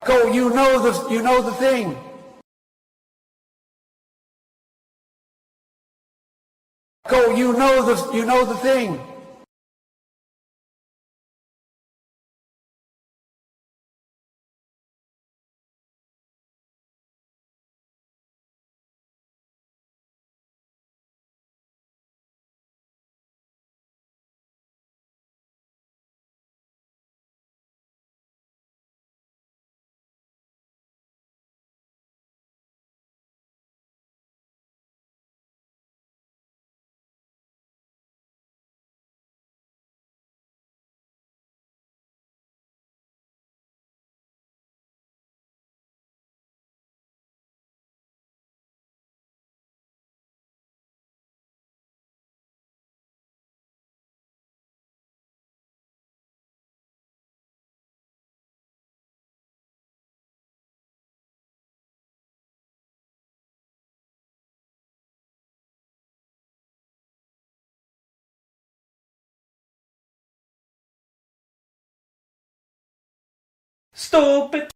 Go, you know the thing. Go, you know the thing. Stupid.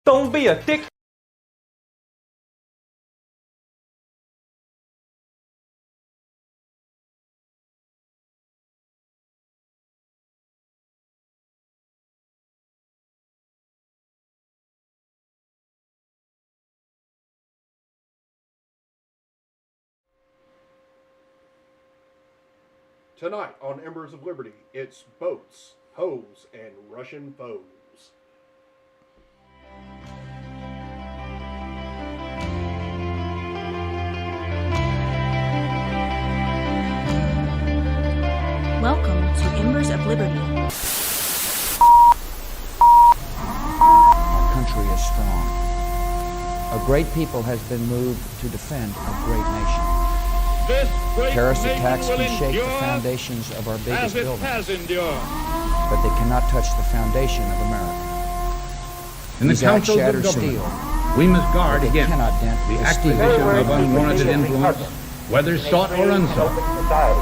Don't be a dick. Tonight on Embers of Liberty, it's boats, hoes, and Russian foes. Welcome to Embers of Liberty. Our country is strong. A great people has been moved to defend a great nation. This great Terrorist nation attacks will can shake the endure foundations of our as biggest it buildings, has endured. but they cannot touch the foundation of America. In the These acts councils of shatter government, steel, we must guard but they against cannot dent the the steel. acquisition of unwarranted influence, whether sought or unsought,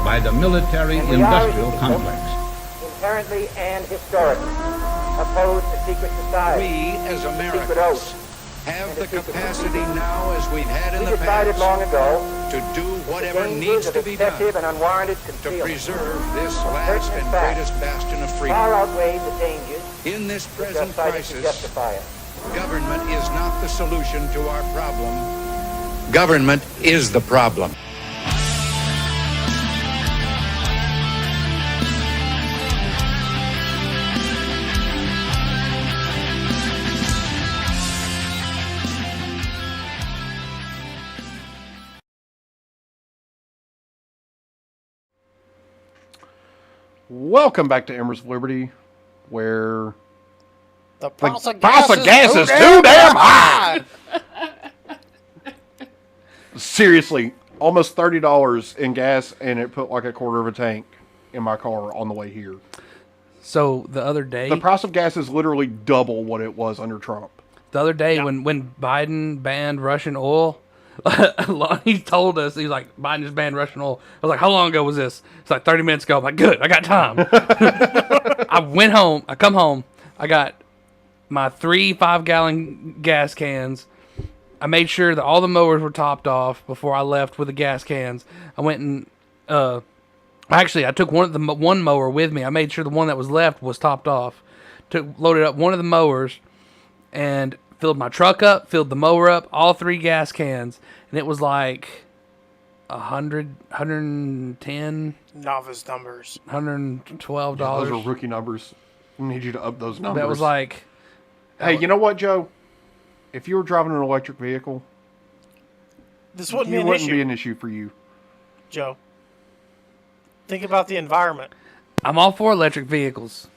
by the military-industrial complex. Inherently and historically oppose the secret society. We, as secret Americans, oath, have and the secret capacity now, as we've had in We the decided past, long ago to do whatever dangers needs of to be done excessive and unwarranted to concealment preserve this last and Certain facts greatest bastion of far freedom. outweigh the dangers In this which are present cited to crisis, justify it. government is not the solution to our problem. Government is the problem. Welcome back to Embers of Liberty, where The the price of price of gas is too damn high. Seriously, almost $30 in gas, and it put like a quarter of a tank in my car on the way here. So the other day, The price of gas is literally double what it was under Trump. when Biden banned Russian oil, he told us, he's like, Biden just banned Russian oil. I was like, how long ago was this? It's like 30 minutes ago. I'm like, good, I got time. I come home, I got my 3 5-gallon gas cans. I made sure that all the mowers were topped off before I left with the gas cans. I went and, actually, I took one mower with me. I made sure the one that was left was topped off. Loaded up one of the mowers and filled my truck up, filled the mower up, all 3 gas cans, and it was like $110, Novice numbers. $112. Those are rookie numbers. I need you to up those numbers. That was like, hey, you know what, Joe? If you were driving an electric vehicle, This wouldn't it be an wouldn't issue, be an issue for you. Joe. Think about the environment. I'm all for electric vehicles,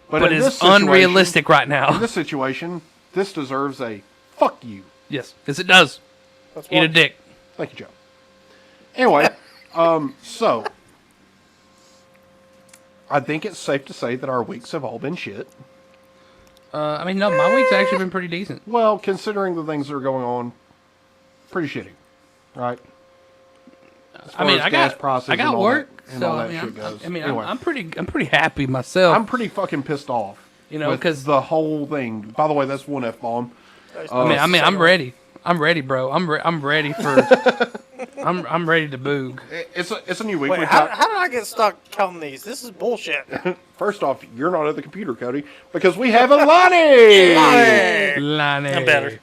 but in it's this situation- unrealistic right In now. this situation, this deserves a fuck you. Yes, it does. That's Eat a what- dick. Thank you, Joe. Anyway, so I think it's safe to say that our weeks have all been shit. I mean, no, my week's actually been pretty decent. Well, considering the things that are going on, pretty shitty, right? As I far mean, as I gas got prices I got and all work, that, and so all that I mean, shit goes. I'm Anyway, pretty happy myself. I'm pretty fucking pissed off. You know, with 'cause- the whole thing. By the way, that's one F-bomb. I mean, I'm ready. I'm ready, bro. I'm ready for. I'm ready to boog. It's a new week. Wait, We've how got- did I get stuck counting these? This is bullshit. First off, you're not at the computer, Cody, because we have a Lonnie. Lonnie. I'm better.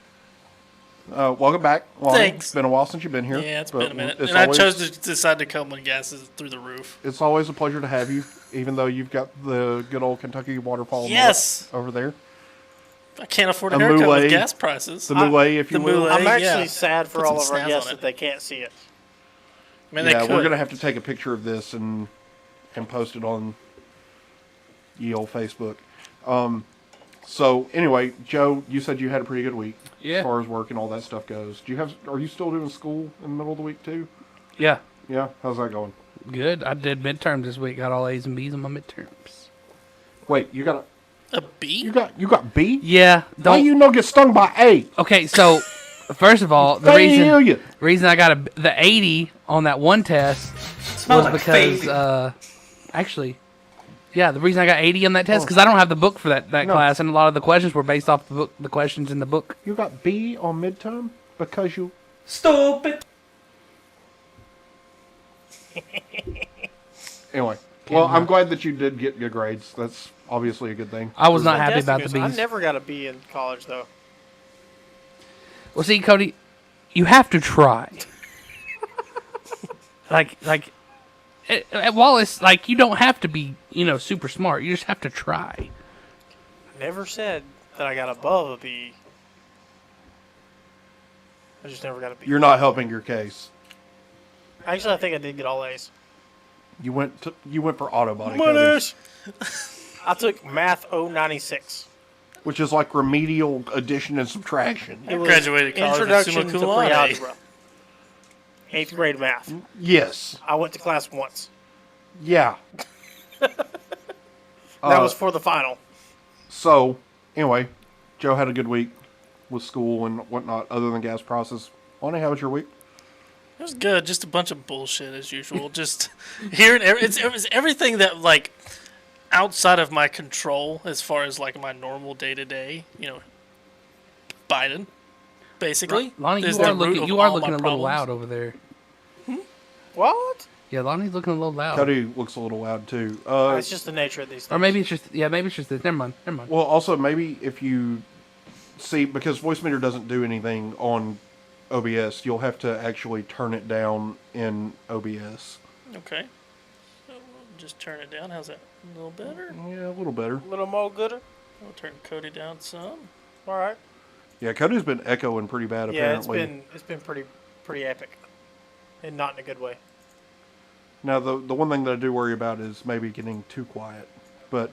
Welcome back, Lonnie. Thanks. It's been a while since you've been here. Yeah, it's but been a minute. it's And I always- chose to decide to come when gas is through the roof. It's always a pleasure to have you, even though you've got the good old Kentucky waterfall Yes. over there. I can't afford a A haircut mullet. with gas prices. The mullet, if you the will. mullet. I'm actually yeah. sad for Put all some of our snaz guests on it. that they can't see it. I mean, Yeah, they could. we're gonna have to take a picture of this and post it on ye old Facebook. So anyway, Joe, you said you had a pretty good week Yeah. as far as work and all that stuff goes. Are you still doing school in the middle of the week too? Yeah, Yeah, how's that going? good. I did midterms this week. Got all A's and B's on my midterms. Wait, you got A B? you got B? Yeah. Why you not get stung by A? Okay, so first of all, the Thank you. reason I got the 80 on that one test Smell was like because baby. actually Yeah, the reason I got 80 on that test because I don't have the book for that No. class, and a lot of the questions were based off the book, the questions in the book. You got B on midterm because you. Stupid. Anyway, well, I'm glad that you did get good grades. That's obviously a good thing. I was not happy Fantastic about the news. B's. I never got a B in college though. Well, see, Cody, you have to try. like at Wallace, like you don't have to be, super smart. You just have to try. Never said that I got above a B. I just never got a B. You're not helping your case. Actually, I think I did get all A's. You went for auto body, Winners! I took Math 096. which is like remedial addition and subtraction. It was graduated college with Introduction summa to cum laude. pre-algebra. 8th grade math. Yes. I went to class once. Yeah. That was for the final. So, anyway, Joe had a good week with school and whatnot, other than gas prices. Lonnie, how was your week? It was good. Just a bunch of bullshit as usual. Just hearing it was everything that like outside of my control as far as like my normal day to day. Biden, basically. Lonnie, is you are the root looking. of You are all looking a my little problems. loud over there. What? Yeah, Lonnie's looking a little loud. Cody looks a little loud too. It's just the nature of these things. Or maybe it's just this. Never mind. Well, also maybe if you see, because Voice Meter doesn't do anything on OBS, you'll have to actually turn it down in OBS. Okay. So we'll just turn it down. How's that? A little better? Yeah, a little better. A little more gooder. I'll turn Cody down some. All right. Yeah, Cody's been echoing pretty bad Yeah, apparently. it's been pretty epic, and not in a good way. Now the one thing that I do worry about is maybe getting too quiet, but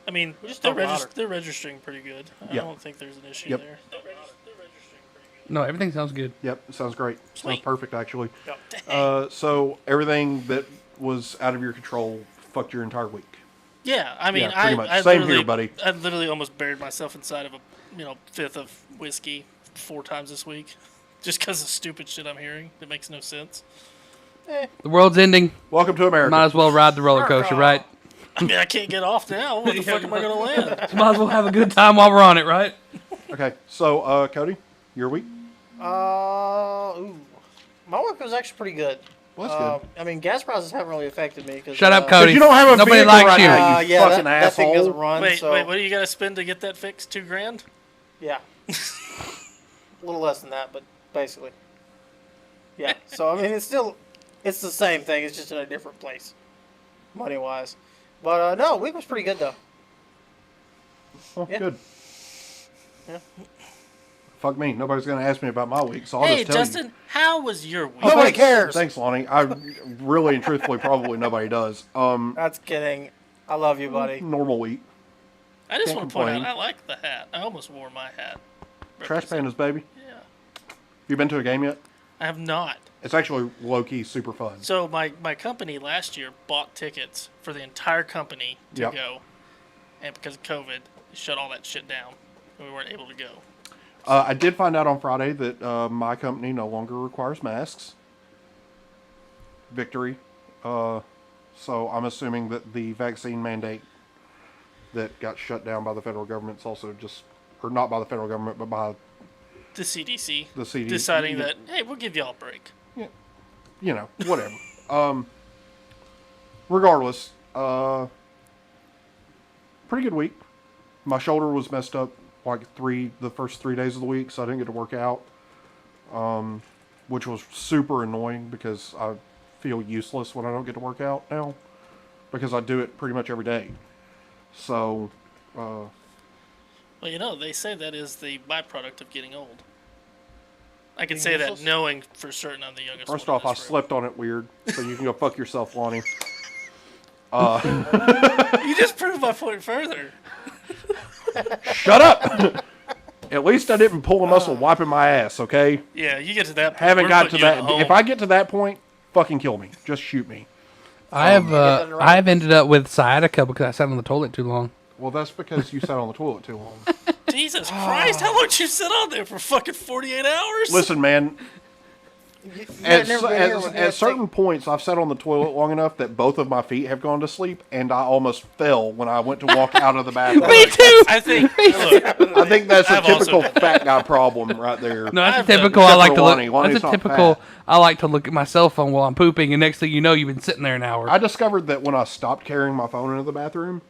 I mean, just they're, talk louder. they're registering pretty good. I Yeah. don't think there's an issue Yep. there. No, everything sounds good. yep, sounds great. Sounds Sweet. perfect actually. Yep. So everything that was out of your control fucked your entire week. Yeah, I mean, Yeah, pretty much. I Same literally, here, buddy. I literally almost buried myself inside of a fifth of whiskey 4 times this week, just because of stupid shit I'm hearing that makes no sense. The world's ending. Welcome to America. Might as well ride the roller coaster, right? I mean, I can't get off now. What the fuck am I gonna land? Might as well have a good time while we're on it, right? Okay, so Cody, your week? Ooh. My work was actually pretty good. Well, that's good. I mean, gas prices haven't really affected me. Cause, Shut up, Cody. You don't have a Nobody vehicle likes right you. now, you yeah, fucking that thing asshole. doesn't run. Wait, so, what do you gotta spend to get that fixed? $2,000? Yeah. A little less than that, but basically. Yeah. So, I mean, it's the same thing. It's just in a different place, money-wise. But, no, week was pretty good, though. Oh, Yeah. good. Yeah. Fuck me. Nobody's going to ask me about my week, so I'll Hey, just tell Justin, how was your week? Nobody thanks. cares. Thanks, Lonnie. I really and truthfully, probably nobody does. That's kidding. I love you, buddy. Normal week. I just can't want to point out, complain. I like the hat. I almost wore my hat. Trash Pandas, baby. Yeah. You been to a game yet? I have not. It's actually low-key super fun. So my company last year bought tickets for the entire company to Yep. go, and because of COVID, they shut all that shit down. And we weren't able to go. I did find out on Friday that my company no longer requires masks. Victory. So I'm assuming that the vaccine mandate that got shut down by the federal government is also just, or not by the federal government, but by, The CDC, The CDC, deciding yeah. that, hey, we'll give y'all a break. you know, whatever. Regardless, pretty good week. My shoulder was messed up like the first 3 days of the week, so I didn't get to work out, which was super annoying because I feel useless when I don't get to work out now because I do it pretty much every day. So, Well, they say that is the byproduct of getting old. I can Being say that useless? knowing for certain I'm the youngest. first one in off, I this room. slept on it weird, so you can go fuck yourself, Lonnie. You just proved my point further. Shut up! At least I didn't pull a muscle wiping my ass, okay? Yeah, you get to that point. Haven't we're got to putting you in that. a home. If I get to that point, fucking kill me. Just shoot me. I've ended up with sciatica because I sat on the toilet too long. Well, that's because you sat on the toilet too long. Jesus Christ, how long did you sit on there for fucking 48 hours? Listen, man, At, never s- been here at, when at certain points, I've sat on the toilet long enough that both of my feet have gone to sleep, and I almost fell when I went to walk out of the bathroom. Me too. I think. Look, I think that's a I've also typical done that. fat guy problem right there. No, that's I've a done- typical. I Except like for to look. Lonnie. Lonnie's That's a not typical. fat. I like to look at my cell phone while I'm pooping, and next thing you know, you've been sitting there an hour. I discovered that when I stopped carrying my phone into the bathroom,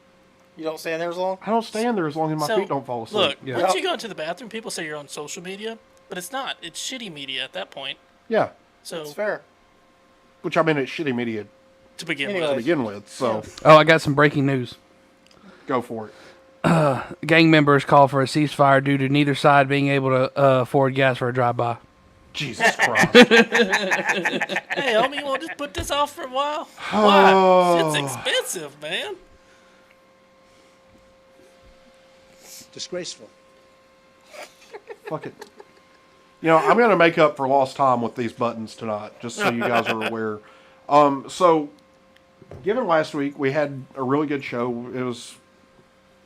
You don't stand there as long? I don't stand there as long as my So, feet don't fall asleep. Look, Yeah. once you go into the bathroom, people say you're on social media, but it's not. It's shitty media at that point. Yeah, So It's fair. which I mean, it's shitty media to begin Anyway. to with, begin with, so Oh, I got some breaking news. go for it. Gang members call for a ceasefire due to neither side being able to afford gas for a drive-by. Jesus Christ. hey, homie, you want to just put this off for a while? Why? Shit's expensive, man. Disgraceful. Fuck it. You know, I'm going to make up for lost time with these buttons tonight, just so you guys are aware. So, given last week, we had a really good show.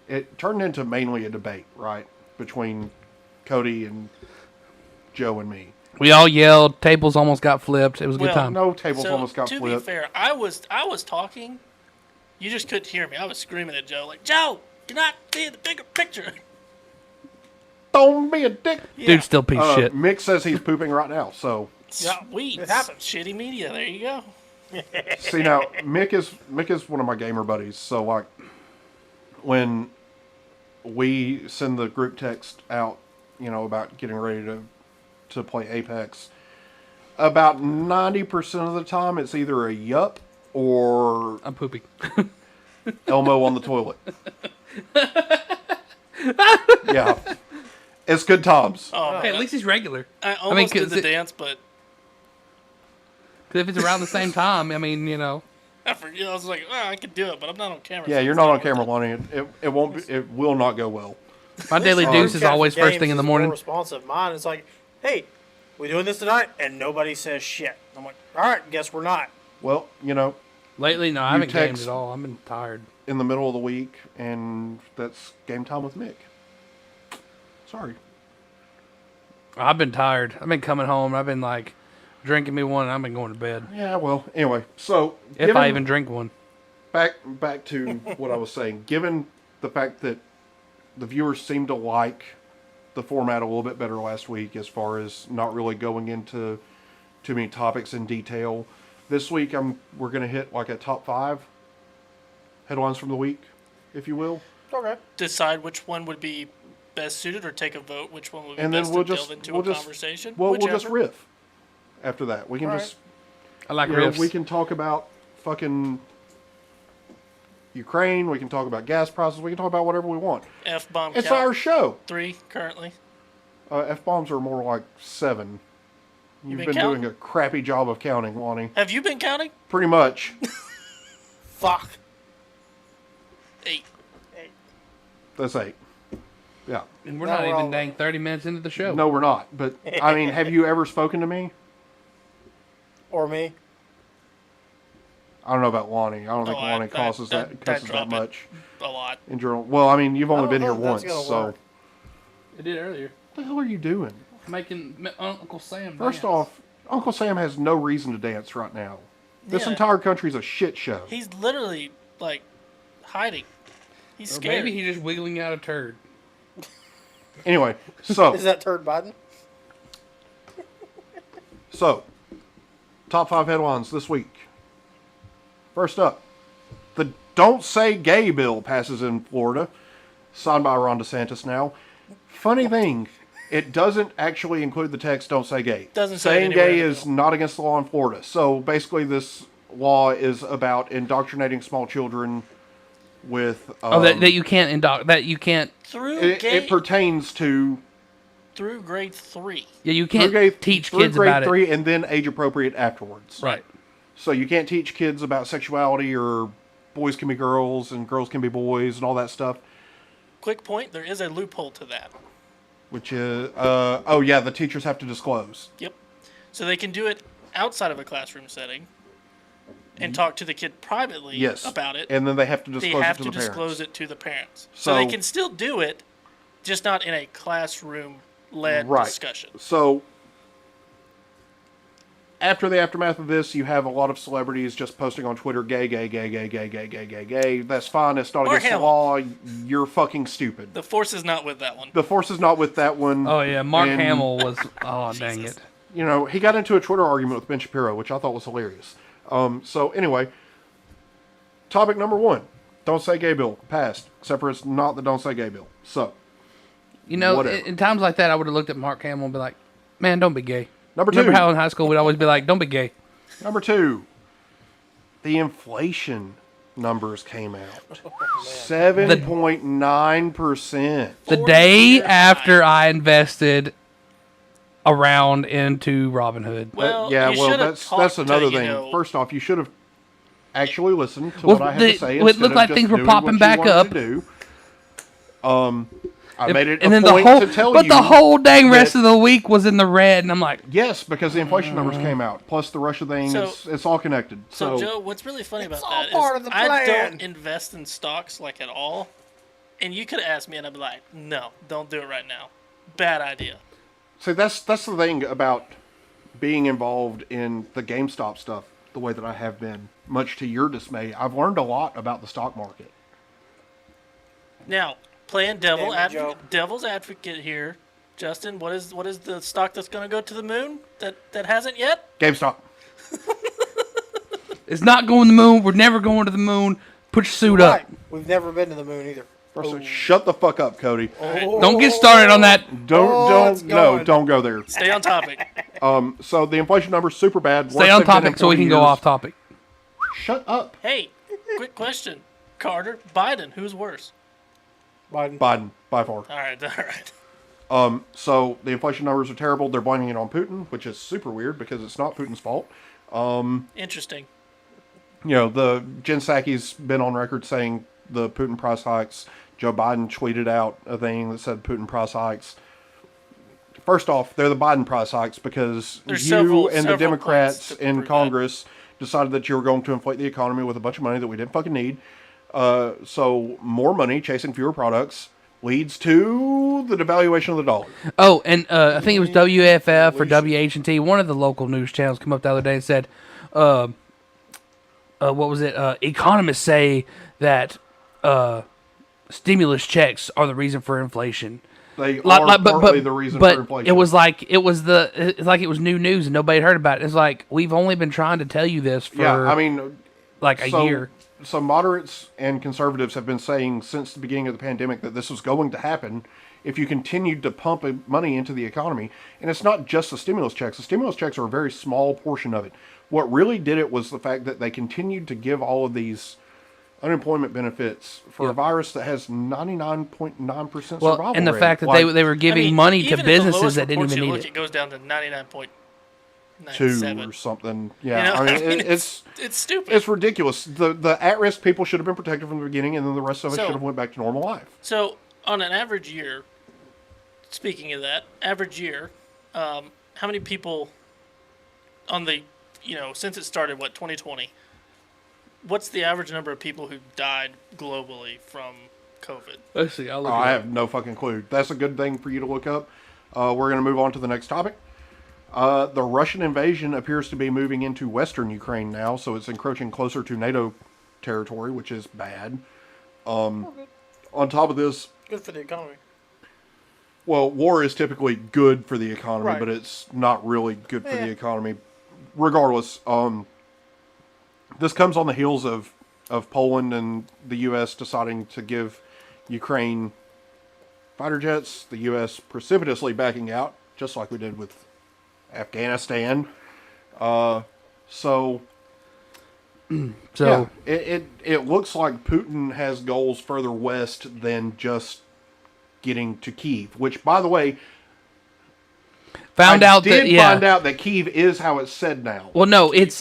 It turned into mainly a debate, right, between Cody and Joe and me. We all yelled. Tables almost got flipped. It was a good Well, time. No tables So almost got to flipped. be fair, I was talking. You just couldn't hear me. I was screaming at Joe like, Joe, you're not seeing the bigger picture. Don't be a dick. Dude's still a piece of shit. Mick says he's pooping right now, so Sweet. It happens. Shitty media. There you go. see now, Mick is one of my gamer buddies. So like, when we send the group text out, you know, about getting ready to play Apex, about 90% of the time it's either a yup or I'm pooping. Elmo on the toilet. Yeah, it's good times. Oh, Hey, at least he's regular. I almost did 'cause the dance, but 'Cause if it's around the same time, I mean, you know. I forget. I was like, oh, I could do it, but I'm not on camera. Yeah, so you're it's not on worth camera, it. Lonnie. It won't. It will not go well. My daily deuce is Captain always first James thing in the is morning. More responsive. Mine is like, hey, we doing this tonight? And nobody says shit. I'm like, all right, guess we're not. Well, you know, Lately, no, I You haven't gamed text- at all. I've been tired. in the middle of the week, and that's game time with Mick. Sorry. I've been tired. I've been coming home. I've been like drinking me one, and I've been going to bed. Yeah. Well. Anyway. So. If I even drink one. back to what I was saying. Given the fact that the viewers seemed to like the format a little bit better last week, as far as not really going into too many topics in detail, this week we're gonna hit like a top 5 headlines from the week, if you will, Okay. Decide which one would be best suited, or take a vote which one would be and then best we'll to just delve into we'll a just conversation. we'll just Whichever. riff. After that, we can All just I like you know, riffs. we can talk about fucking Ukraine. We can talk about gas prices. We can talk about whatever we want. F-bomb It's count our show. 3 currently. F-bombs are more like 7. You've been been doing counting? a crappy job of counting, Lonnie. Have you been counting? Pretty much. Fuck. 8. That's 8. Yeah. And we're No, not we're even all- dang 30 minutes into the show. No, we're not. But, I mean, have you ever spoken to me? Or me. I don't know about Lonnie. I don't think Oh, Lonnie cusses that drop it. much A lot. in general. Well, I mean, you've only I been here don't know if once, that's so... gonna What work. It did earlier. the hell are you doing? Making Uncle Sam First dance. off, Uncle Sam has no reason to dance right now. This Yeah. entire country's a shit show. He's literally, like, hiding. He's Or scared. maybe he's just wiggling out a turd. Anyway, so... Is that turd Biden? So, top 5 headlines this week. First up, the Don't Say Gay bill passes in Florida, signed by Ron DeSantis now. Funny thing, it doesn't actually include the text "Don't say gay." Doesn't say it Saying anywhere gay in the is bill. not against the law in Florida. So basically, this law is about indoctrinating small children with. That you can't that you can't. Through it pertains to through grade 3. Yeah, you through can't grade, teach through kids grade about 3 and then age appropriate afterwards. Right. So you can't teach kids about sexuality, or boys can be girls and girls can be boys and all that stuff. Quick point, there is a loophole to that. Which is, oh yeah, the teachers have to disclose. Yep. So they can do it outside of a classroom setting and talk to the kid privately Yes. about it. And then they have to They disclose have it to to the parents. disclose it to the parents. So they So- can still do it, just not in a classroom-led Right. discussion. So after the aftermath of this, you have a lot of celebrities just posting on Twitter, gay, gay, gay, gay, gay, gay, gay, gay, gay. That's fine. It's not Mark against the Hamill. law. You're fucking stupid. The force is not with that one. The force is not with that one. Oh yeah, Mark And, Hamill was. Oh dang it. You know, he got into a Twitter argument with Ben Shapiro, which I thought was hilarious. So anyway, topic number 1. Don't say gay bill. Passed. Except for it's not the don't say gay bill. So, You know, Whatever. in times like that, I would have looked at Mark Hamill and be like, "Man, don't be gay." Number 2. Remember how in high school we'd always be like, "Don't be gay." Number 2. The inflation numbers came out. 7.9%. The day after I invested around into Robinhood. Well, Yeah, you well, should've that's talked another to, you thing. know- First off, you should have actually listened to Well, what I had to say. it instead looked of like just things were doing popping what you back wanted up. to do. I made it And a then the point whole, to tell but you. the whole dang rest that- of the week was in the red, and I'm like, Yes, because the inflation numbers came out. Plus the Russia thing. So- It's all connected. So, So, Joe, what's really funny about all that is part of the I plan. don't invest in stocks like at all. And you could ask me, and I'd be like, "No, don't do it right now. Bad idea." see, that's the thing about being involved in the GameStop stuff the way that I have been. Much to your dismay, I've learned a lot about the stock market. Now, playing Damn it, Joe. devil's advocate here, Justin. What is the stock that's going to go to the moon that hasn't yet? GameStop. "It's not going to the moon. We're never going to the moon. Put your suit Right. up. We've never been to the moon either. First, shut the fuck up, Cody. Don't get started on that." it's Don't going. don't go there. Stay on topic. So the inflation numbers super bad. Stay Worst on they've been in topic so we 40 can go years. off topic. Shut up, Hey, quick question, Carter, Biden, who's worse? Biden. Biden, by far. All right. So the inflation numbers are terrible. They're blaming it on Putin, which is super weird because it's not Putin's fault. Interesting. You know, the Jen Psaki's been on record saying the Putin price hikes. Joe Biden tweeted out a thing that said Putin price hikes. First off, they're the Biden price hikes because There's you several- and the several Democrats points to in prove that. Congress decided that you were going to inflate the economy with a bunch of money that we didn't fucking need. So more money chasing fewer products leads to the devaluation of the dollar. Oh, and I think it was WFF or WH&T, one of the local news channels, come up the other day and said, what was it? Economists say that stimulus checks are the reason for inflation. They are partly the reason but for inflation. it was like it was new news and nobody heard about it. It's like we've only been trying to tell you this for yeah, I mean, like a year. So moderates and conservatives have been saying since the beginning of the pandemic that this was going to happen if you continued to pump money into the economy. And it's not just the stimulus checks. The stimulus checks are a very small portion of it. What really did it was the fact that they continued to give all of these unemployment benefits for a virus that has 99.9% survival Well, and the rate. fact that Like, they were giving I mean, money to even at the businesses lowest that didn't reports even you need look, it. It goes down to 99.97. 2 or something. Yeah, You know, I mean, it's stupid. it's ridiculous. The at-risk people should have been protected from the beginning, and then the rest of us So- should have went back to normal life. So, on an average year, speaking of that, average year, how many people on the, since it started, 2020, what's the average number of people who died globally from COVID? Let's see. I'll look I have no fucking clue. That's a good thing for you to look up. We're going to move on to the next topic. The Russian invasion appears to be moving into western Ukraine now, so it's encroaching closer to NATO territory, which is bad. On top of this, Good for the economy. well, war is typically good for the economy, Right. but it's not really good for the economy. Regardless, this comes on the heels of Poland and the U.S. deciding to give Ukraine fighter jets, the U.S. precipitously backing out, just like we did with Afghanistan. So So yeah, it looks like Putin has goals further west than just getting to Kyiv, which, by the way, find I out did that yeah. find out that Kyiv is how it's said now. Well, no, it's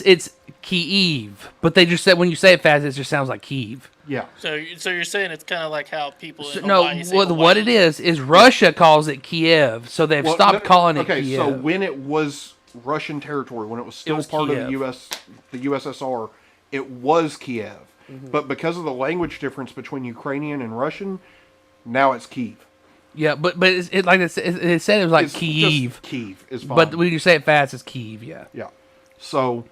Kyiv, but they just said when you say it fast, it just sounds like Kyiv. Yeah. So you're saying it's kind of like how people in No, Hawaii say what it is Russia calls it Kiev, so they've Well, stopped calling it okay, Kiev. so when it was Russian territory, when it was still was part Kiev. of the USSR, it was Kiev. Mm-hmm. But because of the language difference between Ukrainian and Russian, now it's Kyiv. Yeah, but it said it was like It's Kyiv, just Kyiv is fine. but when you say it fast, it's Kyiv. Yeah. yeah. So,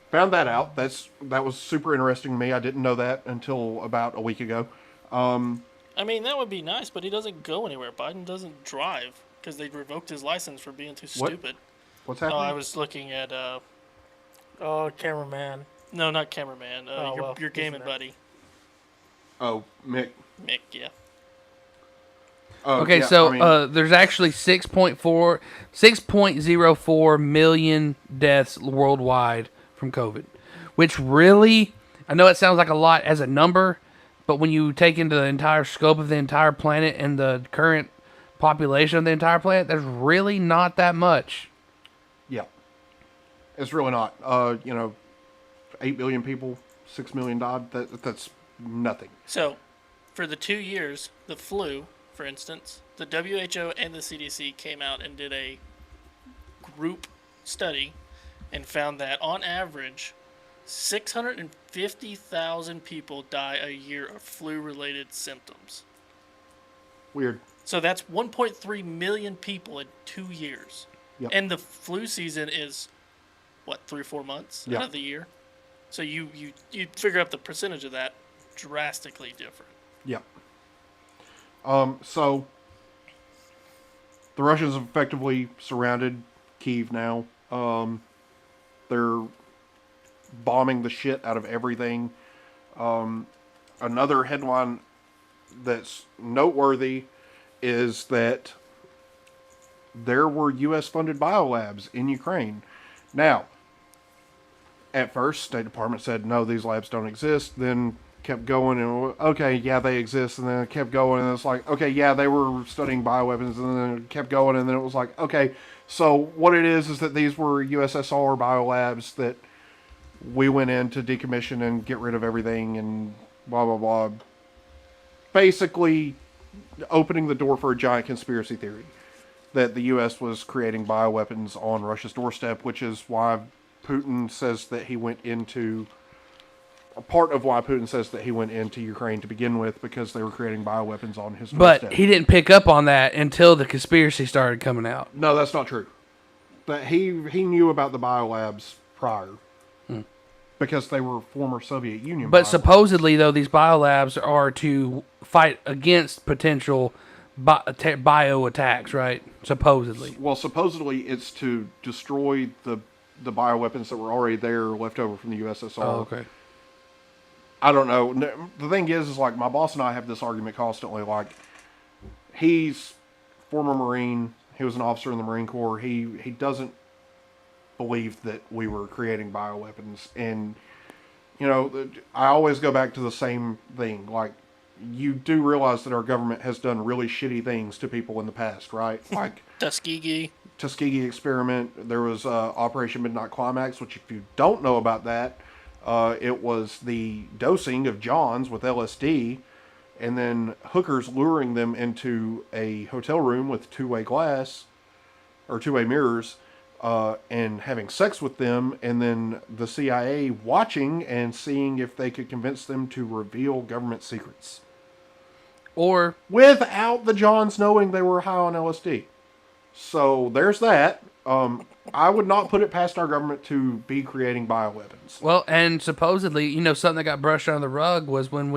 found that out. That was super interesting to me. I didn't know that until about a week ago. I mean, that would be nice, but he doesn't go anywhere. Biden doesn't drive because they revoked his license for being too stupid. What's Oh, happening? I was looking at Oh, cameraman. no, not cameraman. Oh, well, your gaming isn't it? buddy, Oh, Mick. Mick. Yeah. Oh, Okay, yeah, so I mean, there's actually 6.04 million deaths worldwide from COVID, which really, I know it sounds like a lot as a number, but when you take into the entire scope of the entire planet and the current population of the entire planet, there's really not that much. yeah. It's really not. 8 billion people, 6 million died. That's nothing. So, for the 2 years, the flu, for instance, the WHO and the CDC came out and did a group study and found that on average, 650,000 people die a year of flu-related symptoms. Weird. So that's 1.3 million people in 2 years. Yep. And the flu season is, what, 3 or 4 months Yep. out of the year? So you figure out the percentage of that drastically different. Yep. So the Russians have effectively surrounded Kyiv now. They're bombing the shit out of everything. Another headline that's noteworthy is that there were U.S.-funded biolabs in Ukraine. Now, at first, State Department said, no, these labs don't exist. Then kept going and, okay, yeah, they exist. And then it kept going and it's like, okay, yeah, they were studying bioweapons. And then it kept going and then it was like, okay, so what it is that these were USSR biolabs that we went in to decommission and get rid of everything and blah, blah, blah. Basically opening the door for a giant conspiracy theory that the U.S. was creating bioweapons on Russia's doorstep, which is why Putin says that he went into... a part of why Putin says that he went into Ukraine to begin with, because they were creating bioweapons on his doorstep. But he didn't pick up on that until the conspiracy started coming out. No, that's not true. That he knew about the biolabs prior. Because they were former Soviet Union But biolabs. supposedly, though, these biolabs are to fight against potential bio attacks, right? Supposedly. Well, supposedly it's to destroy the bioweapons that were already there left over from the USSR. Oh, okay. I don't know. The thing is like, my boss and I have this argument constantly. Like, he's former Marine. He was an officer in the Marine Corps. He doesn't believe that we were creating bioweapons. And, I always go back to the same thing. Like, you do realize that our government has done really shitty things to people in the past, right? Like Tuskegee experiment. There was Operation Midnight Climax, which if you don't know about that, it was the dosing of Johns with LSD and then hookers luring them into a hotel room with two-way glass or two-way mirrors and having sex with them, and then the CIA watching and seeing if they could convince them to reveal government secrets. Or Without the Johns knowing they were high on LSD. So there's that. I would not put it past our government to be creating bioweapons. Well, and supposedly, something that got brushed under the rug was when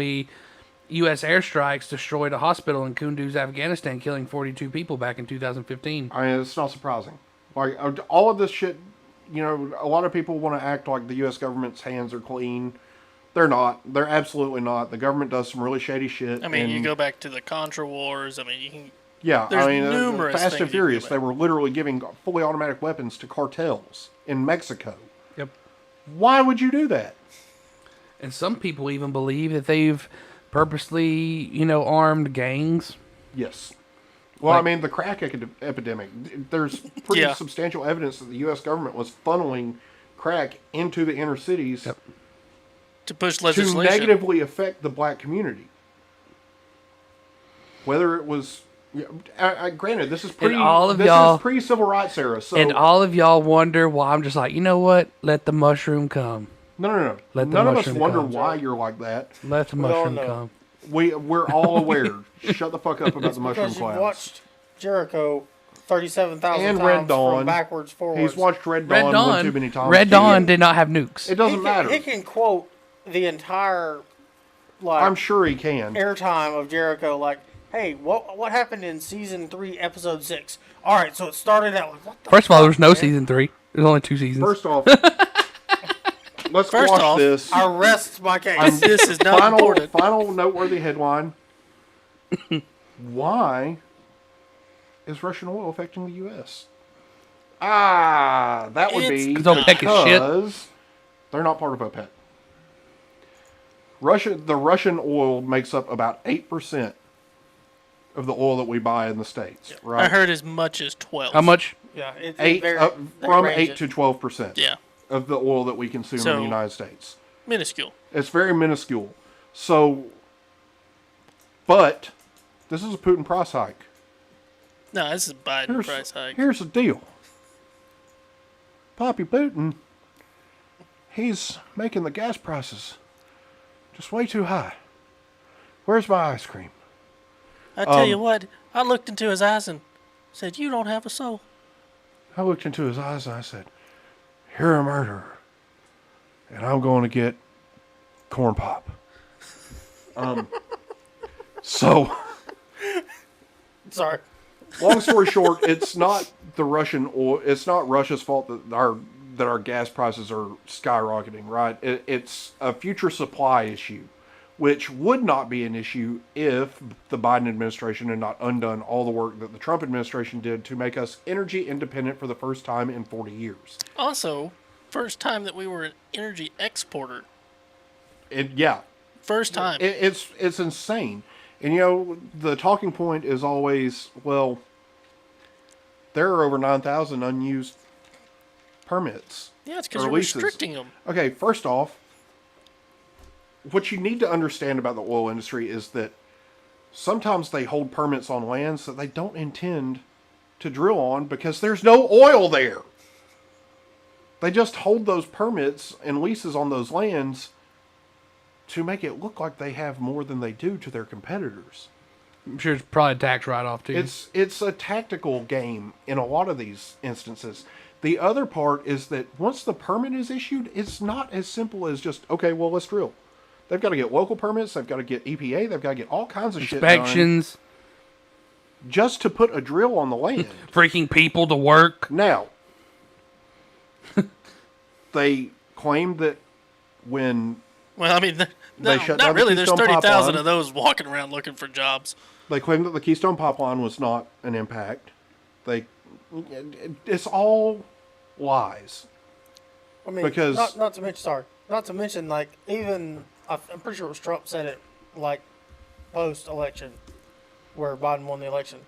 U.S. airstrikes destroyed a hospital in Kunduz, Afghanistan, killing 42 people back in 2015. I mean, it's not surprising. Like, all of this shit, a lot of people want to act like the U.S. government's hands are clean. They're not. They're absolutely not. The government does some really shady shit. I mean, you go back to the Contra Wars. I mean, you can... Yeah, There's I mean, numerous Fast things and you Furious, can they were literally giving fully automatic weapons to cartels in Mexico. Yep. Why would you do that? And some people even believe that they've purposely, armed gangs. Yes. Well, I mean, the crack epidemic, there's pretty substantial evidence that the U.S. government was funneling crack into the inner cities to push to legislation. negatively affect the black community. Whether it was... granted, this is pre-civil rights era. So, and all of y'all wonder why I'm just like, you know what? Let the mushroom come. No. Let the None of us mushroom wonder come. why you're like that. Let the mushroom come. We're all aware. Shut the fuck up about the mushroom Because clouds. you've watched Jericho 37,000 And times Red Dawn. from backwards forwards. He's watched Red Red Dawn Dawn. one too many times. Red Dawn did not have nukes. It doesn't matter. He can quote the entire, like, I'm sure he can. airtime of Jericho. Like, hey, what happened in season 3, episode 6? All right, so it started out like, what the First of all, there was no man? season 3. There's only 2 seasons. First off, let's First watch off, this. I rest my case. This is not important. Final noteworthy headline. Why is Russian oil affecting the U.S.? That would be 'Cause OPEC is shit. because they're not part of OPEC. The Russian oil makes up about 8% of the oil that we buy in the States, right? I heard as much as 12. How much? Yeah, it's Eight very, from range 8 to 12%. Yeah. Of the oil that we consume in So- the United States. Minuscule. It's very minuscule. So, but this is a Putin price hike. No, this is Biden price hike. Here's the deal. Poppy Putin, he's making the gas prices just way too high. Where's my ice cream? I tell you what, I looked into his eyes and said, "You don't have a soul." I looked into his eyes and I said, "You're a murderer, and I'm going to get corn pop." So, Sorry. long story short, it's not the Russian oil. It's not Russia's fault that our gas prices are skyrocketing. Right? It's a future supply issue, which would not be an issue if the Biden administration had not undone all the work that the Trump administration did to make us energy independent for the first time in 40 years. Also, first time that we were an energy exporter. Yeah, First time. it's insane. And you know, the talking point is always, well, there are over 9,000 unused permits. Yeah, it's because or you're leases. restricting them. Okay, first off, what you need to understand about the oil industry is that sometimes they hold permits on lands that they don't intend to drill on because there's no oil there. They just hold those permits and leases on those lands to make it look like they have more than they do to their competitors. I'm sure it's probably a tax write-off, too. It's a tactical game in a lot of these instances. The other part is that once the permit is issued, it's not as simple as just, okay, well, let's drill. They've got to get local permits. They've got to get EPA. They've got to get all kinds of shit done Inspections, just to put a drill on the land. freaking people to work. Now, they claim that when Well, I mean, They no, shut not down the really. There's Keystone 30,000 Pipeline. of those walking around looking for jobs. they claim that the Keystone Pipeline was not an impact, it's all lies. I mean, Because- not to mention, like, even I'm pretty sure it was Trump said it, like, post-election, where Biden won the election.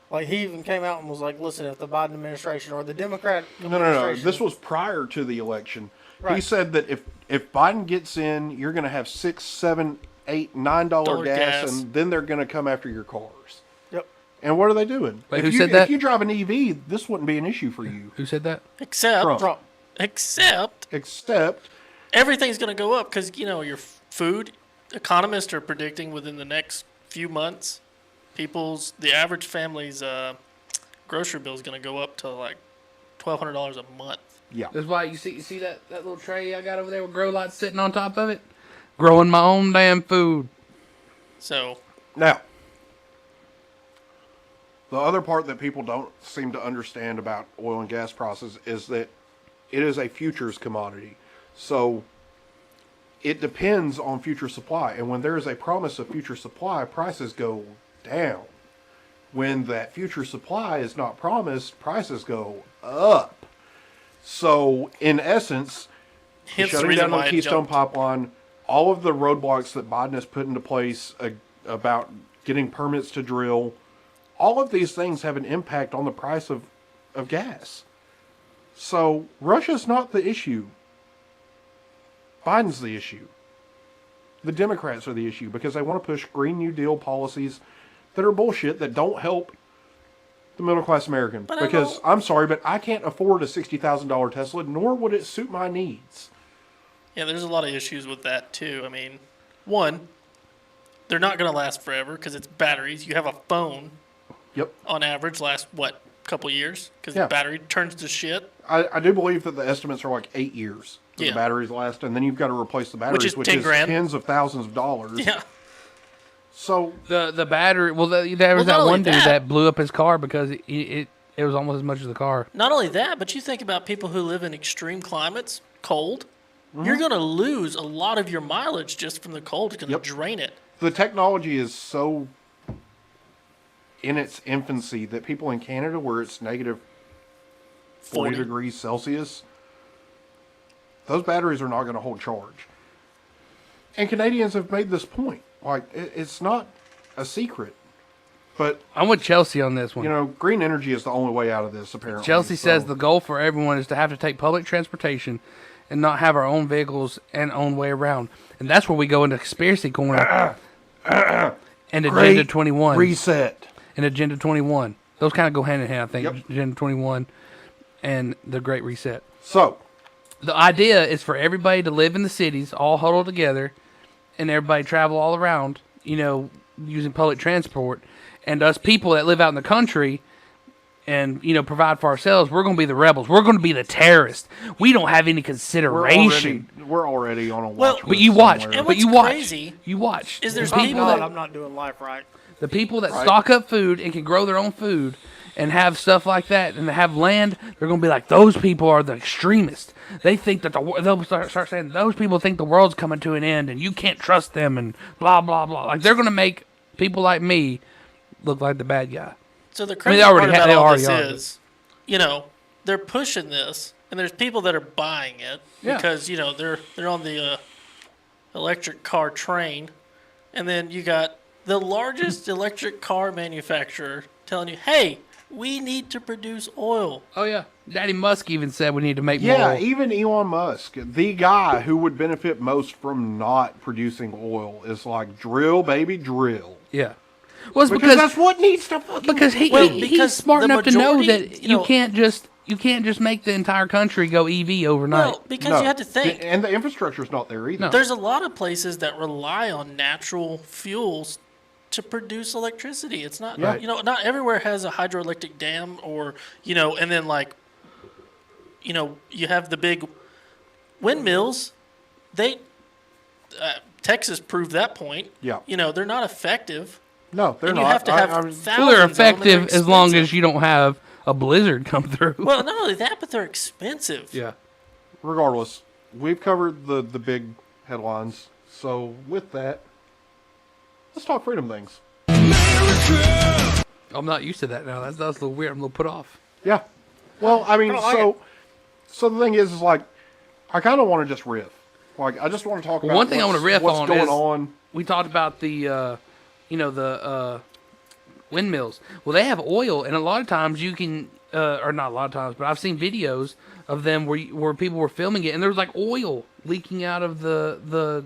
Like, he even came out and was like, "Listen, if the Biden administration or the Democrat No. administration, This was prior to the election. He Right. said that if Biden gets in, you're going to have $6, $7, $8, $9 Dollar gas, gas. and then they're going to come after your cars. Yep. And what are they doing? Wait, if who you, said that? If you drive an EV, this wouldn't be an issue for you. Who said that? Except, Trump. except Except, everything's going to go up because, you know, your food, economists are predicting within the next few months, the average family's grocery bill is going to go up to like $1,200 a month. yeah. That's why you see that little tray I got over there with grow lights sitting on top of it? Growing my own damn food. So, Now, the other part that people don't seem to understand about oil and gas prices is that it is a futures commodity. So it depends on future supply. And when there is a promise of future supply, prices go down. When that future supply is not promised, prices go up. So in essence, hence the shutting reason down why the it Keystone jumped. Pipeline, all of the roadblocks that Biden has put into place about getting permits to drill, all of these things have an impact on the price of gas. So Russia's not the issue. Biden's the issue. The Democrats are the issue because they want to push Green New Deal policies that are bullshit that don't help the middle class American. But I Because don't- I'm sorry, but I can't afford a $60,000 Tesla, nor would it suit my needs. Yeah, there's a lot of issues with that too. I mean, one, they're not going to last forever because it's batteries. You have a phone Yep. on average lasts what, couple years because Yeah. the battery turns to shit. I do believe that the estimates are like 8 years that Yeah. the batteries last, and then you've got to replace the batteries, is 10 grand. tens of thousands of dollars. Yeah. So The battery. Well, there was Well, not that only one dude that- that blew up his car because it was almost as much as the car. Not only that, but you think about people who live in extreme climates, cold. Mm-hmm. You're going to lose a lot of your mileage just from the cold. It's going to Yep. drain it. the technology is so in its infancy that people in Canada, where it's negative 40 degrees Celsius, those batteries are not going to hold charge. And Canadians have made this point. Like, it's not a secret. But, I'm with Chelsea on this one. you know, green energy is the only way out of this, apparently. Chelsea So- says the goal for everyone is to have to take public transportation and not have our own vehicles and own way around. And that's where we go into conspiracy corner and Agenda Great 21. reset. And Agenda 21. Those kind of go hand in hand, I think. Yep. Agenda 21 and the Great Reset. So, The idea is for everybody to live in the cities, all huddled together, and everybody travel all around, you know, using public transport. And us people that live out in the country and, you know, provide for ourselves, we're going to be the rebels. We're going to be the terrorists. We don't have any consideration. we're already on a watch Well, list But you watch. somewhere. And But you what's watch. crazy You watch. is The there's Thank people God that- I'm not doing life right. The people that stock up food and can grow their own food and have stuff like that and they have land, they're going to be like, those people are the extremists. They think that they'll start saying, those people think the world's coming to an end and you can't trust them and blah, blah, blah. Like, they're going to make people like me look like the bad guy. So the they crazy already part they about all already this are. is, you know, they're pushing this, and there's people that are buying it Yeah. because you know they're on the electric car train, and then you got the largest electric car manufacturer telling you, "Hey, we need to produce oil." Oh, yeah. Daddy Musk even said we need to make Yeah, more. even Elon Musk, the guy who would benefit most from not producing oil, is like, drill, baby, drill. Yeah. Well, it's Because that's what needs to fucking... because Well, he's because smart the enough to know majority, that you know- you can't just make the entire country go EV overnight. Well, because No. you have to think. And the infrastructure's not there either. No. There's a lot of places that rely on natural fuels to produce electricity. It's not, Yeah. you know, not everywhere has a hydroelectric dam or, you know, and then like, you know, you have the big windmills. Texas proved that point. Yeah. You know, they're not effective. No, they're And not. you have to have I'm- thousands Well, they're of them, and they're effective as long as expensive. you don't have a blizzard come through. Well, not only that, but they're expensive. Yeah. regardless, we've covered the big headlines. So with that, let's talk freedom things. I'm not used to that now. That's a little weird. I'm a little put off. Yeah. Well, I mean, I like so the thing is like, I kind of want to just riff. Like, I just want to talk about one thing I what's- wanna riff what's on going is- on. We talked about the, windmills. Well, they have oil, and a lot of times you can, or not a lot of times, but I've seen videos of them where people were filming it, and there was like oil leaking out of the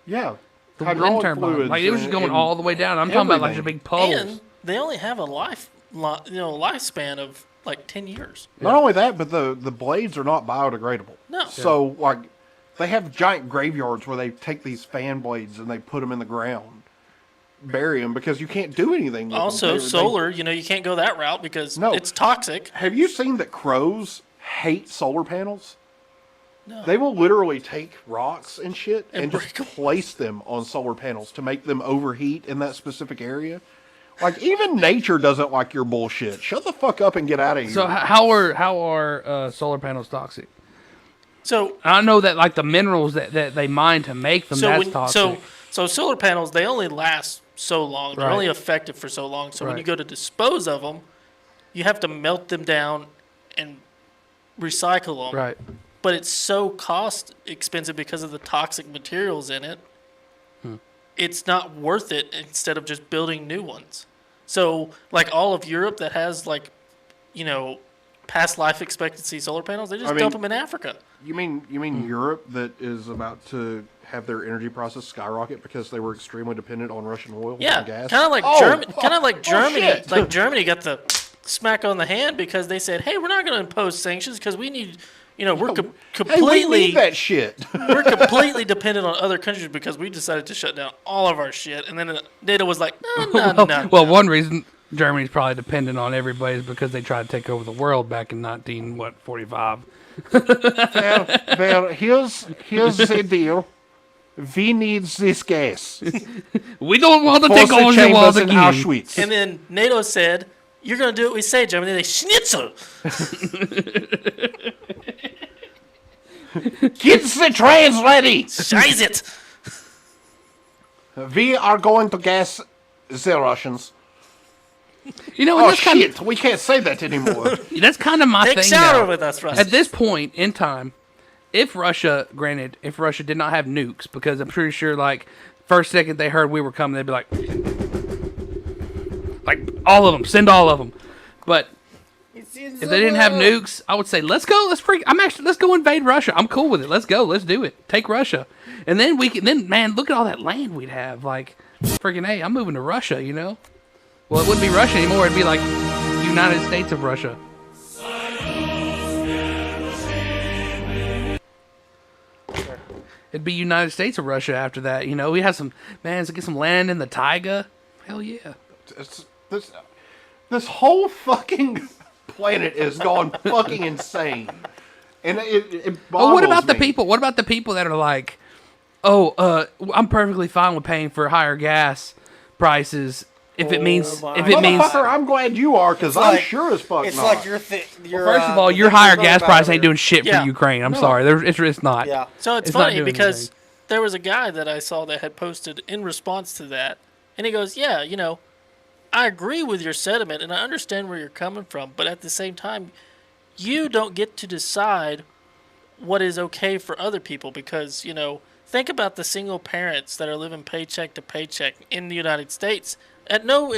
Yeah. wind Hydraulic turbine. fluids Like it was just and- going and all the way down. I'm talking about like the everything. big puddles. And they only have a lifespan of like 10 years. Not only that, but the blades are not biodegradable. No. So like, they have giant graveyards where they take these fan blades and they put them in the ground, bury them because you can't do anything with Also, them. solar, you know, you can't go that route because No. it's toxic. Have you seen that crows hate solar panels? No. They will literally take rocks and shit and break just 'em. place them on solar panels to make them overheat in that specific area. Like, even nature doesn't like your bullshit. Shut the fuck up and get out of here. So how are solar panels toxic? So, I know that like the minerals that they mine to make them, that's toxic. so solar panels, they only last so long. They're Right. only effective for so long. So when Right. you go to dispose of them, you have to melt them down and recycle them. Right. But it's so cost expensive because of the toxic materials in it. It's not worth it instead of just building new ones. So, like all of Europe that has like, you know, past life expectancy solar panels, they just I mean- dump them in Africa. You mean Europe that is about to have their energy prices skyrocket because they were extremely dependent on Russian oil Yeah, and gas? kind of like Oh, Germany. fuck. Kind of like Oh, Germany. shit. Like Germany got the smack on the hand because they said, "Hey, we're not going to impose sanctions because we need, you know, we're Hey, we completely need that shit. we're completely dependent on other countries because we decided to shut down all of our shit." And then NATO was like, "No, no, no." Well, one reason Germany's probably dependent on everybody's because they tried to take over the world back in 1945. Well, here's the deal. We need this gas. We don't want to Force take the over the chambers world in again. Auschwitz. And then NATO said, "You're gonna do what we say, Germany." They schnitzel. Get the trains ready. Scheiß it. We are going to gas the Russians. You know, and Oh that's kind shit, we can't say that anymore. of my Take thing shower now. with us, Russ. At this point in time, if Russia did not have nukes, because I'm pretty sure, like, first second they heard we were coming, they'd be like all of them, send all of them. But if they didn't have nukes, I would say, let's go, let's go invade Russia. I'm cool with it. Let's go, let's do it. Take Russia. And then man, look at all that land we'd have. Like, freaking hey, I'm moving to Russia, you know? Well, it wouldn't be Russia anymore. It'd be like United States of Russia. It'd be United States of Russia after that. You know, we have some, man, to get some land in the taiga. Hell yeah. This whole fucking planet is gone fucking insane. And it Oh, what about boggles the me. people? What about the people that are like, I'm perfectly fine with paying for higher gas prices if it means Motherfucker, I'm glad you are, because I'm sure as fuck It's not. like First of all, your higher gas price ain't doing shit for Ukraine. I'm sorry, it's not. Yeah. So it's It's not funny doing because anything. there was a guy that I saw that had posted in response to that, and he goes, "Yeah, you know, I agree with your sentiment, and I understand where you're coming from, but at the same time, you don't get to decide what is okay for other people because, you know, think about the single parents that are living paycheck to paycheck in the United States." At no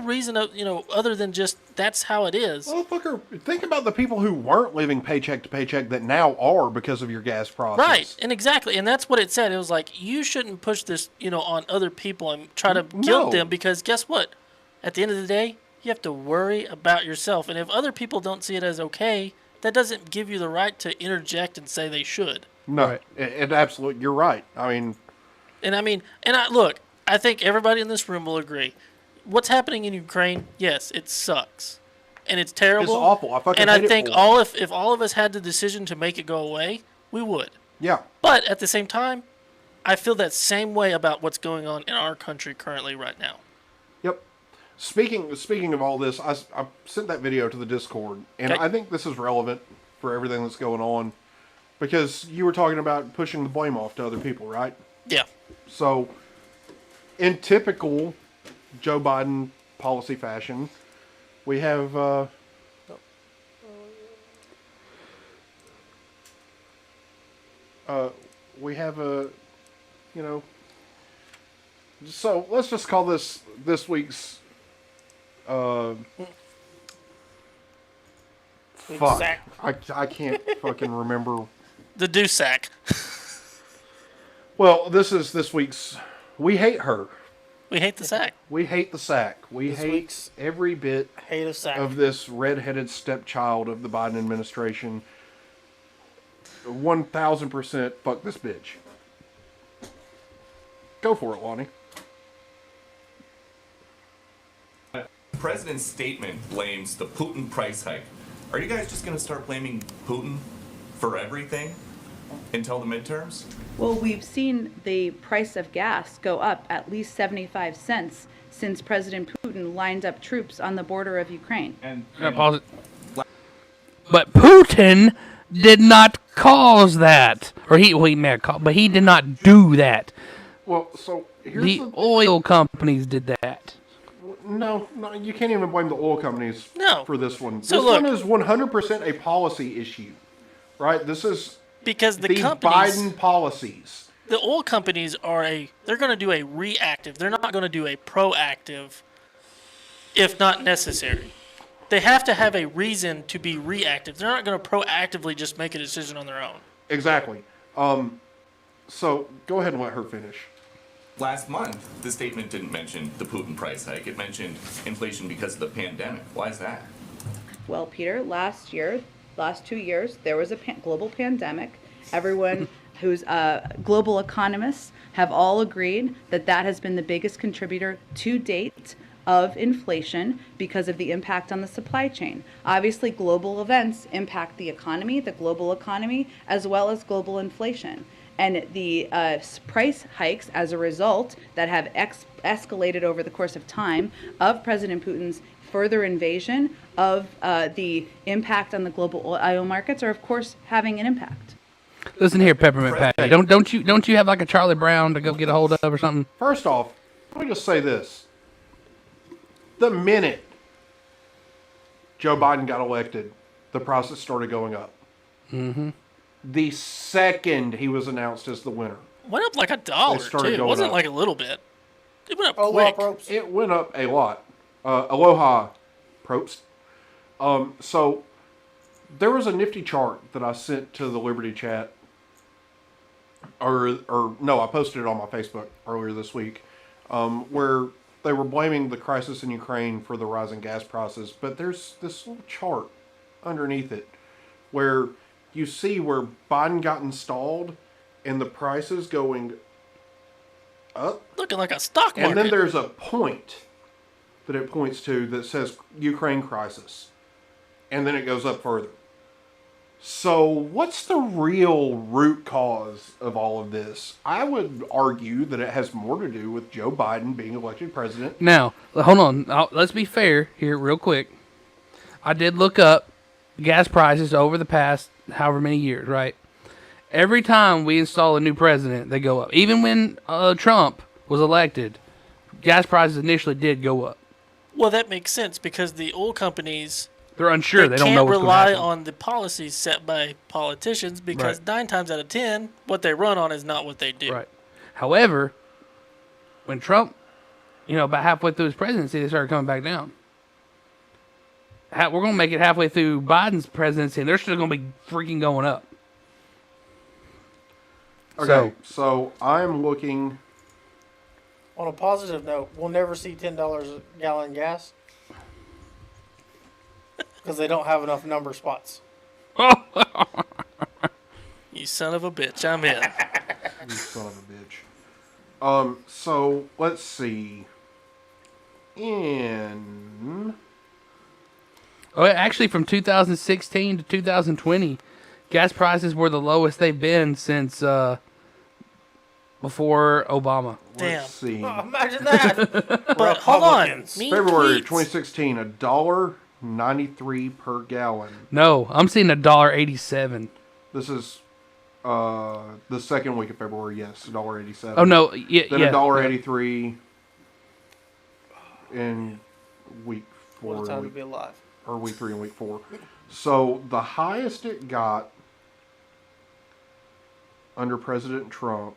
reason, other than just that's how it is. Motherfucker, think about the people who weren't living paycheck to paycheck that now are because of your gas prices. Right, and exactly, and that's what it said. It was like, you shouldn't push this, on other people and try to guilt them because guess what? At the end of the day, you have to worry about yourself, and if other people don't see it as okay, that doesn't give you the right to interject and say they should. No, Right. it absolutely, you're right. Look, I think everybody in this room will agree. What's happening in Ukraine? Yes, it sucks, and it's terrible. It's awful. I fucking and hate I it think for them. if all of us had the decision to make it go away, we would. Yeah. But at the same time, I feel that same way about what's going on in our country currently right now. Yep. Speaking of all this, I sent that video to the Discord, and Okay. I think this is relevant for everything that's going on, because you were talking about pushing the blame off to other people, right? Yeah. So, in typical Joe Biden policy fashion, we have so let's just call this week's fuck. Sack. I can't fucking remember. The Doosack. Well, this is this week's We Hate Her. We hate the sack. We hate the sack. We This hate week's every bit Hate of sack. of this redheaded stepchild of the Biden administration. 1000% fuck this bitch. Go for it, Lonnie. The president's statement blames the Putin price hike. Are you guys just going to start blaming Putin for everything until the midterms? Well, we've seen the price of gas go up at least 75 cents since President Putin lined up troops on the border of Ukraine. Pause it. But Putin did not cause that, or he may have caused, but he did not do that. Well, so here's The oil companies did that. No, you can't even blame the oil companies for this one. So this look- one is 100% a policy issue, right? This is Because the these companies, Biden policies. the oil companies they're going to do a reactive. They're not going to do a proactive if not necessary. They have to have a reason to be reactive. They're not going to proactively just make a decision on their own. Exactly. So go ahead and let her finish. Last month, the statement didn't mention the Putin price hike. It mentioned inflation because of the pandemic. Why is that? Well, Peter, last 2 years, there was a global pandemic. Everyone who's global economists have all agreed that that has been the biggest contributor to date of inflation because of the impact on the supply chain. Obviously, global events impact the economy, the global economy, as well as global inflation. And the price hikes as a result that have escalated over the course of time of President Putin's further invasion of the impact on the global oil markets are, of course, having an impact. Listen here, Peppermint Patty. Don't you have like a Charlie Brown to go get a hold of or something? First off, let me just say this. The minute Joe Biden got elected, the prices started going up. Mm-hmm. The second he was announced as the winner. Went up like $1 too. It wasn't like a little bit. It went up quick. It went up a lot. Aloha, Probst. So there was a nifty chart that I sent to the Liberty chat, or no, I posted it on my Facebook earlier this week, where they were blaming the crisis in Ukraine for the rising gas prices. But there's this little chart underneath it where you see where Biden got installed and the prices going up. Looking like a stock market. And then there's a point that it points to that says Ukraine crisis. And then it goes up further. So what's the real root cause of all of this? I would argue that it has more to do with Joe Biden being elected president. Now, hold on. Let's be fair here real quick. I did look up gas prices over the past however many years, right? Every time we install a new president, they go up. Even when Trump was elected, gas prices initially did go up. Well, that makes sense because the oil companies, they're unsure. They don't know what's going to happen. can't rely on the policies set by politicians because 9 times out of 10, what they run on is not what they do. Right. However, when Trump, about halfway through his presidency, they started coming back down. We're going to make it halfway through Biden's presidency, and they're still going to be freaking going up. Okay, so I'm looking. On a positive note, we'll never see $10 a gallon gas because they don't have enough number spots. You son of a bitch, I'm in. You son of a bitch. So let's see. Actually, from 2016 to 2020, gas prices were the lowest they've been since before Obama. Damn. Let's see. Oh, imagine that. But hold on. February 2016, $1.93 per gallon. No, I'm seeing $1.87. This is the second week of February. Yes, $1.87. Oh no, then yeah. $1.83 in week 4. What a time to be alive. Or week 3 and week 4. So the highest it got under President Trump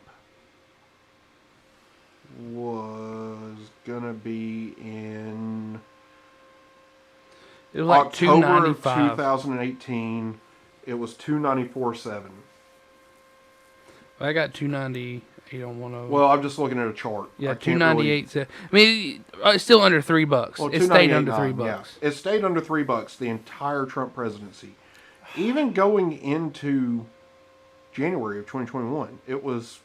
was gonna be in it was like October of 295. 2018. It was 294.7. I got 298 on one of them. Well, I'm just looking at a chart. Yeah, I can't 298. I mean, it's still under $3. Well, It stayed under $298.9, $3. yeah. It stayed under $3 the entire Trump presidency. Even going into January of 2021, it was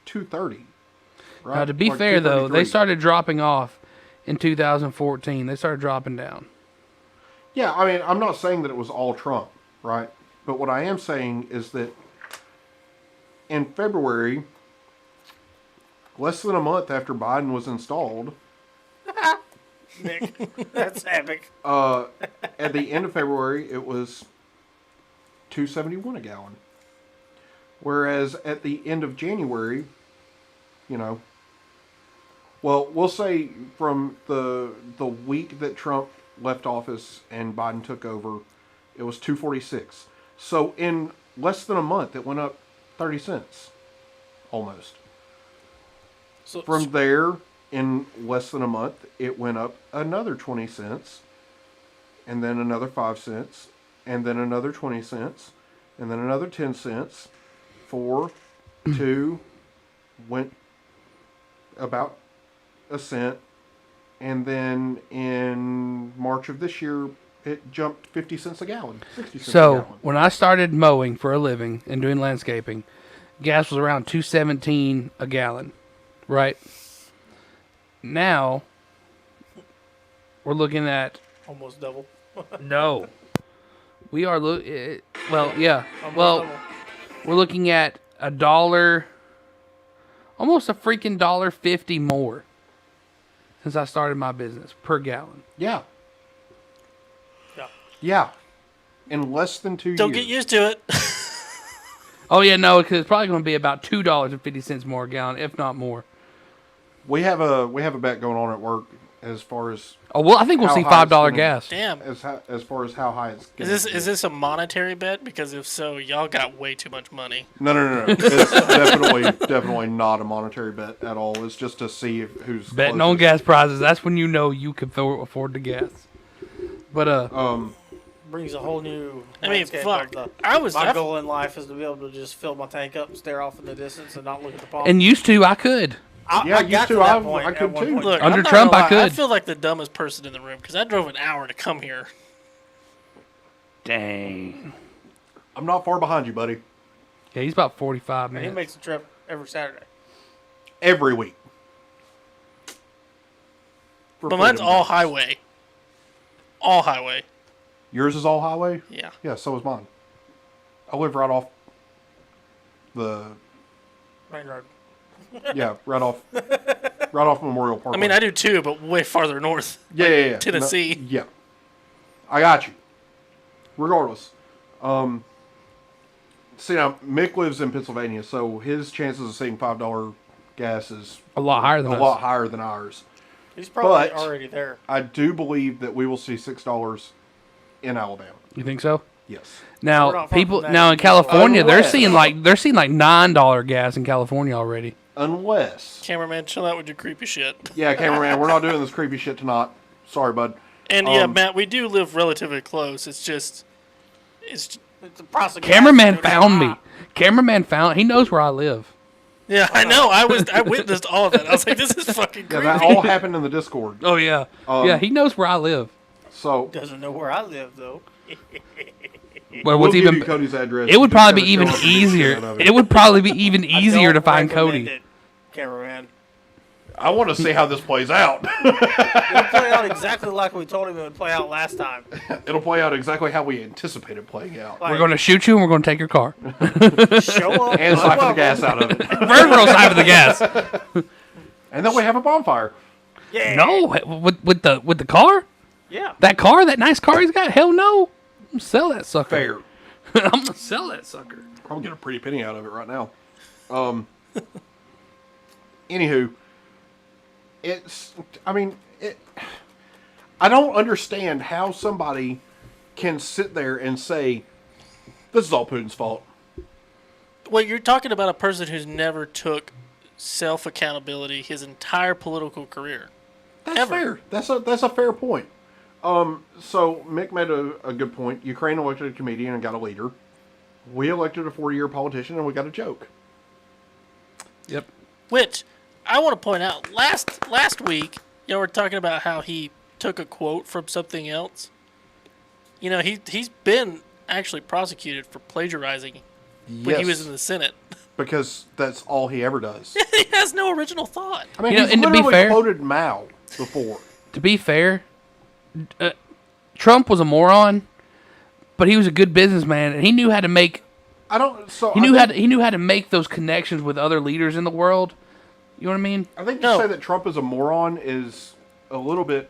$2.30. Right? Now, to be Like fair, though, they $2.33. started dropping off in 2014. They started dropping down. Yeah, I mean, I'm not saying that it was all Trump, right? But what I am saying is that in February, less than a month after Biden was installed, Nick, that's epic. at the end of February, it was $2.71 a gallon. Whereas at the end of January, well, we'll say from the week that Trump left office and Biden took over, it was $2.46. So in less than a month, it went up 30 cents, almost. So, From there, in less than a month, it went up another 20 cents, and then another 5 cents, and then another 20 cents, and then another 10 cents, 4, 2, went about a cent, and then in March of this year, it jumped 50 cents a gallon, 60 cents a So gallon. when I started mowing for a living and doing landscaping, gas was around $2.17 a gallon, right? Now, we're looking at Almost double. no. We are well, yeah. Almost Well, double. we're looking at $1, almost a freaking $1.50 more since I started my business per gallon. Yeah. Yeah. Yeah. In less than 2 years. Don't get used to it. Oh yeah, no, because it's probably going to be about $2.50 more a gallon, if not more. We have a bet going on at work as far as. Oh well, I think we'll how see high it's $5 gonna- gas. Damn. As far as how high it's. Is this a monetary bet? Because if so, y'all got way too much money. No. It's definitely not a monetary bet at all. It's just to see who's Betting on closest. gas prices. That's when you know you can afford the gas. But Brings a whole new. I mean, landscape fuck. of I my goal in life is to be able to just fill my tank up and stare off in the distance and not look at the pump. and used to I could. Yeah, I used got to, to that I point could at one too. point. Look, Under I'm not Trump, gonna I lie, I could. feel like the dumbest person in the room because I drove an hour to come here. Dang. I'm not far behind you, buddy. Yeah, he's about 45 And he minutes. makes a trip every Saturday. Every week. For But mine's freedom all days. highway. All highway. Yours is all highway? Yeah. Yeah, so is mine. I live right off the. Main road. Yeah, right off Memorial Park. I mean, I do too, but way farther north. Yeah. Tennessee. No, yeah. I got you. Regardless. See, now, Mick lives in Pennsylvania, so his chances of seeing $5 gas is A lot higher than a us. lot higher than ours. He's probably But- already there. I do believe that we will see $6 in Alabama. You think so? Yes. We're Now not far people from that. now in California they're Unless- seeing like $9 gas in California already. Unless. Cameraman, chill out with your creepy shit. Yeah, cameraman, we're not doing this creepy shit tonight. Sorry, bud. And yeah, Matt, we do live relatively close. It's It's the price of gas Cameraman is gonna found be me. Cameraman found. He knows where I live. yeah, I know. I witnessed all of that. I was like, this is fucking Yeah, creepy. that all happened in the Discord. Oh yeah, yeah. He knows where I live. So Doesn't know where I live though. Well, we'll what's give even you Cody's address. it would You probably just be gotta even show up and get easier. shit out of it. It would probably be even I easier to don't find recommend Cody. it, cameraman. I want to see how this plays out. It'll play out exactly like we told him it would play out last time. It'll play out exactly how we anticipated playing out. Like, We're going to shoot you and we're going to take your car. show up And siphon the unwelcome. gas out of it. We're going to siphon the gas. And then we have a bonfire. Yeah. No, with the car. Yeah. That car, that nice car he's got. Hell no. I'm gonna sell that sucker. Fair. I'm gonna sell that sucker. I'll get a pretty penny out of it right now. Anywho, I don't understand how somebody can sit there and say, this is all Putin's fault. Well, you're talking about a person who's never took self accountability his entire political career. That's Ever. fair. That's a fair point. So Mick made a good point. Ukraine elected a comedian and got a leader. We elected a 40-year politician and we got a joke. Yep. Which I want to point out last week, you know, we're talking about how he took a quote from something else. You know, he's been actually prosecuted for plagiarizing when he was in the Senate. Because that's all he ever does. He has no original thought. I mean, You know, he's and to be literally fair- quoted Mao before. To be fair, Trump was a moron, but he was a good businessman, and he knew how to make. He knew how to make those connections with other leaders in the world. You know what I mean? I think to say that Trump is a moron is a little bit.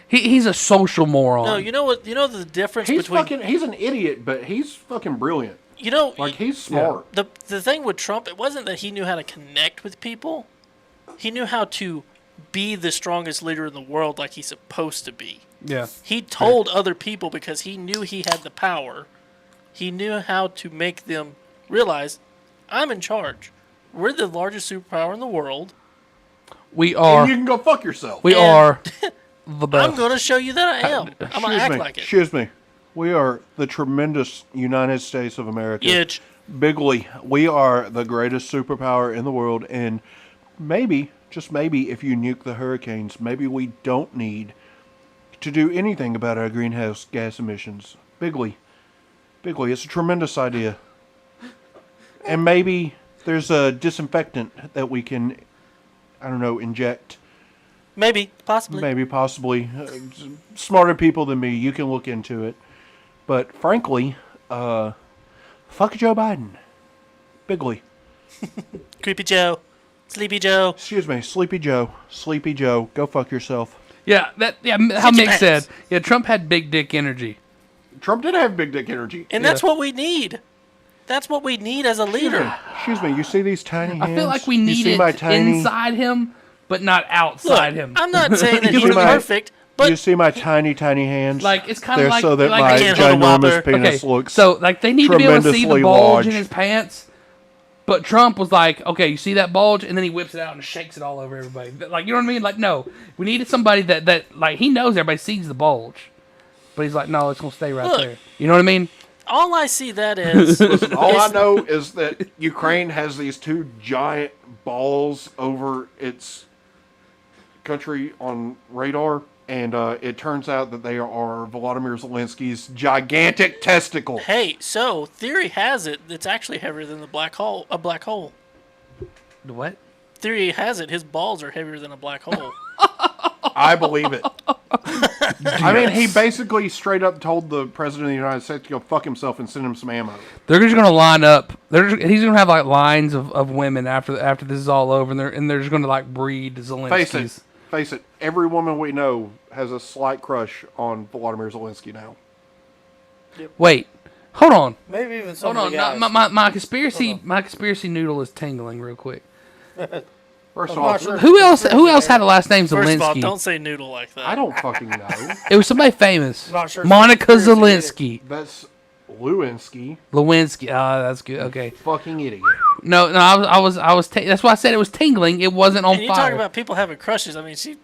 He's a social moron. No, you know what? You know the difference He's between he's an idiot, but he's fucking brilliant. you know Like he's smart. the thing with Trump, it wasn't that he knew how to connect with people. He knew how to be the strongest leader in the world like he's supposed to be. Yeah. He told other people because he knew he had the power. He knew how to make them realize, I'm in charge. We're the largest superpower in the world. We are. And you can go fuck yourself. We are the best. I'm going to show you that I am. I'm going to act like it. Excuse me. We are the tremendous United States of America. Itch. Bigly, we are the greatest superpower in the world, and maybe, just maybe, if you nuke the hurricanes, maybe we don't need to do anything about our greenhouse gas emissions. Bigly, it's a tremendous idea. And maybe there's a disinfectant that we can, I don't know, inject Maybe, possibly. Maybe, possibly. Smarter people than me, you can look into it. But frankly, fuck Joe Biden. Bigly. Creepy Joe. Sleepy Joe. Excuse me, Sleepy Joe. Sleepy Joe, go fuck yourself. Yeah, how Mick said. Yeah, Trump had big dick energy. Trump did have big dick energy. And that's what we need. That's what we need as a leader. Excuse me, you see these tiny hands? I feel like we You need see my it tiny... inside him, but not outside Look, him. I'm not saying that You he's see my- perfect, but you see my tiny hands? Like, it's kinda They're like- so that like- my I can't hold a ginormous whopper. penis looks So, like, they need to be able to see the tremendously bulge large. in his pants. But Trump was like, okay, you see that bulge? And then he whips it out and shakes it all over everybody. Like, you know what I mean? Like, no. We needed somebody that like, he knows everybody sees the bulge. But he's like, no, it's going to stay right Look. there. You know what I mean? all I see that is... All I know is that Ukraine has these two giant balls over its country on radar, and it turns out that they are Volodymyr Zelensky's gigantic testicle. Hey, so theory has it it's actually heavier than a black hole. The what? Theory has it his balls are heavier than a black hole. I believe it. I mean, he basically straight up told the president of the United States to go fuck himself and send him some ammo. They're just going to line up. He's going to have like lines of women after this is all over, and they're just going to like breed Zelensky's. Face it, every woman we know has a slight crush on Volodymyr Zelensky now. Wait, hold on. Maybe even some Hold of the on. guys. My conspiracy noodle is tingling real quick. First of I'm all, not sure. Who else had a last name First of all, Zelensky? don't say noodle like that. I don't fucking know. It was somebody famous. I'm not sure. Monica Conspiracy Zelensky. That's Lewinsky. Lewinsky. Ah, that's good. Okay. Fucking idiot. No, I was. That's why I said it was tingling. It wasn't on And you fire. talk about people having crushes. I mean, she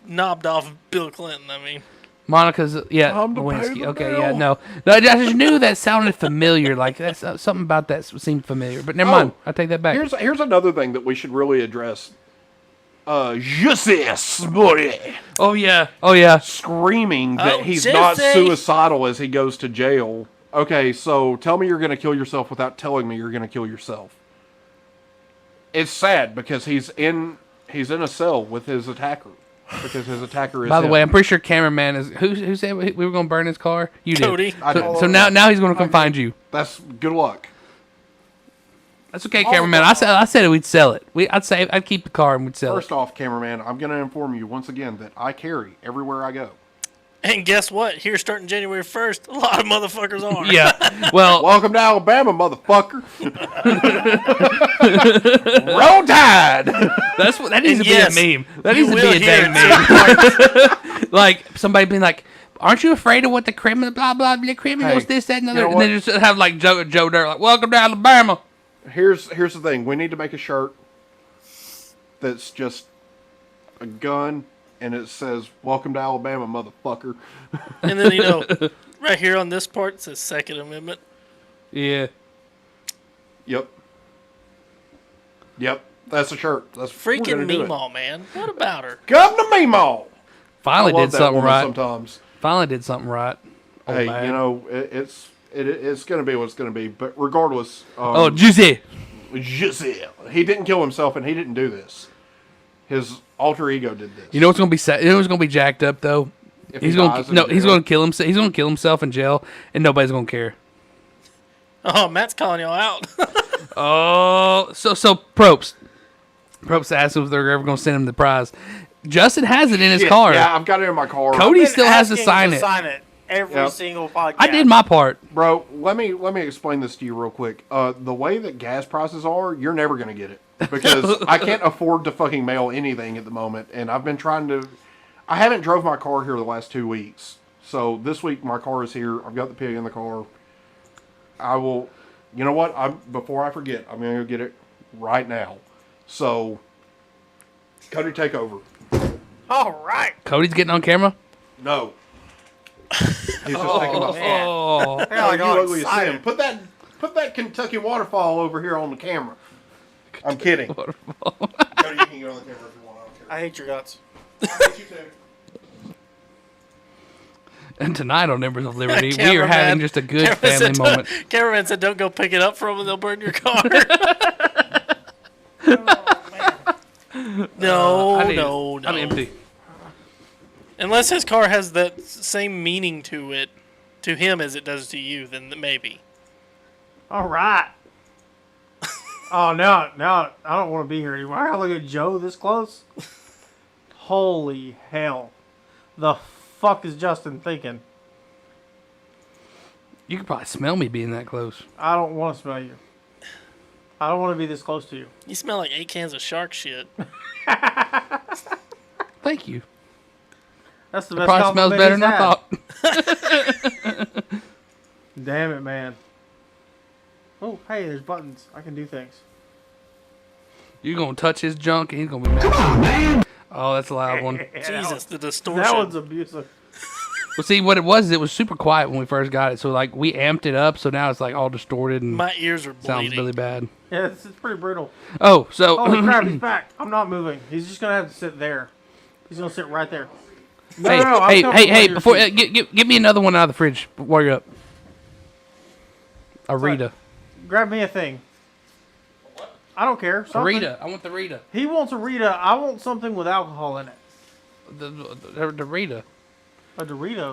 knobbed off Bill Clinton. I mean, Monica's. Yeah, Time to pay Lewinsky. the Okay, bill. yeah, no. I just knew that sounded familiar. Like that's something about that seemed familiar. But never mind. I take that back. Here's another thing that we should really address. Justice, boy. Oh yeah. Screaming that Oh, he's not Juicy. suicidal as he goes to jail. Okay, so tell me you're going to kill yourself without telling me you're going to kill yourself. It's sad because he's in a cell with his attacker because his attacker is By the him. way, I'm pretty sure cameraman is who said we were going to burn his car. You Cody. did. I did. So now he's going to come find you. That's good luck. That's okay, cameraman. I said we'd sell it. I'd keep the car and we'd sell First it. off, cameraman, I'm going to inform you once again that I carry everywhere I go. and guess what? Here, starting January 1st, a lot of motherfuckers are. Yeah. Well, Welcome to Alabama, motherfucker. Roll Tide. that needs to And yes, be a meme. That you needs to will be a hear dang meme. Like somebody being like, "Aren't you afraid of what the criminal blah blah blah criminals Hey, this that and you other?" know And they what? just have like Joe Dirt like, "Welcome to Alabama." Here's the thing. We need to make a shirt that's just a gun and it says "Welcome to Alabama, motherfucker." And then, right here on this part, it says Second Amendment. Yeah. Yep. That's a shirt. That's we're Freaking gonna do it. Meemaw, man. What about her? Come to Meemaw. Finally I love did that something woman right. sometimes. Finally did something right. Old Hey, man. you know it's going to be what it's going to be. But regardless, Oh, juicy. Giselle, he didn't kill himself and he didn't do this. His alter ego did this. You know what's gonna be sad? You know what's gonna be jacked up though? If He's he gonna dies in no. He's jail. gonna kill himself. He's gonna kill himself in jail, and nobody's gonna care. Oh, Matt's calling y'all out. Oh, so Probst asked if they're ever gonna send him the prize. Justin has it in his Shit, car. Yeah, I've got it in my car. Cody Been still has to asking sign it. Every Yep. single podcast. I did my part. Bro, let me explain this to you real quick. The way that gas prices are, you're never gonna get it because I can't afford to fucking mail anything at the moment, and I've been trying to. I haven't drove my car here the last 2 weeks, so this week my car is here. I've got the pig in the car. I will. You know what? Before I forget, I'm gonna go get it right now. So, Cody, take over. All right. Cody's getting on camera. No. He's just taking my man. Oh, Hell, I you got ugly excited. sin. Put that Kentucky waterfall over here on the camera. I'm kidding. Cody, you can get on the camera if you want. I don't care. I hate your guts. I hate you too. and tonight on Embers of Liberty, we are Cameraman- having just a good Cameraman family said, moment. Cameraman said, "Don't go pick it up from them; they'll burn your car." No, I need it. no. I'm empty. Unless his car has that same meaning to it, to him as it does to you, then maybe. All right. Oh, now I don't want to be here anymore. I gotta look at Joe this close. Holy hell. The fuck is Justin thinking? You could probably smell me being that close. I don't want to smell you. I don't want to be this close to you. You smell like 8 cans of shark shit. Thank you. That's the It best probably smells better compliment than I thought. Damn it, man. Oh, hey, there's buttons. I can do things. You're gonna touch his junk and he's gonna be mad. Come on, man! Oh, that's a loud one. Jesus, the distortion. That one's abusive. Well, see, what it was super quiet when we first got it. So, like, we amped it up, so now it's, like, all distorted and My ears are bleeding. sounds really bad. Yeah, it's pretty brutal. Oh, so... Holy crap, he's back. I'm not moving. He's just going to have to sit there. He's going to sit right there. No, hey, no, I'm coming hey, from your before... seat. Give me another one out of the fridge while you're up. A Rita. Grab me a thing. I don't care. A Something. Rita. I want the Rita. He wants a Rita. I want something with alcohol in it. The Rita. A Dorito.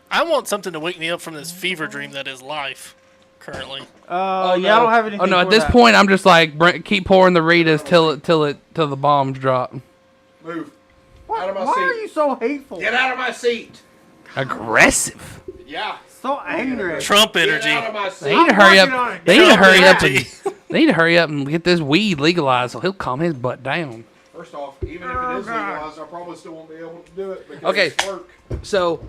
I want something to wake me up from this fever dream that is life. Currently. Yeah, I don't have anything. Oh no! At for this that. point, I'm just like keep pouring the Ritas till the bombs drop. Move. Why, Out of my why seat. are you so hateful? Get out of my seat. Aggressive. Yeah. So angry. Trump energy. Get out of my They seat. need to hurry working on up. it. They need to hurry up energy. and they need to hurry up and get this weed legalized so he'll calm his butt down. First off, even if it is legalized, I probably still won't be able to do it because Okay. it's work. So,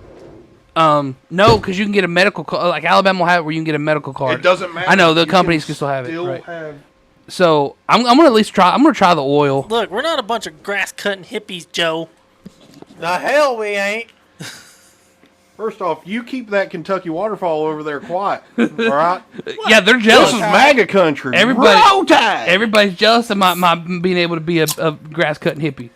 no, because you can get a medical card. Like Alabama will have it where you can get a medical card. It doesn't matter. I know the You companies can still have it. Still Right. have. So I'm gonna at least try. I'm gonna try the oil. Look, we're not a bunch of grass cutting hippies, Joe. The hell we ain't. First off, you keep that Kentucky waterfall over there quiet. All right. Yeah, they're This jealous. is MAGA country. Everybody- Roll Tide. Everybody's jealous of my being able to be a grass cutting hippie.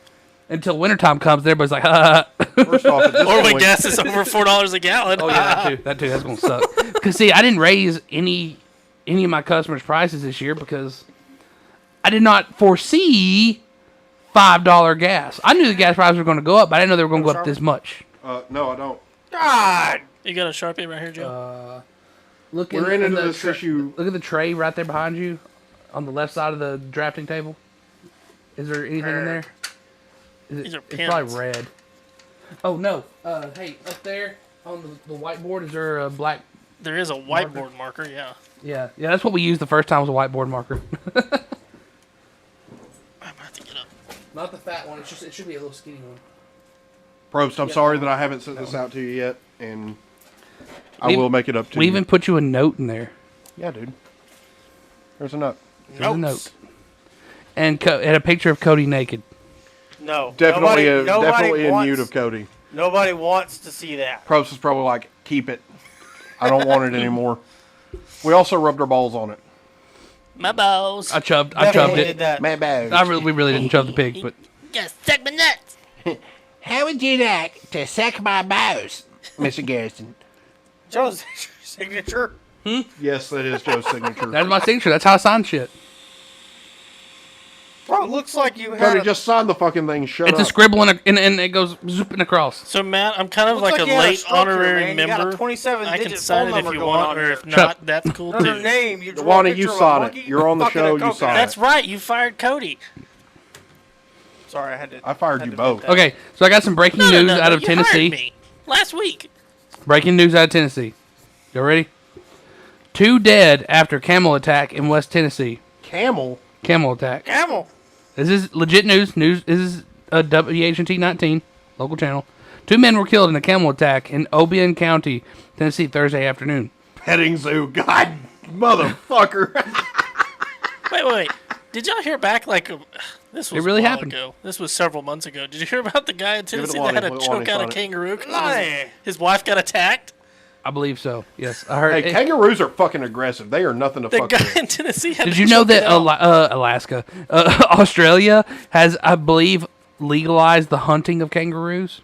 Until wintertime comes, everybody's like, ha. First off, at this Or when point, gas is over $4 a gallon. Oh yeah, that too. That's gonna suck. Cause see, I didn't raise any of my customers' prices this year because I did not foresee $5 gas. I knew the gas prices were going to go up, but I didn't know they were going to go up this much. no, I don't. God. You got a Sharpie right here, Joe? Look We're in into the this issue. Look at the tray right there behind you, on the left side of the drafting table. Is there anything in there? These are It's probably pins. red. Oh no! Hey, up there on the whiteboard, is there a black? There is a whiteboard marker, yeah. Yeah, that's what we used the first time was a whiteboard marker. I'm going to have to get up. Not the fat one. It should be a little skinny one. Probst, I'm sorry that I haven't sent this out to you yet, and I We- will make it up to We you. even put you a note in there. Yeah, dude. There's a note. There's a note. And a picture of Cody naked. No. Definitely, nobody definitely in wants, mute of Cody. Nobody wants to see that. Probst is probably like, keep it. I don't want it anymore. We also rubbed our balls on it. My balls. I chubbed Definitely it. did that. My balls. We really didn't chub the pig, but Yes, suck my nuts. How would you like to suck my balls, Mr. Garrison? Joe's signature. Yes, that is Joe's signature. that's my signature. That's how I sign shit. Bro, it looks like you had Cody, a, just sign the fucking thing. Shut It's up. a scribble and it goes zooping across. So, Matt, I'm kind of looks like a you had late structure, honorary man. You got a member. 27 I can digit sign phone it if number you going want, on or here. if not, that's cool Under too. name, you draw a Wanda, picture you of a sign it. monkey, You're on the fucking show, a you coke sign it. bag. That's right. You fired Cody. Sorry, I had to. I fired had you to both. do that. Okay, so I got some breaking No, news no, no, out of you hired Tennessee. me last week. Breaking news out of Tennessee. You ready? 2 dead after camel attack in West Tennessee. Camel? Camel attack. Camel. This is legit news. This is a WHNT 19 local channel. 2 men were killed in a camel attack in Obion County, Tennessee, Thursday afternoon. Petting zoo. God, motherfucker. Wait. Did y'all hear back? This was really a while happened. ago. This was several months ago. Did you hear about the guy in it Tennessee to that had Lonnie. a Let Lonnie choke out sign a it. kangaroo because Lonnie. his wife got attacked? I believe so. Yes, I heard. Hey, kangaroos are fucking aggressive. They are nothing to The fuck guy with. in Tennessee had Did to you know choke it that out. Alaska, Australia has, I believe, legalized the hunting of kangaroos?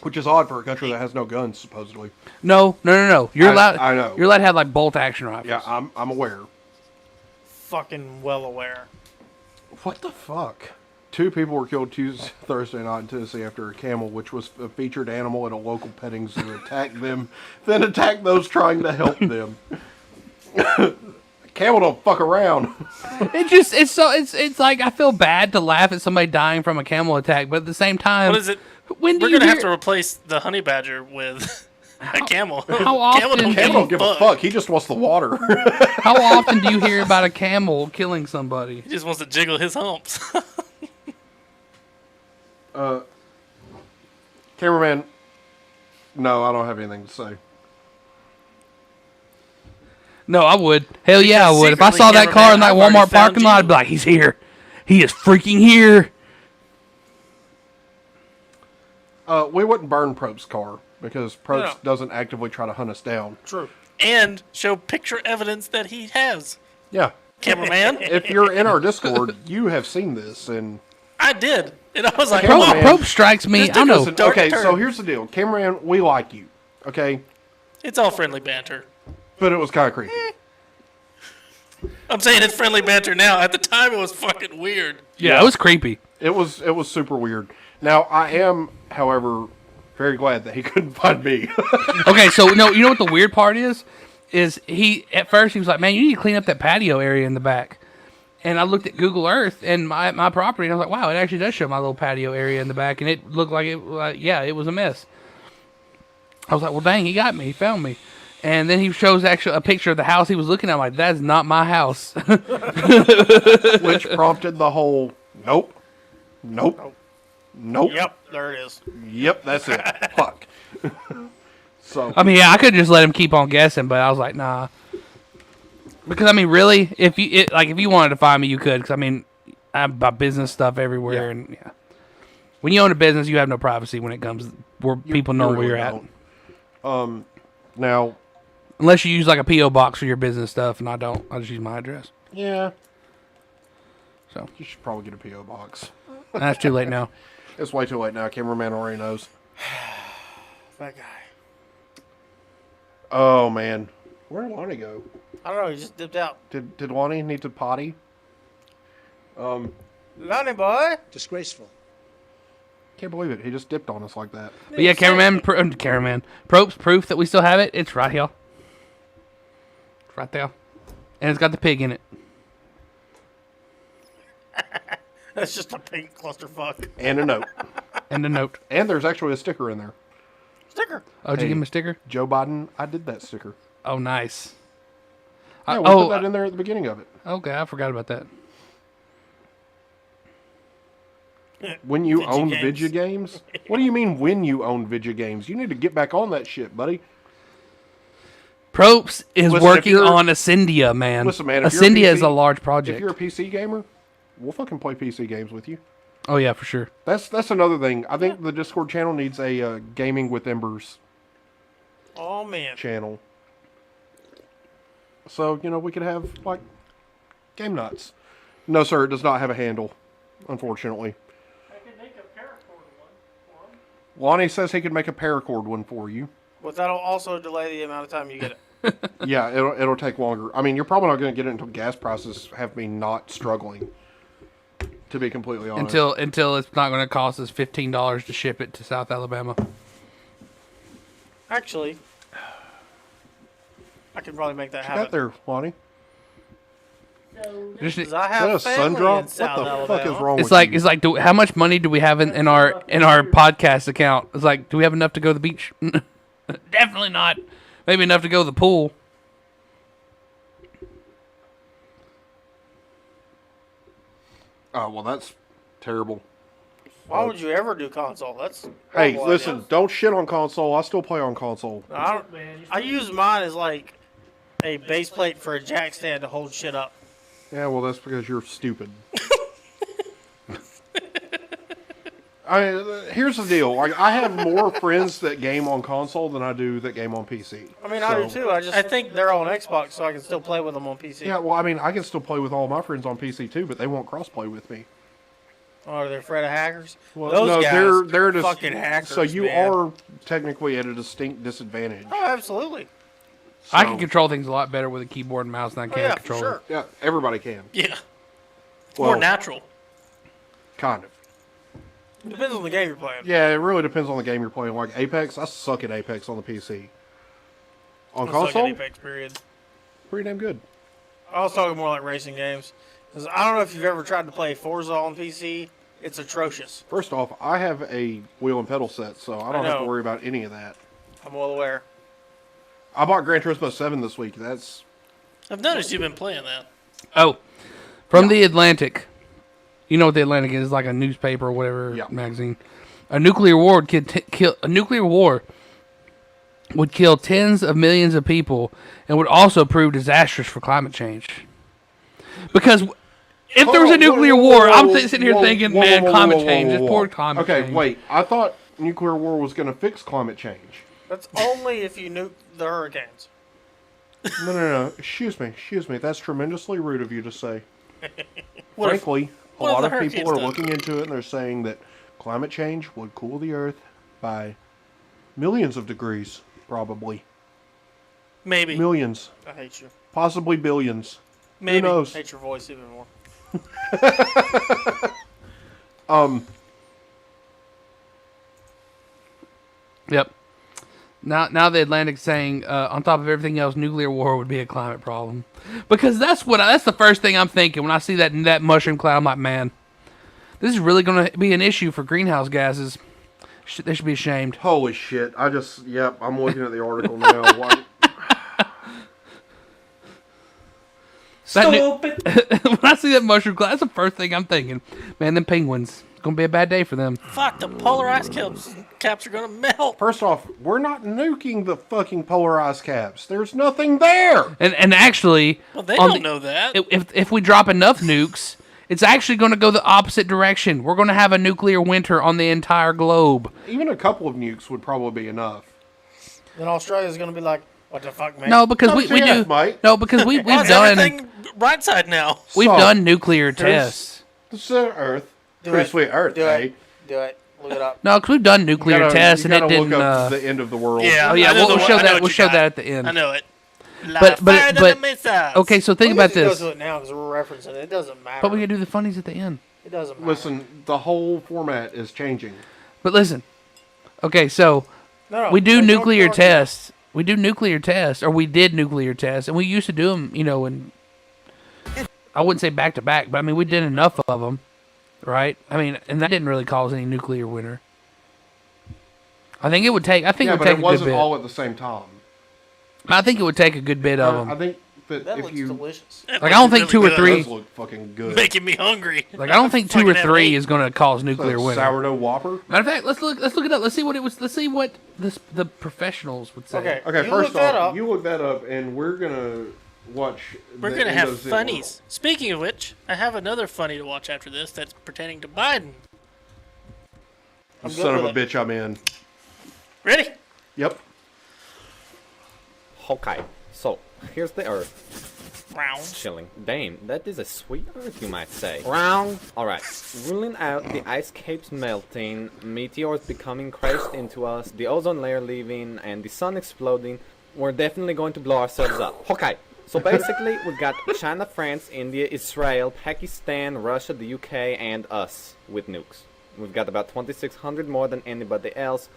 Which is odd for a country that has no guns, supposedly. No. You're allowed. I know. You're allowed to have like bolt action rifles. Yeah, I'm aware. Fucking well aware. What the fuck? 2 people were killed Thursday night in Tennessee after a camel, which was a featured animal at a local petting zoo, attacked them, then attacked those trying to help them. Camel don't fuck around. It's like I feel bad to laugh at somebody dying from a camel attack, but at the same time, What is it? When do We're you gonna hear, have to replace the honey badger with a camel. How often? Camel Camel don't give a fuck. He just wants the water. How often do you hear about a camel killing somebody? He just wants to jiggle his humps. Cameraman, no, I don't have anything to say. No, I would. Hell yeah, I Because would. If I secretly, saw that car in cameraman, that I've already Walmart parking found lot, you. I'd be like, he's here. He is freaking here. We wouldn't burn Probst's car because Probst No. doesn't actively try to hunt us down. True. And show picture evidence that he has. Yeah. Cameraman, If you're in our Discord, you have seen this, and I did. And I was like, Cameraman- Probe strikes me. This I don't took know. us a dark okay, turn. so here's the deal. Cameraman, we like you, okay? It's all friendly banter. But it was kind of creepy. I'm saying it's friendly banter now. At the time, it was fucking weird. Yeah, it was creepy. It was super weird. Now, I am, however, very glad that he couldn't find me. Okay, so no, you know what the weird part is? Is he at first he was like, "Man, you need to clean up that patio area in the back." And I looked at Google Earth and my property, and I was like, "Wow, it actually does show my little patio area in the back," and it looked like it was a mess. I was like, "Well, dang, he got me. He found me." And then he shows actually a picture of the house he was looking at. I'm like, "That's not my house." Which prompted the whole, nope. Yep, there it is. Yep, that's it. Fuck. So, I mean, yeah, I could just let him keep on guessing, but I was like, nah. Because I mean, really, if you wanted to find me, you could. Because I mean, I have my business stuff everywhere, and yeah. When you own a business, you have no privacy when it comes where people know you where you're really at. now, Unless you use like a PO box for your business stuff, and I don't. I just use my address. yeah, So you should probably get a P.O. box. that's too late now. It's way too late now. Cameraman already knows. That guy. Oh, man. Where did Lonnie go? I don't know. He just dipped out. Did Lonnie need to potty? Lonnie boy. Disgraceful. Can't believe it. He just dipped on us like that. But yeah, cameraman, Prope's proof that we still have it. It's right here. It's right there, and it's got the pig in it. That's just a pink clusterfuck. And a note. And a note. And there's actually a sticker in there. Sticker. Oh, did you give him a sticker? Joe Biden, I did that sticker. Oh, nice. Yeah, we put that in there at the beginning of it. Okay, I forgot about that. When you Video own games. video games? What do you mean when you own video games? You need to get back on that shit, buddy. Propes is Listen, if working you're- on Ascendia, man. Listen, man, if you're a Ascendia is PC a large If project. you're a PC gamer, we'll fucking play PC games with you. Oh, yeah, for sure. That's another thing. I think the Discord channel needs a Gaming with Embers Oh man. channel. So, we could have, like, game nuts. No, sir, it does not have a handle, unfortunately. I can make a paracord one for him. Lonnie says he could make a paracord one for you. But that'll also delay the amount of time you get it. Yeah, it'll take longer. I mean, you're probably not going to get it until gas prices have me not struggling, to be completely honest. Until it's not going to cost us $15 to ship it to South Alabama. Actually, I can probably make that What happen. got there, Lonnie? Just- 'Cause I Is that have a sun family drop? in South What the Alabama. fuck is wrong It's with like you? how much money do we have in our podcast account? It's like, do we have enough to go to the beach? Definitely not. Maybe enough to go to the pool. Oh, well, that's terrible. Why would you ever do console? That's Hey, horrible listen, idea. don't shit on console. I still play on console. I use mine as like a base plate for a jack stand to hold shit up. Yeah, well, that's because you're stupid. Here's the deal. Like, I have more friends that game on console than I do that game on PC. I mean, I do So- too. I think they're on Xbox, so I can still play with them on PC. Yeah, well, I mean, I can still play with all my friends on PC too, but they won't crossplay with me. Oh, are they afraid of hackers? Well, Those no, guys, they're just fucking hackers. So you man. are technically at a distinct disadvantage. Oh, absolutely. I So- can control things a lot better with a keyboard and mouse than I can Oh, yeah, a for controller. sure. Yeah, everybody can. Yeah. Well, More natural. Kind of. It depends on the game you're playing. Yeah, it really depends on the game you're playing. Like Apex, I suck at Apex on the PC. On I suck at console, Apex, period. pretty damn good. I was talking more like racing games. 'Cause I don't know if you've ever tried to play Forza on PC. It's atrocious. First off, I have a wheel and pedal set, so I don't have to know. worry about any of that. I'm well aware. I bought Gran Turismo 7 this week. That's I've noticed you've been playing that. Oh, from the Atlantic. You know what the Atlantic is? Like a newspaper or whatever magazine. A nuclear war would kill tens of millions of people and would also prove disastrous for climate change. Because if there was a nuclear war, I'm sitting here thinking, man, climate change. It's poor climate change. Okay, wait. I thought nuclear war was going to fix climate change. That's only if you nuke the hurricanes. No. Excuse me. That's tremendously rude of you to say. What if- Frankly, a what if lot the of people hurricanes are done? looking into it and they're saying that climate change would cool the earth by millions of degrees, probably. Maybe. Millions. I hate you. Possibly billions. Maybe. Who knows? I hate your voice even more. Yep. Now the Atlantic's saying, on top of everything else, nuclear war would be a climate problem, because that's the first thing I'm thinking when I see that mushroom cloud. I'm like, man, this is really going to be an issue for greenhouse gases. They should be ashamed. Holy shit! I'm looking at the article now. Why- When I see that mushroom cloud, that's the first thing I'm thinking. Man, them penguins. It's going to be a bad day for them. Fuck, the polar ice caps are gonna melt. First off, we're not nuking the fucking polar ice caps. There's nothing there. And actually, Well, they don't know that. If we drop enough nukes, it's actually going to go the opposite direction. We're going to have a nuclear winter on the entire globe. Even a couple of nukes would probably be enough. Then Australia's going to be like, what the fuck, man? No, because we do. Mate. No, because we've Why is done everything right side now? we've So, done nuclear tests. The center Earth. Do Pretty it. sweet Earth, Do eh? it. Do it. Look it up. No, because we've done nuclear tests and it didn't. Look up the end of the world. Yeah. Oh yeah, I know we'll the show one- I know that. what We'll you show got. that at the end. I know it. But okay, so think Well, about you can this. Go to it now because we're referencing it. It doesn't matter. But we can do the funnies at the end. It doesn't matter. Listen, the whole format is changing. But listen. Okay, so No, we do don't nuclear argue. tests. We do nuclear tests, or we did nuclear tests, and we used to do them. You know, and I wouldn't say back to back, but I mean we did enough of them, right? I mean, and that didn't really cause any nuclear winter. I think it would take. I think Yeah, it would but take it a good wasn't bit. all at the same time. I think it would take a good bit of them. I think that That if looks you delicious. Like, I don't think two or it three. does look fucking good. Making me hungry. Like I don't think 2 or Fucking have 3 eight. is going to cause So nuclear winter. sourdough Whopper. Matter of fact, let's look it up. Let's see what it was. Let's see what the professionals would say. Okay. Okay, You first look that off, up. you look that up, and we're gonna watch. We're the gonna end have of Zip funnies. Speaking of which, I have another funny to watch after this that's pertaining to Biden. You good son of a with it. bitch, I'm in. Ready? Yep. Okay, so here's the Earth. Round. Chilling. Damn, that is a sweet Earth, you might say. Round. Alright, ruling out the ice caps melting, meteors becoming crashed into us, the ozone layer leaving, and the sun exploding, we're definitely going to blow ourselves up. Okay, so basically we've got China, France, India, Israel, Pakistan, Russia, the UK, and us with nukes. We've got about 2,600 more than anybody else.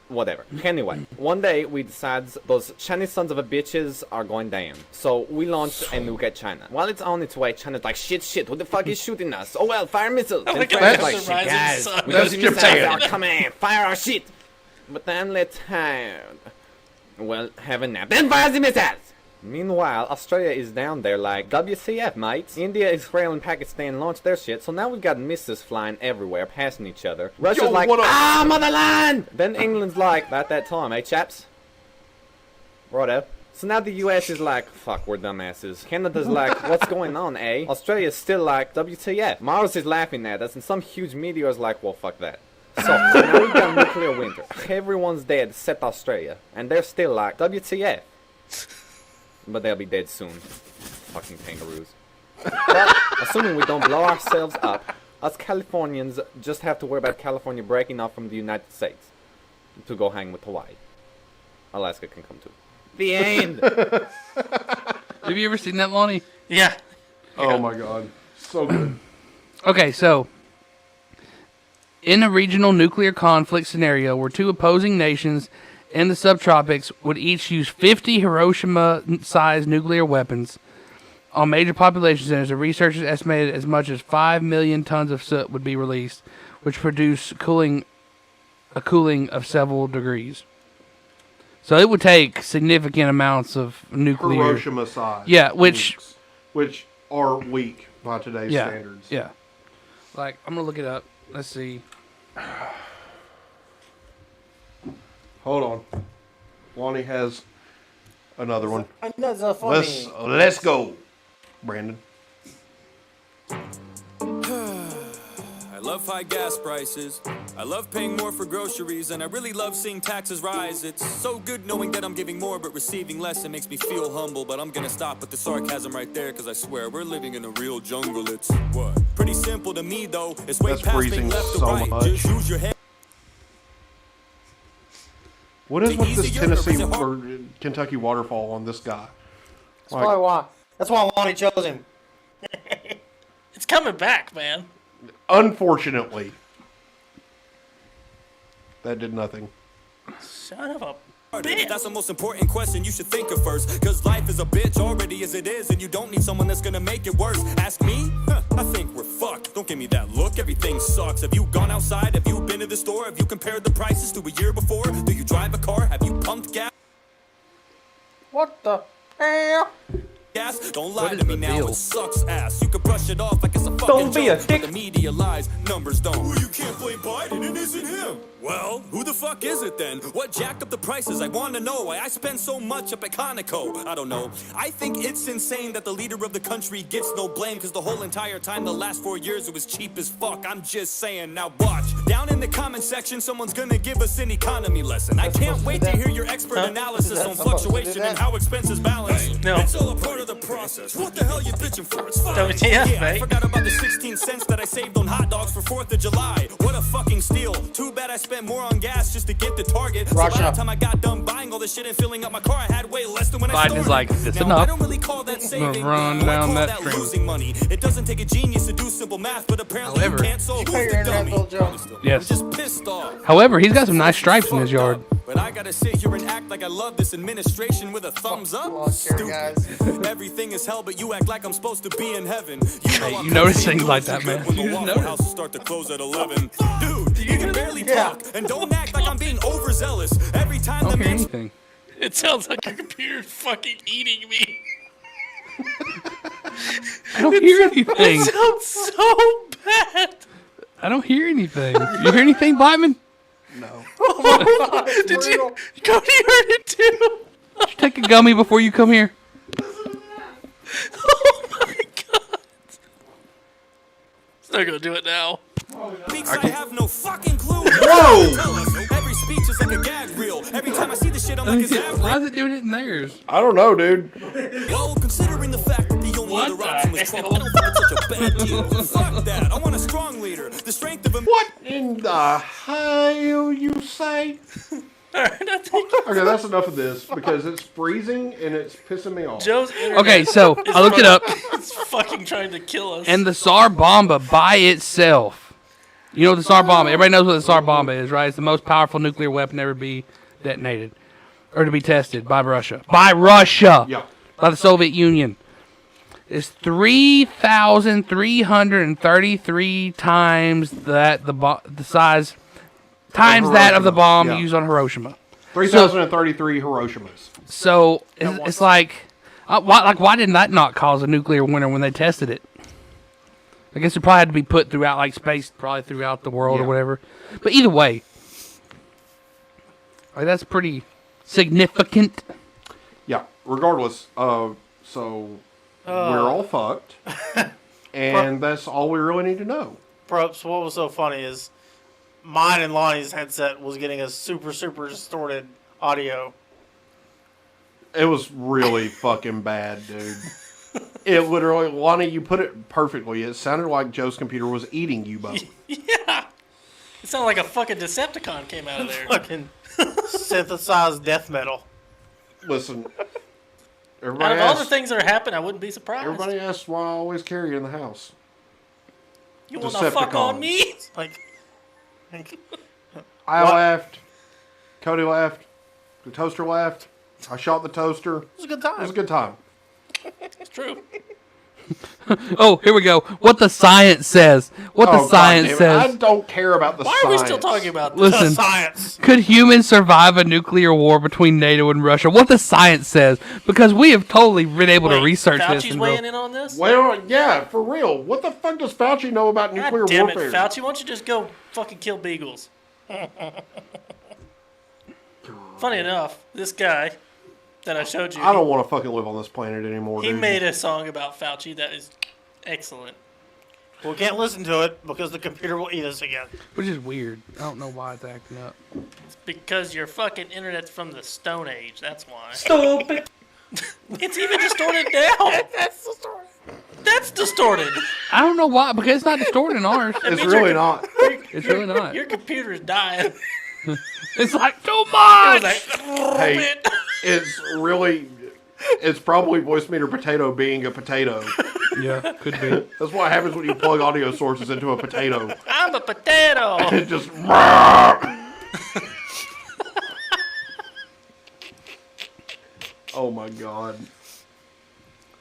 Whatever. Anyway, one day we decide those Chinese sons of a bitches are going down. So we launch a nuke at China. While it's on its way, China's like, shit, who the fuck is shooting us? Oh well, fire missiles. Oh my And God, France is that's like, the shit, rising guys, sun. we That's got the missiles Japan. out, come on, fire our shit. But then let's have a nap. Then fire the missiles! Meanwhile, Australia is down there like, WCF, mates. India, Israel, and Pakistan launched their shit, so now we've got missiles flying everywhere, passing each other. Russia's like, what up? ah, motherland! Then England's like, about that time, eh, chaps? Righto. So now the US is like, fuck, we're dumbasses. Canada's like, what's going on, eh? Australia's still like, WTF. Mars is laughing at us, and some huge meteor's like, well, fuck that. So now we've got nuclear winter. Everyone's dead except Australia. And they're still like, WTF. But they'll be dead soon. Fucking kangaroos. But, assuming we don't blow ourselves up, us Californians just have to worry about California breaking off from the United States to go hang with Hawaii. Alaska can come too. The end! Have you ever seen that, Lonnie? Yeah. Oh my god, so good. Okay, so In a regional nuclear conflict scenario where two opposing nations in the subtropics would each use 50 Hiroshima-sized nuclear weapons on major population centers, the researchers estimated as much as 5 million tons of soot would be released, which produce a cooling of several degrees. So it would take significant amounts of nuclear. Hiroshima size. Yeah, which are weak by today's standards. Yeah. Like, I'm going to look it up. Let's see. Hold on. Lonnie has another one. That's not funny. Let's go, Brandon. I love high gas prices. I love paying more for groceries, and I really love seeing taxes rise. It's so good knowing that I'm giving more but receiving less. It makes me feel humble, but I'm gonna stop with the sarcasm right there, because I swear we're living in a real jungle. It's what? Pretty simple to me though. It's way That's past freezing being left to so right. much. Just use your head. What is with this Tennessee or Kentucky waterfall on this guy? That's probably why. That's why Lonnie chose him. It's coming back, man. Unfortunately. That did nothing. Son of a That's the most important question you should think of first. Cause life is a bitch already as it is, and you don't need someone that's gonna make it worse. Ask me? I think we're fucked. Don't give me that look, everything sucks. Have you gone outside? Have you been to the store? Have you compared the prices to a year before? Do you drive a car? Have you pumped gas? What the hell? Gas? Don't lie to me now, it sucks ass. You can brush it off like it's a fucking Don't be a joke, dick. but the media lies, numbers don't. Well, you can't blame Biden, it isn't him. Well, who the fuck is it then? What jacked up the prices? I wanna know why I spend so much up at Conoco. I don't know. I think it's insane that the leader of the country gets no blame, cause the whole entire time, the last 4 years, it was cheap as fuck. I'm just saying, now watch. Down in the comment section, someone's gonna give us an economy lesson. I can't wait to hear your expert analysis on fluctuation and how expenses balance. No. It's all a part of the process. What the hell you bitching for? It's fine. WTF, Yeah, I mate. forgot about the 16 cents that I saved on hot dogs for 4th of July. What a fucking steal. Too bad I spent more on gas just to get to Target. So by the time I got done buying all this shit and filling up my car, I had way less than when I started. Biden's like, it's now, enough. I don't really call that saving. run I down call that that stream. losing money. It doesn't take a genius to do simple math, but apparently However- you can't, so who's the dummy? Yes. I'm just pissed off. However, he's got some nice stripes in his yard. But I gotta sit here and act like I love this administration with a thumbs up. Stupid. Everything is hell, but you act like I'm supposed to be in heaven. Hey, you notice things like that, man. When the You just Waffle notice. House will start to close at 11. Dude, you can barely talk, and don't act like I'm being overzealous. Every time I the don't hear man anything. It sounds like your computer's fucking eating me. I don't hear anything. It sounds so bad. I don't hear anything. You hear anything, Blackman? No. Did you? Cody heard it too. Did you take a gummy before you come here? Oh my god. It's not gonna do it now. speaks, I have no fucking clue. Whoa! Every speech is like a gag reel. Every time I see this shit, I'm like, is that Why is it doing it in theirs? I don't know, dude. Well, considering the fact that the only other option was Trump, I don't think it's such a bad deal. Fuck that. I want a strong leader. The strength of a... What in the hell you say? Okay, that's enough of this because it's freezing and it's pissing me off. Joe's internet Okay, so is I looked it up. It's fucking trying to kill us. And the Tsar Bomba by itself. You know what the Tsar Bomba? Everybody knows what the Tsar Bomba is, right? It's the most powerful nuclear weapon ever be detonated. Or to be tested by Russia. By Russia! Yeah. By the Soviet Union. It's 3,333 times that the size times that of the bomb Yeah. used on Hiroshima. 3,033 Hiroshimas. So it's like, why didn't that not cause a nuclear winter when they tested it? I guess it probably had to be put throughout, like space, probably throughout the world or whatever. But either way, like, that's pretty significant. Yeah. Regardless, so we're all fucked, and that's all we really need to know. Props, what was so funny is mine and Lonnie's headset was getting a super distorted audio. It was really fucking bad, dude. It literally, Lonnie, you put it perfectly. It sounded like Joe's computer was eating you both. Yeah. It sounded like a fucking Decepticon came out of there. Fucking synthesized death metal. Listen, Out everybody of all the asks, things that are happening, I wouldn't be surprised. everybody asks why I always carry in the house. You want to fuck on Decepticons. me? Like, I What? laughed. Cody laughed. The toaster laughed. I shot the toaster. It was a good time. It was a good time. It's true. Oh, here we go. What the science says. What the Oh, God science damn it. says. I don't care about the Why science. are we still talking about this? Listen, Science. could humans survive a nuclear war between NATO and Russia? What the science says, because we have totally been able to research this. Fauci's And weighing in on this? Well, yeah, for real. What the fuck does Fauci know about nuclear God damn warfare? it, Fauci! Why don't you just go fucking kill beagles? Funny enough, this guy that I showed you, I don't want to fucking live on this planet anymore, he dude. made a song about Fauci that is excellent. We can't listen to it because the computer will eat us again. Which is weird. I don't know why it's acting up. It's because your fucking internet's from the Stone Age. That's why. Stupid. It's even distorted now. That's distorted. That's distorted. I don't know why, because it's not distorted in ours. That It's means really your- not. It's really not. Your computer's dying. It's like too It much. was like, Hey, it's really... It's probably voice meter potato being a potato. Yeah, could be. That's what happens when you plug audio sources into a potato. I'm a potato. It just... Oh my god.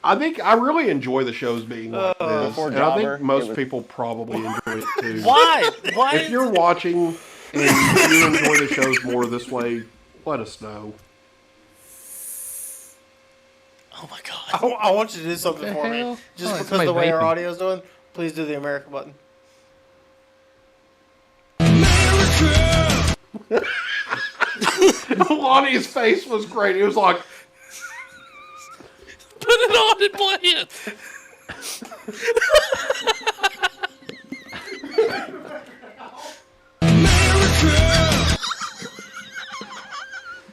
I think I really enjoy the shows being like this. Before And I Jobber, think most it was- people probably enjoy it too. Why? Why? If you're watching and you enjoy the shows more this way, let us know. Oh my god. I want you to do something The for me. hell? Just Oh, it's because the somebody way our vaping. audio's doing, please do the America button. Lonnie's face was great. He was like, Put it on and play it.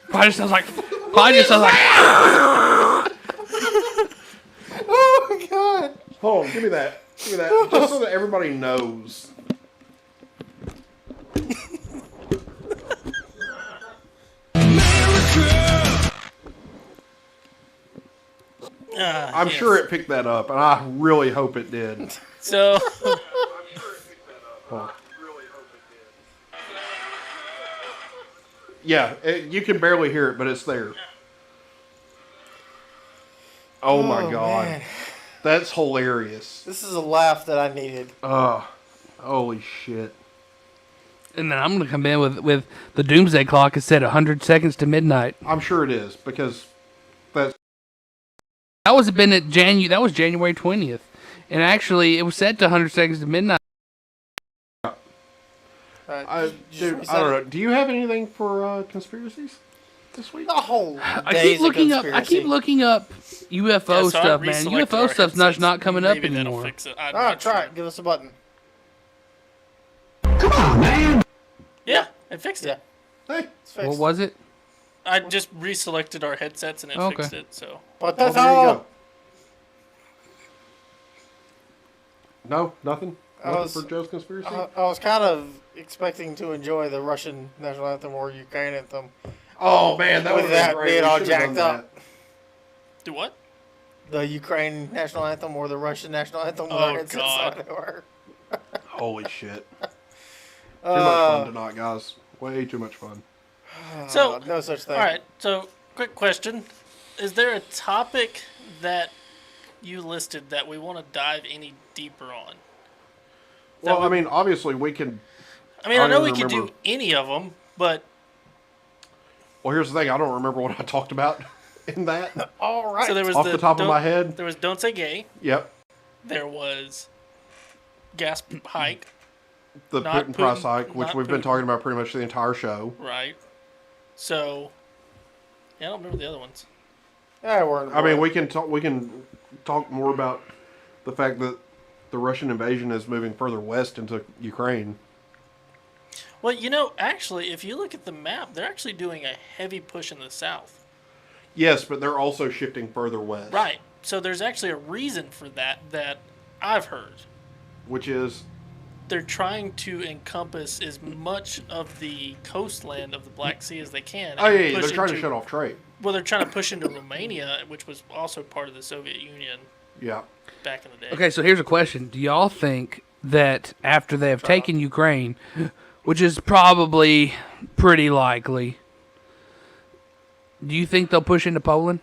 Probably just sounds like. Probably just sounds like. Oh my god. hold on, give me that. Give me that. Just so that everybody knows. I'm Yes. sure it picked that up, and I really hope it did. So, Yeah, you can barely hear it, but it's there. Oh my god. man. That's hilarious. This is a laugh that I needed. Holy shit. And then I'm gonna come in with the doomsday clock is set 100 seconds to midnight. I'm sure it is, because that's... That was been at That was January 20th, and actually it was set to 100 seconds to midnight. Dude, I don't know. Do you have anything for conspiracies this week? The whole I days keep looking of up. I conspiracy. keep looking up UFO yeah, so I stuff, man. reselected UFO our stuff's headsets. not coming up Maybe that'll anymore. fix it. I'm All right, not try sure. it. Give us a button. Yeah, it fixed it. Hey, It's fixed. What was it? I just reselected our headsets and it Okay. fixed it. So But well, that's there you all. go. No, nothing? I Nothing was- for Joe's conspiracy? I was kind of expecting to enjoy the Russian national anthem or Ukraine anthem. Oh, man, that With would that be great. being We all should've done jacked up. do what? The Ukraine national anthem or the Russian national anthem. Oh, where it's God. inside or- that. Holy shit. Too much fun tonight, guys. Way too much fun. So no such thing. All right. So quick question: is there a topic that you listed that we want to dive any deeper on? Well, I mean, obviously, we can... I mean, I know don't we even could do remember. any of them, but Well, here's the thing. I don't remember what I talked about in that. All right. so there was Off the top of my head. There was "Don't Say Gay." Yep. There was gas hike, The Not Putin price Putin- hike, which not we've been Putin. talking about pretty much the entire show. right? So, yeah, I don't remember the other ones. Yeah, we're. I mean, we can talk more about the fact that the Russian invasion is moving further west into Ukraine. Well, you know, actually, if you look at the map, they're actually doing a heavy push in the south. Yes, but they're also shifting further west. Right. So there's actually a reason for that I've heard. Which is... They're trying to encompass as much of the coastland of the Black Sea as they can. Oh, and yeah, push they're trying to into- shut off trade. Well, they're trying to push into Romania, which was also part of the Soviet Union Yeah. back in the day. Okay, so here's a question: do y'all think that after they have taken Ukraine, which is probably pretty likely. Do you think they'll push into Poland?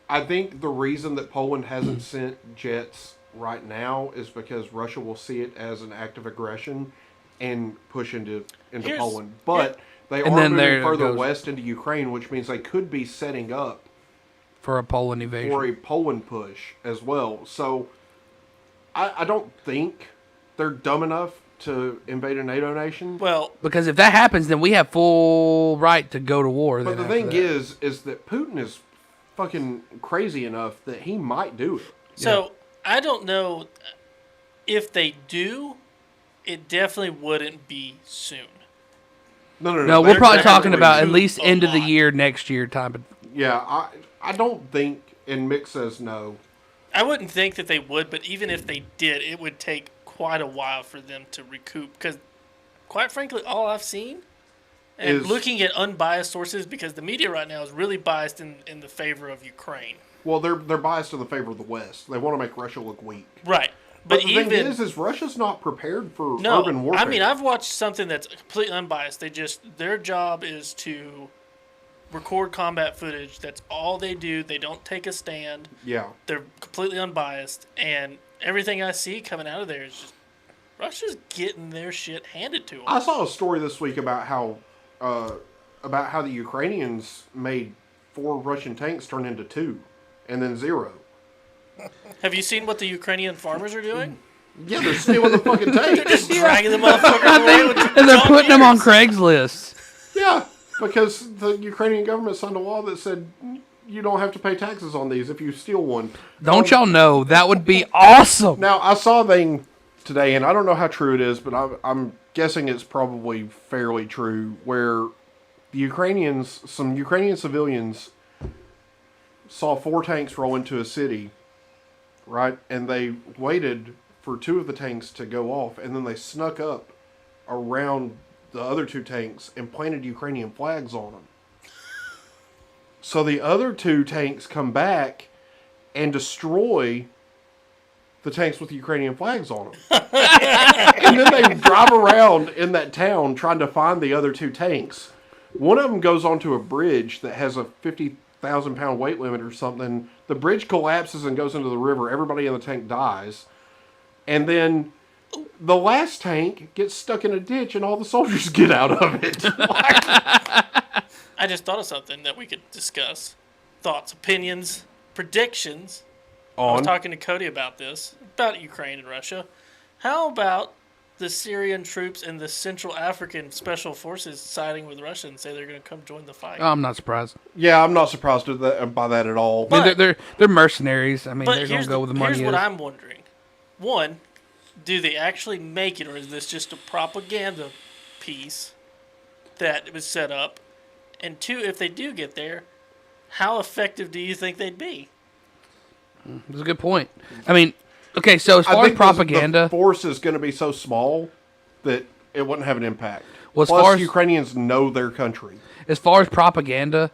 I think the reason that Poland hasn't sent jets right now is because Russia will see it as an act of aggression and push into Poland. But they are moving further west into Ukraine, which means they could be setting up for a Poland invasion. For a Poland push as well. So I don't think they're dumb enough to invade a NATO nation. Well, because if that happens, then we have full right to go to war. But the thing is that Putin is fucking crazy enough that he might do it. So I don't know if they do. It definitely wouldn't be soon. No. We're probably talking about at least end of the year, next year type of. Yeah, I don't think, and Mick says no. I wouldn't think that they would, but even if they did, it would take quite a while for them to recoup. Because, quite frankly, all I've seen, and looking at unbiased sources, because the media right now is really biased in the favor of Ukraine. Well, they're biased in the favor of the West. They want to make Russia look weak. Right. But the thing is Russia's not prepared for urban warfare. I mean, I've watched something that's completely unbiased. Their job is to record combat footage. That's all they do. They don't take a stand. Yeah. They're completely unbiased, and everything I see coming out of there is just Russia's getting their shit handed to them. I saw a story this week about how the Ukrainians made 4 Russian tanks turn into 2, and then 0. Have you seen what the Ukrainian farmers are doing? Yeah, they're stealing the fucking tanks. They're just dragging the motherfuckers away with And they're putting them on Craigslist. Yeah, because the Ukrainian government signed a law that said you don't have to pay taxes on these if you steal one. Don't y'all know? That would be awesome. Now, I saw a thing today, and I don't know how true it is, but I'm guessing it's probably fairly true, where some Ukrainian civilians saw 4 tanks roll into a city, right? And they waited for 2 of the tanks to go off, and then they snuck up around the other 2 tanks and planted Ukrainian flags on them. So the other 2 tanks come back and destroy the tanks with Ukrainian flags on them. And then they drive around in that town trying to find the other 2 tanks. One of them goes onto a bridge that has a 50,000-pound weight limit or something. The bridge collapses and goes into the river. Everybody in the tank dies. And then the last tank gets stuck in a ditch and all the soldiers get out of it. I just thought of something that we could discuss. Thoughts, opinions, predictions. I was talking to Cody about this, about Ukraine and Russia. How about the Syrian troops and the Central African Special Forces siding with Russia and say they're going to come join the fight? I'm not surprised. Yeah, I'm not surprised by that at all. I mean, they're mercenaries. I mean, they're going to go where the money is. Here's what I'm wondering. One, do they actually make it, or is this just a propaganda piece that was set up? And 2, if they do get there, how effective do you think they'd be? That's a good point. I mean, okay, so as far as propaganda, the force is going to be so small that it wouldn't have an impact. Well, as Plus, far as Ukrainians know their country. As far as propaganda,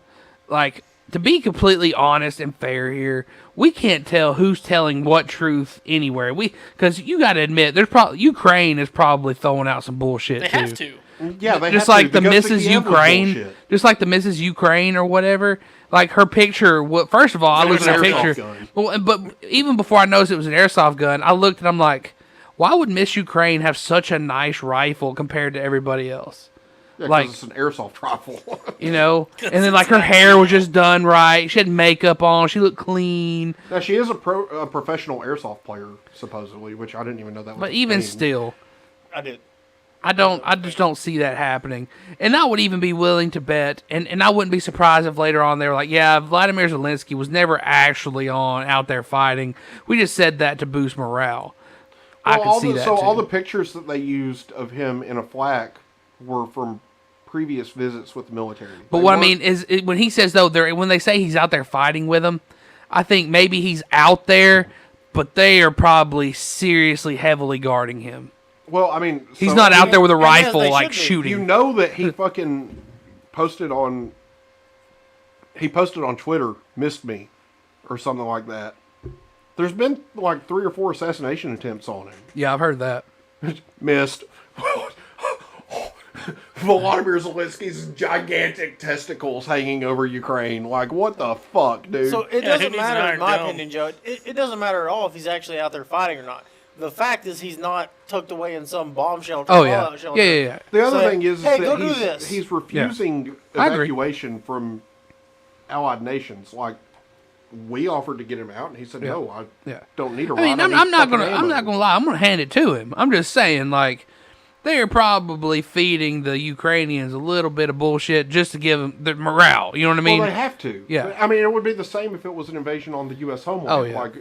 like, to be completely honest and fair here, we can't tell who's telling what truth anywhere. Because you got to admit, Ukraine is probably throwing out some bullshit too. They have to. Yeah, they just have like to, the Mrs. Ukraine, just like the Mrs. Ukraine or whatever. Like her picture. First of all, I looked at her picture. Well, but even before I noticed it was an airsoft gun, I looked and I'm like, why would Miss Ukraine have such a nice rifle compared to everybody else? Yeah, like it's an airsoft rifle. You know, and then like her hair was just done right. She had makeup on. She looked clean. Now she is a professional airsoft player supposedly, which I didn't even know that was. But even still, I did. I just don't see that happening. And I would even be willing to bet, and I wouldn't be surprised if later on they were like, yeah, Vladimir Zelensky was never actually out there fighting. We just said that to boost morale. I could see that too. All the pictures that they used of him in a flak were from previous visits with the military. But what I mean is, when he says, though, when they say he's out there fighting with them, I think maybe he's out there, but they are probably seriously heavily guarding him. Well, I mean, he's not out there with a rifle like shooting. You know that he fucking posted on Twitter, "Missed me," or something like that. There's been like 3 or 4 assassination attempts on him. Yeah, I've heard that. Missed. Volodymyr Zelensky's gigantic testicles hanging over Ukraine. Like, what the fuck, dude? So it Yeah, who doesn't needs an matter, in Iron my Dome? opinion, Joe. It doesn't matter at all if he's actually out there fighting or not. The fact is, he's not tucked away in some bomb shelter. Oh, yeah. fallout shelter. Yeah. The other Say, thing is hey, that go do this. he's refusing I agree. evacuation from allied nations. Like, we offered to get him out, and he said, "No, I don't need a ride. I mean, I need I'm not fucking gonna ammo." lie. I'm gonna hand it to him. I'm just saying, like, they're probably feeding the Ukrainians a little bit of bullshit just to give them the morale. You know what I mean? Well, they have to. Yeah. I mean, it would be the same if it was an invasion on the U.S. homeland. Oh, yeah. Like,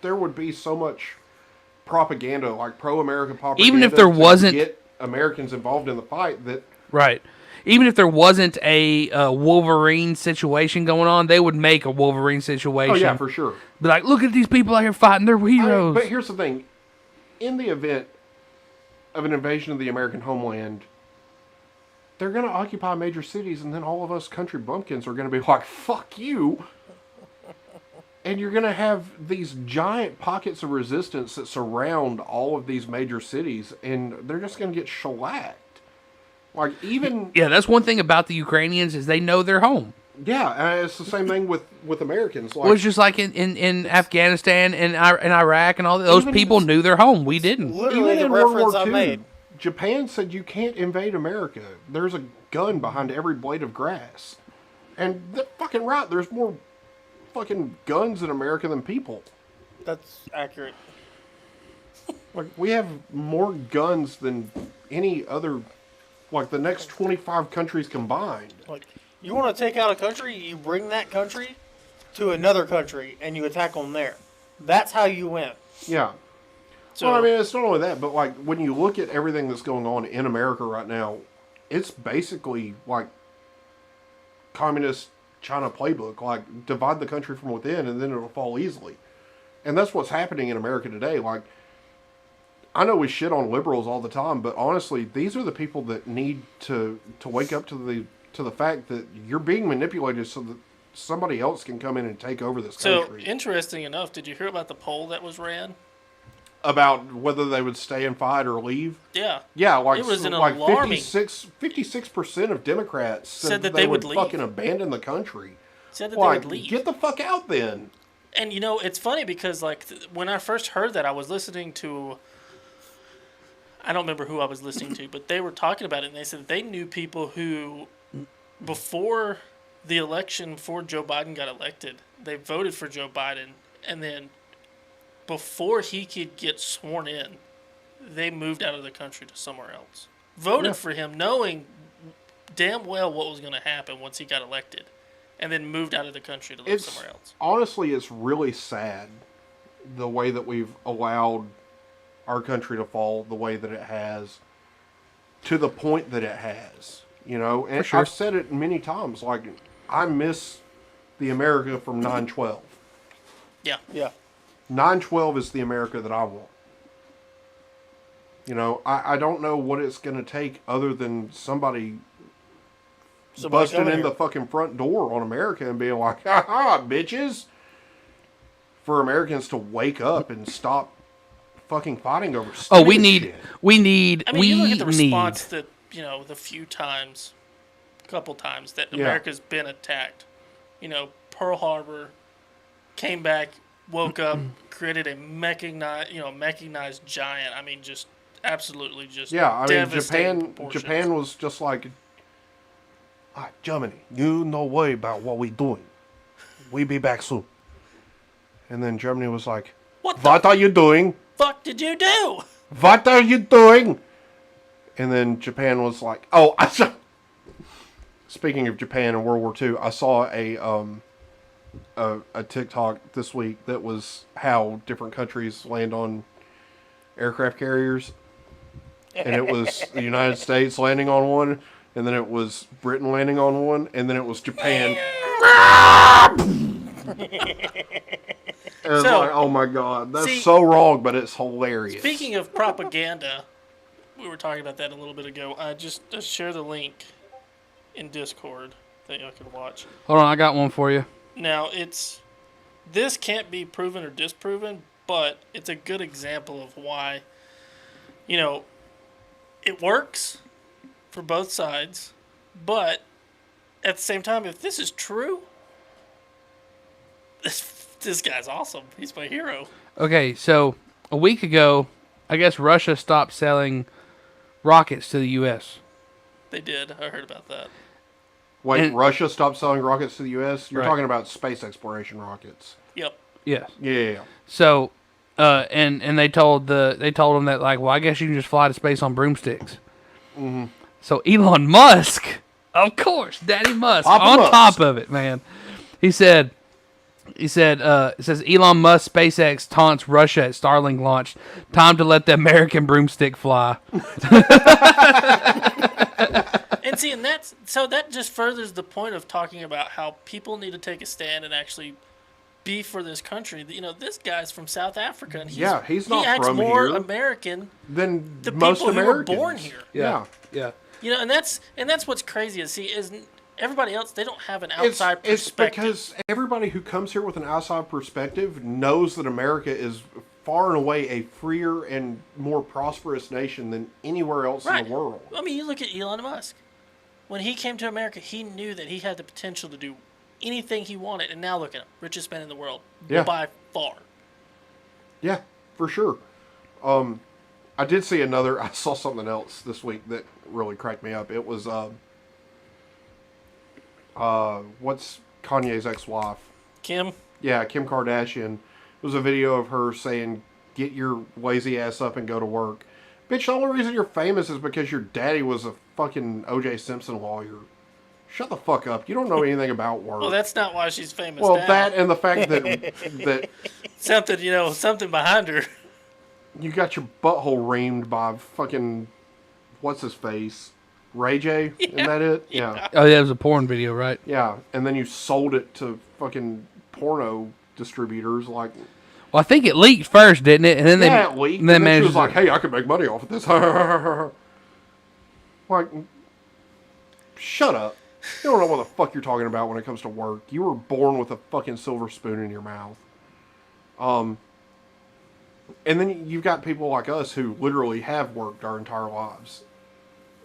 there would be so much propaganda, like pro-American propaganda, Even if there to wasn't- get Americans involved in the fight. That Right. Even if there wasn't a Wolverine situation going on, they would make a Wolverine situation. oh yeah, for sure. Be like, look at these people out here fighting. They're heroes. But here's the thing: in the event of an invasion of the American homeland, they're going to occupy major cities, and then all of us country bumpkins are going to be like, "Fuck you." And you're going to have these giant pockets of resistance that surround all of these major cities, and they're just going to get shellacked. Like, even... Yeah, that's one thing about the Ukrainians is they know their home. Yeah, and it's the same thing with Americans. Like, Well, it's just like in Afghanistan and Iraq and all that. Those Even- people knew their home. We didn't. Literally even the in World reference War I II, made. Japan said you can't invade America. There's a gun behind every blade of grass. And they're fucking right. There's more fucking guns in America than people. That's accurate. Like, we have more guns than any other, like, the next 25 countries combined. Like, you want to take out a country, you bring that country to another country, and you attack them there. That's how you win. Yeah. So, Well, I mean, it's not only that, but, like, when you look at everything that's going on in America right now, it's basically, like, communist China playbook. Like, divide the country from within, and then it'll fall easily. And that's what's happening in America today. Like, I know we shit on liberals all the time, but honestly, these are the people that need to wake up to the fact that you're being manipulated so that somebody else can come in and take over this So, country. interesting enough, did you hear about the poll that was ran? About whether they would stay and fight or leave. Yeah. Yeah, like, It was an like alarming... 56% of Democrats said that they they would would leave. fucking abandon the country. Said that Like, they would leave. get the fuck out then. And you know, it's funny because like when I first heard that, I was listening to. I don't remember who I was listening to, but they were talking about it, and they said that they knew people who, before the election, before Joe Biden got elected, they voted for Joe Biden, and then before he could get sworn in, they moved out of the country to somewhere else. Voted for him, knowing damn well what was going to happen once he got elected, and then moved out of the country to live somewhere else. Honestly, it's really sad the way that we've allowed our country to fall the way that it has, to the point that it has. You know, and sure. I've said it many times. Like, I miss the America from 9/12. Yeah. Yeah. 9/12 is the America that I want. You know, I don't know what it's going to take other than somebody busting coming in here. the fucking front door on America and being like, ha ha, bitches. For Americans to wake up and stop fucking fighting over Oh, stupid we need. shit. I mean, you look at the need. response that, you know, the couple times that Yeah. America's been attacked. You know, Pearl Harbor, came back, woke up, created a mechanized giant. I mean, just absolutely just Yeah, I mean, devastating proportions. Japan was just like, Germany, you no worry about what we're doing. We be back soon. And then Germany was like, what are you doing? Fuck did you do? What are you doing? And then Japan was like, oh, I saw. Speaking of Japan and World War II, I saw a TikTok this week that was how different countries land on aircraft carriers. And it was the United States landing on one, and then it was Britain landing on one, and then it was Japan. And it's So, like, oh my god, that's see, so wrong, but it's hilarious. Speaking of propaganda, we were talking about that a little bit ago. I just share the link in Discord that y'all can watch. Hold on, I got one for you. Now, this can't be proven or disproven, but it's a good example of why, you know, it works for both sides, but at the same time, if this is true, this guy's awesome. He's my hero. Okay, so a week ago, I guess Russia stopped selling rockets to the U.S. They did. I heard about that. Wait, And- Russia stopped selling rockets to the U.S.? You're Right. talking about space exploration rockets. Yep. Yes. Yeah. So, and they told them that, like, well, I guess you can just fly to space on broomsticks. Mm-hmm. So Elon Musk, of course, Daddy Musk, Papa on Musk. top of it, man. He said, it says Elon Musk SpaceX taunts Russia at Starlink launch. Time to let the American broomstick fly. And see, and that just furthers the point of talking about how people need to take a stand and actually be for this country. You know, this guy's from South Africa, and he's not he acts from more here. American Than the most people Americans. who were born here. Yeah. You know, and that's what's crazy is everybody else, they don't have an outside It's perspective. because everybody who comes here with an outside perspective knows that America is far and away a freer and more prosperous nation than anywhere else in the world. I mean, you look at Elon Musk. When he came to America, he knew that he had the potential to do anything he wanted, and now look at him, richest man in the world Yeah. by far. Yeah, for sure. I did see I saw something else this week that really cracked me up. It was, what's Kanye's ex-wife? Kim? Yeah, Kim Kardashian. It was a video of her saying, "Get your lazy ass up and go to work." Bitch, the only reason you're famous is because your daddy was a fucking O.J. Simpson lawyer. Shut the fuck up. You don't know anything about work. Well, that's not why she's famous Well, now. that and the fact that something behind her. You got your butthole reamed by fucking what's his face, Ray J. Isn't that it? Yeah. Oh, yeah, it was a porn video, right? Yeah, and then you sold it to fucking porno distributors like. Well, I think it leaked first, didn't it? And then It they leaked. then And then she managed was to- like, "Hey, I could make money off of this." Like, shut up. You don't know what the fuck you're talking about when it comes to work. You were born with a fucking silver spoon in your mouth. And then you've got people like us who literally have worked our entire lives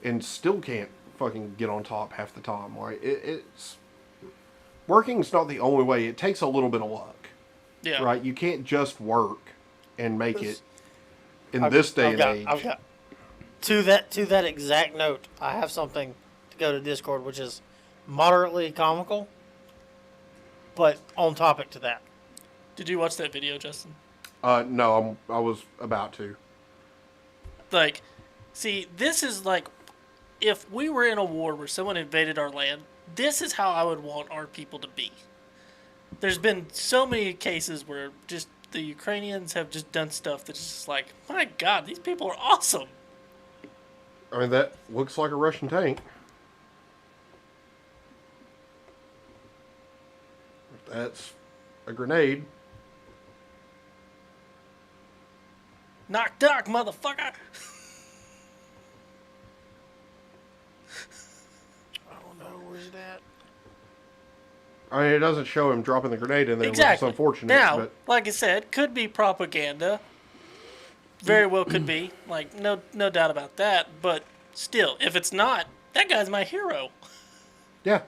and still can't fucking get on top half the time. Like, it's working's not the only way. It takes a little bit of luck. Yeah. Right? You can't just work and make it in this day and age. I've got to that exact note. I have something to go to Discord, which is moderately comical, but on topic to that. Did you watch that video, Justin? No, I was about to. Like, see, this is like, if we were in a war where someone invaded our land, this is how I would want our people to be. There's been so many cases where just the Ukrainians have just done stuff that's just like, my God, these people are awesome. I mean, that looks like a Russian tank. That's a grenade. Knock, knock, motherfucker. I don't know, where's that? I mean, it doesn't show him dropping the grenade in there, which is Exactly. unfortunate. Now, but like I said, could be propaganda. Very well could be. Like, no doubt about that. But still, if it's not, that guy's my hero. yeah,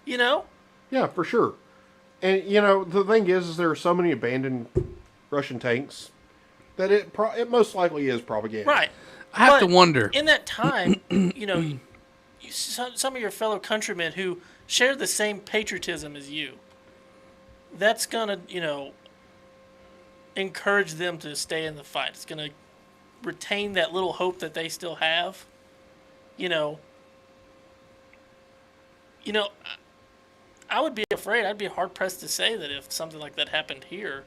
You know? yeah, for sure. And you know, the thing is there are so many abandoned Russian tanks that it most likely is propaganda. Right. I have to wonder. In that time, you know, some of your fellow countrymen who share the same patriotism as you, that's going to, you know, encourage them to stay in the fight. It's going to retain that little hope that they still have. You know, I would be afraid. I'd be hard pressed to say that if something like that happened here,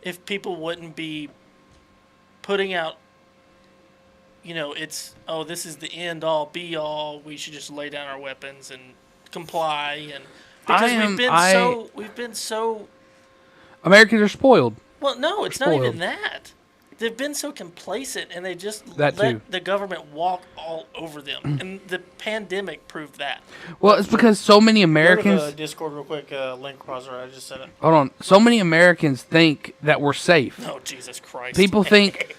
if people wouldn't be putting out, you know, it's, oh, this is the end all be all. We should just lay down our weapons and comply. And because we've been so. Americans are spoiled. Well, no, it's not Spoiled. even that. They've been so complacent, and they just That let too. the government walk all over them. And the pandemic proved that. Well, it's because so many Go to Americans. the Discord real quick, link browser. I just sent it. Hold on. So many Americans think that we're safe. Oh, Jesus Christ. People think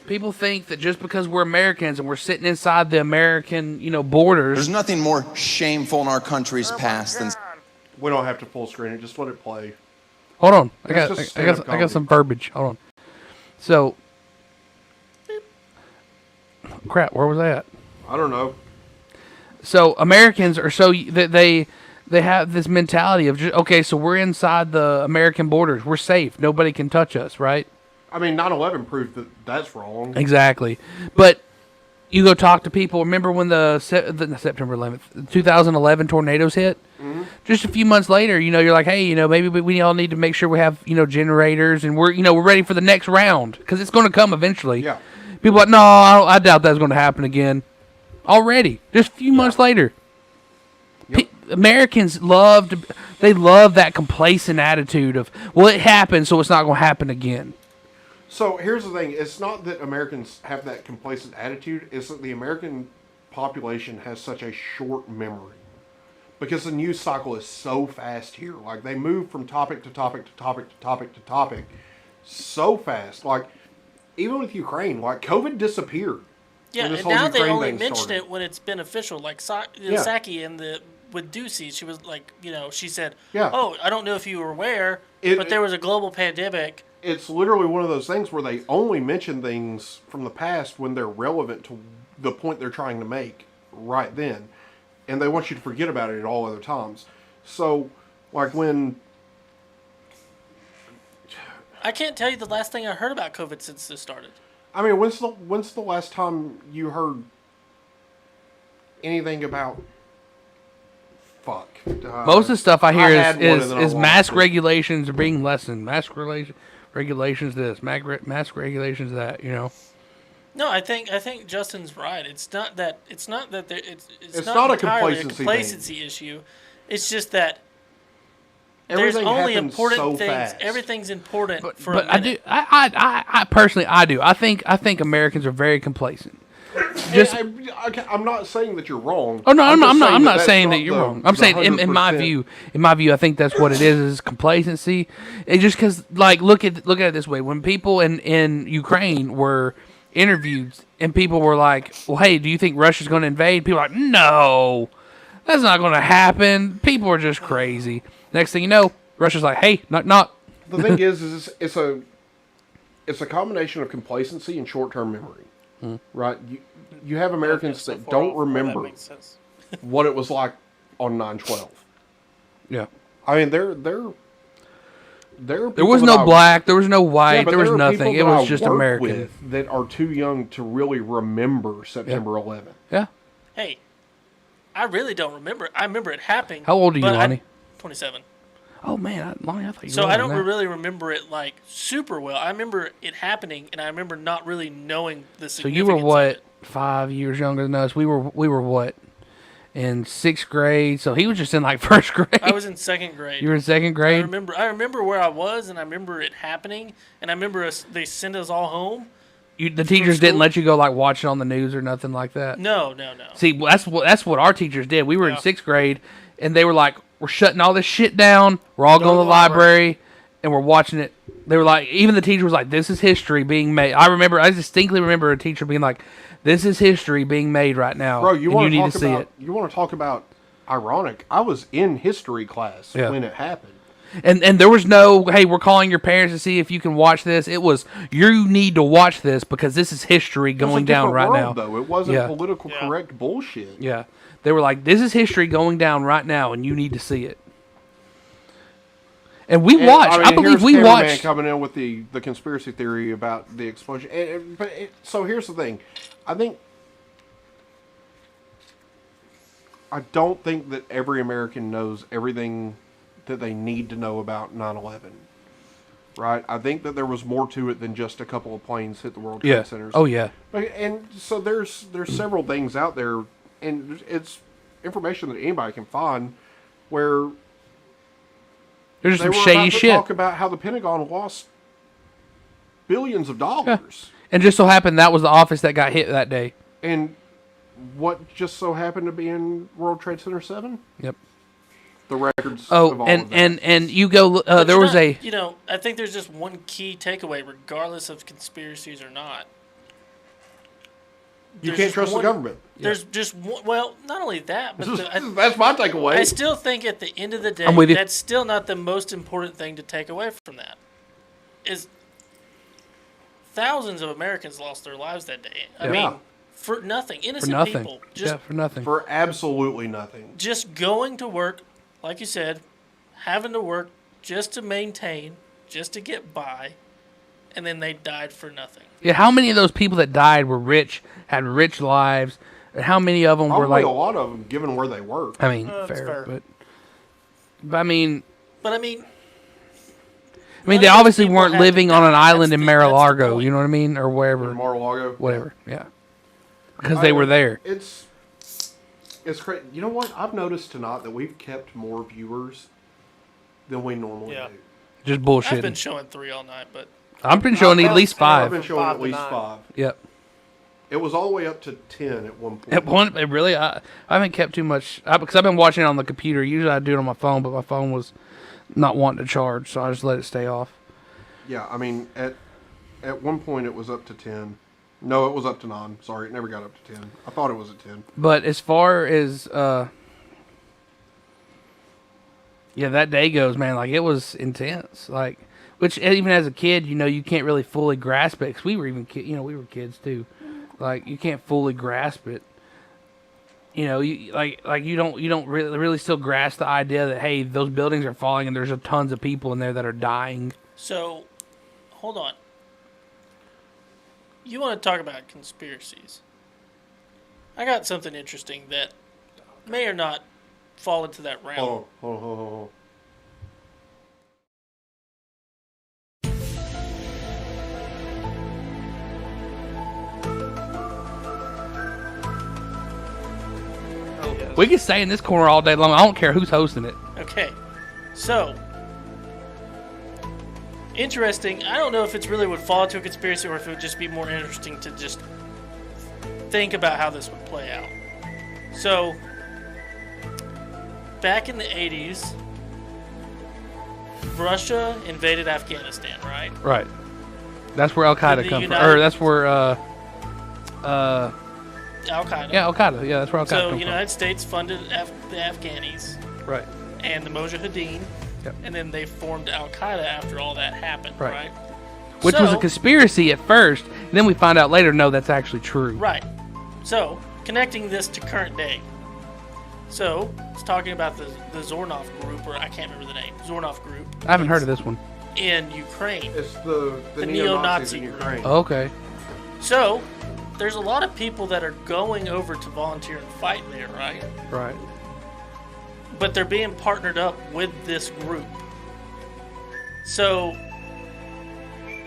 People think that just because we're Americans and we're sitting inside the American, borders. There's nothing more shameful in our country's past than. We don't have to full screen it. Just let it play. Hold on, I That's got just I got stand-up some verbiage. Hold on. So, crap. Where was I at? I don't know. So Americans are so that they have this mentality of just, okay, so we're inside the American borders. We're safe. Nobody can touch us, right? I mean, 9/11 proved that that's wrong. Exactly. But you go talk to people. Remember when the September 11th, 2011 tornadoes hit? Mm-hmm. Just a few months later, you're like, hey, maybe we all need to make sure we have, generators and we're ready for the next round because it's going to come eventually. Yeah. People are like, no, I doubt that's going to happen again. Already, just a few months later. Americans love that complacent attitude of, well, it happened, so it's not going to happen again. So here's the thing. It's not that Americans have that complacent attitude. It's that the American population has such a short memory. Because the news cycle is so fast here. Like, they move from topic to topic to topic to topic to topic so fast. Like, even with Ukraine, like, COVID disappeared. Yeah, when this and whole now they Ukraine only thing mention started. it when it's beneficial. Like Yeah. Saki with Ducey, she was like, she said, Yeah. "Oh, I don't know if you were aware, It- but there was a global pandemic." It's literally one of those things where they only mention things from the past when they're relevant to the point they're trying to make right then. And they want you to forget about it at all other times. So, like when... I can't tell you the last thing I heard about COVID since this started. I mean, when's the last time you heard anything about... Fuck. Most of the stuff I hear had one and then I is lost mask it. regulations are being lessened. Regulations this, mask regulations that. No, I think Justin's right. It's not that It's not not a entirely complacency thing. complacency issue. It's just that Everything there's only happens important so things. fast. Everything's important for But a minute. I personally do. I think Americans are very complacent. Just I'm not saying that you're wrong. Oh no, I'm just not saying that that's you're not wrong. I'm saying in my 100%. view, I think that's what it is complacency. It's just because, like, look at it this way: when people in Ukraine were interviewed and people were like, "Well, hey, do you think Russia's going to invade?" People are like, "No, that's not going to happen. People are just crazy." Next thing you know, Russia's like, "Hey, not." The thing is it's a combination of complacency and short-term memory, right? You have Americans that don't remember what it was like on 9/12. Yeah, I mean there There was no black, there was no white, there was nothing. It was just American. With that are too young to really remember September 11th. Yeah. Hey, I really don't remember. I remember it happening. How old are you, but Lonnie? 27. Oh man, Lonnie, I thought you. So were I older don't than that. really remember it like super well. I remember it happening, and I remember not really knowing the So significance. you were of what? it. 5 years younger than us. We were what? In 6th grade. So he was just in like 1st grade. I was in 2nd grade. You were in 2nd grade. I remember where I was, and I remember it happening, and I remember they sent us all home. The teachers didn't let you go like watch it on the news or nothing like that. No. See, that's what our teachers did. We were in Yeah. 6th grade, and they were like, "We're shutting all this shit down. We're all going to the library, and we're watching it." They were like, even the teacher was like, "This is history being made." I distinctly remember a teacher being like, "This is history being made right now, Bro, you and want you to need talk to see about it." you want to talk about ironic? I was in history class Yeah. when it happened. And there was no, "Hey, we're calling your parents to see if you can watch this." It was, "You need to watch this because this is history It was a going down different right world, now." though. It wasn't Yeah. political correct bullshit. Yeah. They were like, "This is history going down right now, and you need to see it." And we watched. I believe here's we Cameraman watched. coming in with the conspiracy theory about the explosion. So here's the thing. I don't think that every American knows everything that they need to know about 9/11. Right? I think that there was more to it than just a couple of planes hit the World Trade Yeah. Centers. Oh, yeah. And so there's several things out there, and it's information that anybody can find where There's they some were shady about to shit. talk about how the Pentagon lost billions of dollars. And just so happened that was the office that got hit that day. And what just so happened to be in World Trade Center 7? Yep. The records Oh, of all and of that. and you go. But There you was know- a. I think there's just one key takeaway, regardless of conspiracies or not. You there's can't just trust the government. There's just one, well, not only that, but That's my takeaway. I still think at the end of the day, I'm with you. that's still not the most important thing to take away from that. Is thousands of Americans lost their lives that day. I mean, for nothing. Innocent people. Just for nothing. For absolutely nothing. Just going to work, like you said, having to work just to maintain, just to get by, and then they died for nothing. Yeah, how many of those people that died were rich, had rich lives, and how many of them Probably were like... a lot of them, given where they work. I mean, That's fair. But I mean... But I mean... they obviously weren't living on an island in Mar-a-Lago, you know what I mean? Or wherever. Mar-a-Lago? Whatever, yeah. Because they were there. It's crazy. You know what? I've noticed tonight that we've kept more viewers than we normally do. Just bullshit. I've been showing 3 all night, but... I've been showing at least 5. I've been showing at least 5. Yep. It was all the way up to 10 at one point. At one, it really, I haven't kept too much, because I've been watching it on the computer. Usually I do it on my phone, but my phone was not wanting to charge, so I just let it stay off. Yeah, I mean, at one point it was up to 10. No, it was up to 9. Sorry, it never got up to 10. I thought it was at 10. But as far as, that day goes, man, like, it was intense. Like, which even as a kid, you can't really fully grasp it, because we were even, we were kids too. Like, you can't fully grasp it. You don't really still grasp the idea that, hey, those buildings are falling and there's tons of people in there that are dying. So, hold on. You want to talk about conspiracies? I got something interesting that may or not fall into that realm. Oh. We can stay in this corner all day long. I don't care who's hosting it. Okay, so interesting. I don't know if it's really would fall into a conspiracy or if it would just be more interesting to just think about how this would play out. So, back in the 80s, Russia invaded Afghanistan, right? Right. That's where Al Qaeda comes from. Or that's where Al Qaeda. Yeah, Al Qaeda. Yeah, that's where Al Qaeda So, comes from. United States funded the Afghanis. Right. And the Mujahideen. Yep. And then they formed Al Qaeda after all that happened, right? Which was a conspiracy at first, and then we find out later, no, that's actually true. Right. So, connecting this to current day. So, it's talking about the Zornov group, or I can't remember the name. Zornov group. I haven't heard of this one. In Ukraine. It's the neo-Nazi in group. Ukraine. Oh, okay. So, there's a lot of people that are going over to volunteer and fight there, right? Right. But they're being partnered up with this group. So,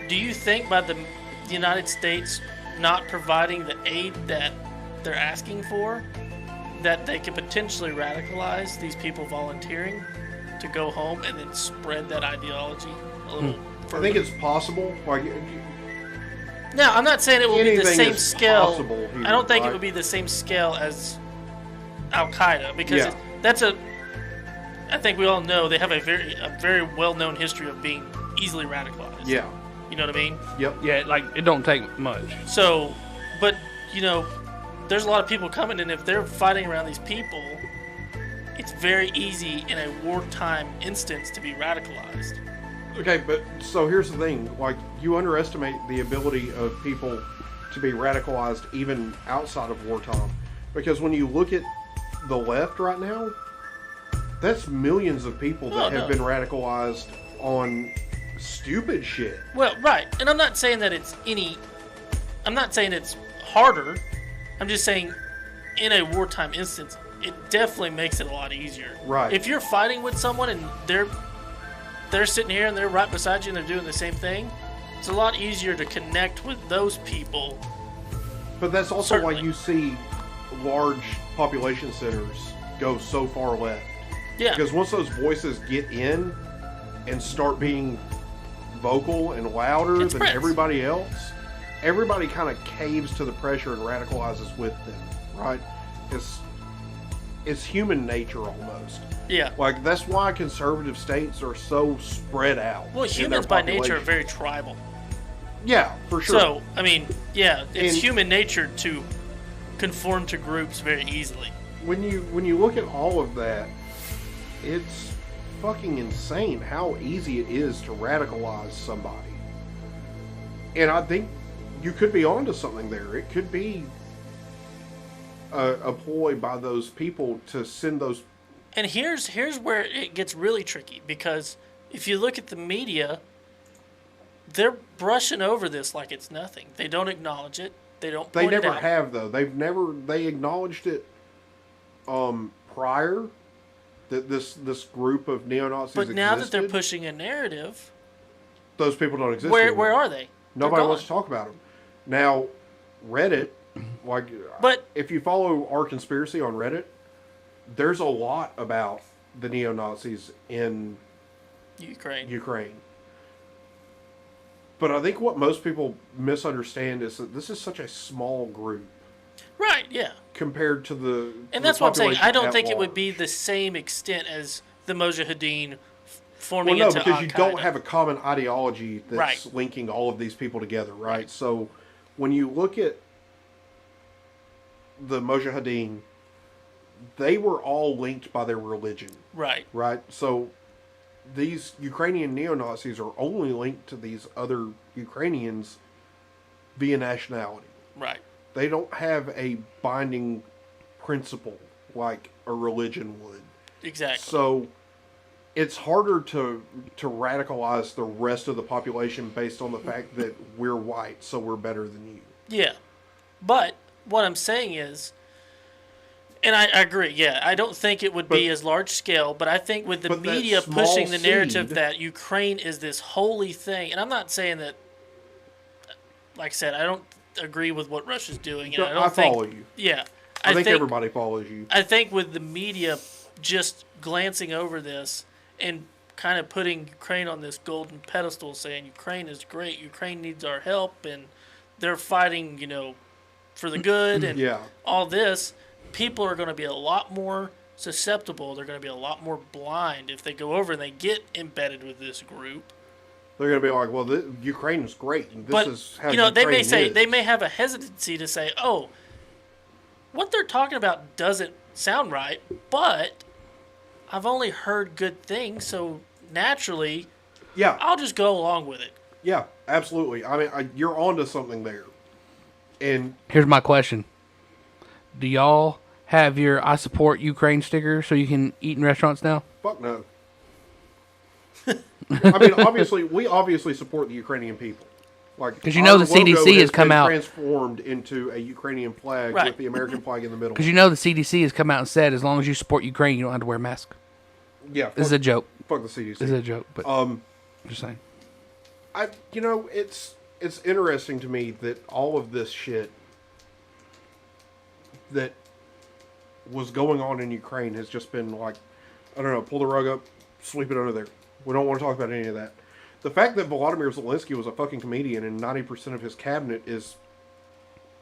do you think by the United States not providing the aid that they're asking for, that they could potentially radicalize these people volunteering to go home and then spread that ideology a little further? I think it's possible. Like, no, I'm not saying it will be the anything same is scale. possible here, I don't think it right? would be the same scale as Al Qaeda because Yeah. that's a. I think we all know they have a very well-known history of being easily radicalized. Yeah. You know what I mean? Yep. Yeah, like, it don't take much. So, but, there's a lot of people coming, and if they're fighting around these people, it's very easy in a wartime instance to be radicalized. Okay, but so here's the thing. Like, you underestimate the ability of people to be radicalized even outside of wartime. Because when you look at the left right now, that's millions of people that have been radicalized on stupid shit. Well, right. And I'm not saying that I'm not saying it's harder. I'm just saying in a wartime instance, it definitely makes it a lot easier. Right. If you're fighting with someone and they're sitting here and they're right beside you and they're doing the same thing, it's a lot easier to connect with those people. But that's also Certainly. why you see large population centers go so far left. Yeah. Because once those voices get in and start being vocal and louder than spreads. everybody else, everybody kind of caves to the pressure and radicalizes with them, right? It's human nature almost. Yeah. Like, that's why conservative states are so spread out. Well, in their humans by nature are population. very tribal. Yeah, for sure. So, I mean, yeah, it's And- human nature to conform to groups very easily. When you look at all of that, it's fucking insane how easy it is to radicalize somebody. And I think you could be onto something there. It could be a ploy by those people to send those. And here's where it gets really tricky, because if you look at the media, they're brushing over this like it's nothing. They don't acknowledge it. They don't. They point it never out. have though. They acknowledged it prior that this group of neo-Nazis But now that existed. they're pushing a narrative, Those people don't exist where anymore. are they? Nobody They're wants to gone. talk about them. Now, Reddit, like, but if you follow our conspiracy on Reddit, there's a lot about the neo-Nazis in Ukraine. But I think what most people misunderstand is that this is such a small group Right, yeah. compared to the And that's what I'm saying. I population don't at think it would large. be the same extent as the Mujahideen forming Well, no, into because you don't Al-Qaeda. have a common ideology that's Right. linking all of these people together, right? So when you look at the Mujahideen, they were all linked by their religion. Right. Right? So these Ukrainian neo-Nazis are only linked to these other Ukrainians via nationality. Right. They don't have a binding principle like a religion would. Exactly. So it's harder to radicalize the rest of the population based on the fact that we're white, so we're better than you. Yeah. But what I'm saying is, and I agree, yeah, I don't think it would be as large scale, but I think with the but that media small pushing the narrative seed- that Ukraine is this holy thing, and I'm not saying that, like I said, I don't agree with what Russia's doing. And No, I don't I think, follow you. Yeah. I think everybody follows you. I think with the media just glancing over this and kind of putting Ukraine on this golden pedestal, saying Ukraine is great, Ukraine needs our help, and they're fighting, for the good, and Yeah. all this, people are going to be a lot more susceptible. They're going to be a lot more blind if they go over and they get embedded with this group. They're going to be like, well, Ukraine is great. And this But is how they may Ukraine say is. they may have a hesitancy to say, "Oh, what they're talking about doesn't sound right," but I've only heard good things, so naturally, yeah, I'll just go along with it. Yeah, absolutely. I mean, you're onto something there. And Here's my question. Do y'all have your I support Ukraine sticker so you can eat in restaurants now? fuck no. I mean, we obviously support the Ukrainian people. Like, 'Cause you know our the CDC logo has come been out- transformed into a Ukrainian flag Right. with the American flag in the middle. Because you know the CDC has come out and said as long as you support Ukraine, you don't have to wear a mask. Yeah, This is a joke. Fuck the CDC. This is a joke, but just saying. It's interesting to me that all of this shit that was going on in Ukraine has just been like, I don't know, pull the rug up, sweep it under there. We don't want to talk about any of that. The fact that Volodymyr Zelensky was a fucking comedian and 90% of his cabinet is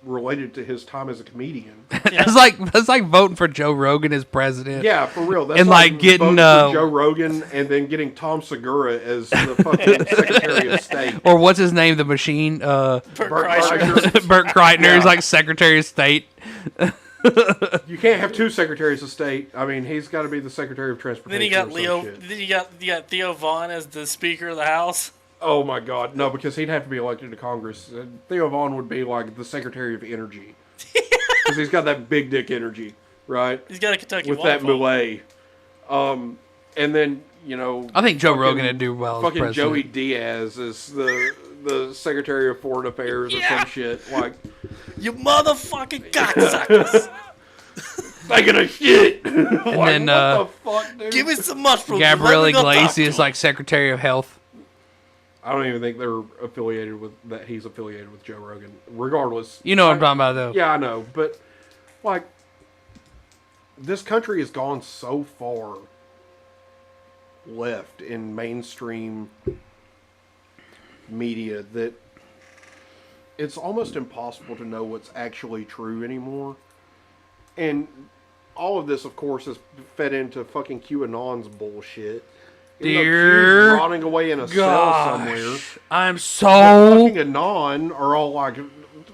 related to his time as a comedian. That's like voting for Joe Rogan as president. Yeah, for real. That's and like getting voting for Joe Rogan and then getting Tom Segura as the fucking Secretary of State. or what's his name? The machine. Bert Kreischer. Bert Kreitner is Yeah. like Secretary of State. You can't have two Secretaries of State. I mean, he's got to be the Secretary of Transportation. Then you got or some Leo. shit. Then you got Theo Vaughn as the Speaker of the House. Oh my God, no! Because he'd have to be elected to Congress. Theo Vaughn would be like the Secretary of Energy because he's got that big dick energy, right? He's got a Kentucky with that waterfall. mullet. And then I think Joe fucking- Rogan would do well as Fucking president. Joey Diaz is the Secretary of Foreign Affairs or some shit. Like, You motherfucking cocksuckers! taking a shit. And then what the fuck, dude? Give me some mushrooms. Gabrielle Let me go talk to Iglesias him. like Secretary of Health. I don't even think they're affiliated with that. He's affiliated with Joe Rogan. Regardless, You know what I'm talking about, though. Yeah, I know, but like, this country has gone so far left in mainstream media that it's almost impossible to know what's actually true anymore. And all of this, of course, is fed into fucking QAnon's bullshit. Even though Dear Q's rotting away in a cell gosh, somewhere. I'm The so fucking Anon are all like,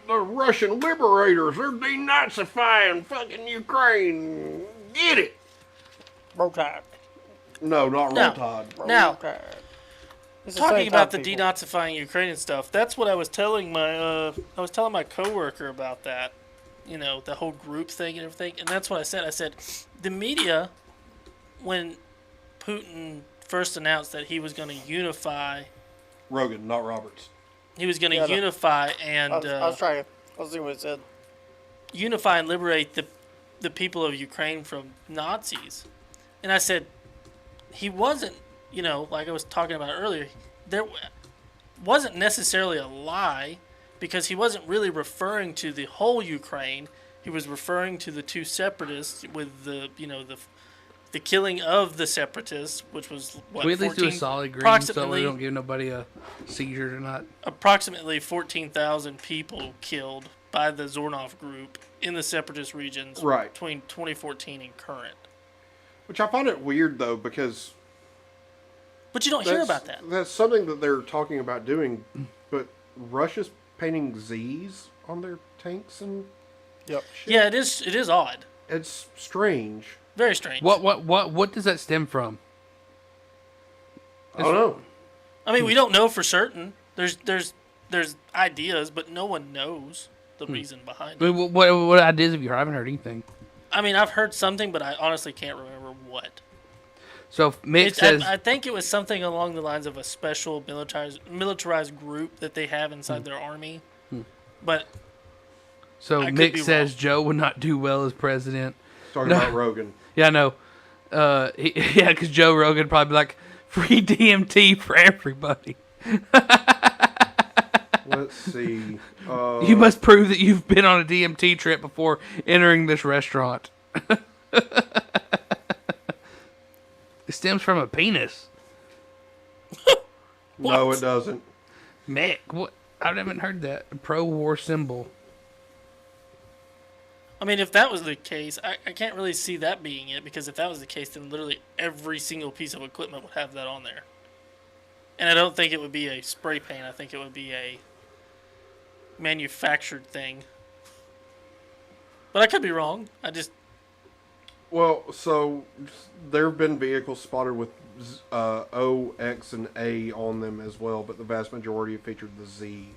the Russian liberators. They're denazifying fucking Ukraine. Get it? Roll Tide. No, not No. Roll Tide. Now, It's the talking same about the time, people. denazifying Ukraine and stuff, that's what I was telling my coworker about that. You know, the whole group thing and everything. And that's what I said. I said, the media, when Putin first announced that he was going to unify, Rogan, not Roberts. he was going to Yeah, no. unify and I was trying. I was seeing what it said. unify and liberate the people of Ukraine from Nazis. And I said, he wasn't, you know, like I was talking about earlier, there wasn't necessarily a lie, because he wasn't really referring to the whole Ukraine. He was referring to the two separatists with the, you know, the killing of the separatists, which was what, Can we at least do a 14 solid green so we approximately don't give nobody a seizure tonight? approximately 14,000 people killed by the Zornov group in the separatist regions Right. between 2014 and current. Which I find it weird though, because But you don't hear about that. That's something that they're talking about doing, but Russia's painting Z's on their tanks and Yep. Yeah, it is odd. it's strange. Very strange. What does that stem from? I don't know. I mean, we don't know for certain. There's ideas, but no one knows the reason behind I it. mean, what ideas have you heard? I haven't heard anything. I mean, I've heard something, but I honestly can't remember what. So Mick says, I think it was something along the lines of a special militarized group that they have inside their army. But so I could Mick be says Joe would not do well as president. Talking about Rogan. Yeah, I know. Yeah, because Joe Rogan would probably be like, free DMT for everybody. Let's see. You must prove that you've been on a DMT trip before entering this restaurant. It stems from a penis. No, it doesn't. Mick, what? I haven't heard that. A pro-war symbol. I mean, if that was the case, I can't really see that being it, because if that was the case, then literally every single piece of equipment would have that on there. And I don't think it would be a spray paint. I think it would be a manufactured thing. But I could be wrong. Well, so there have been vehicles spotted with O, X, and A on them as well, but the vast majority have featured the Z.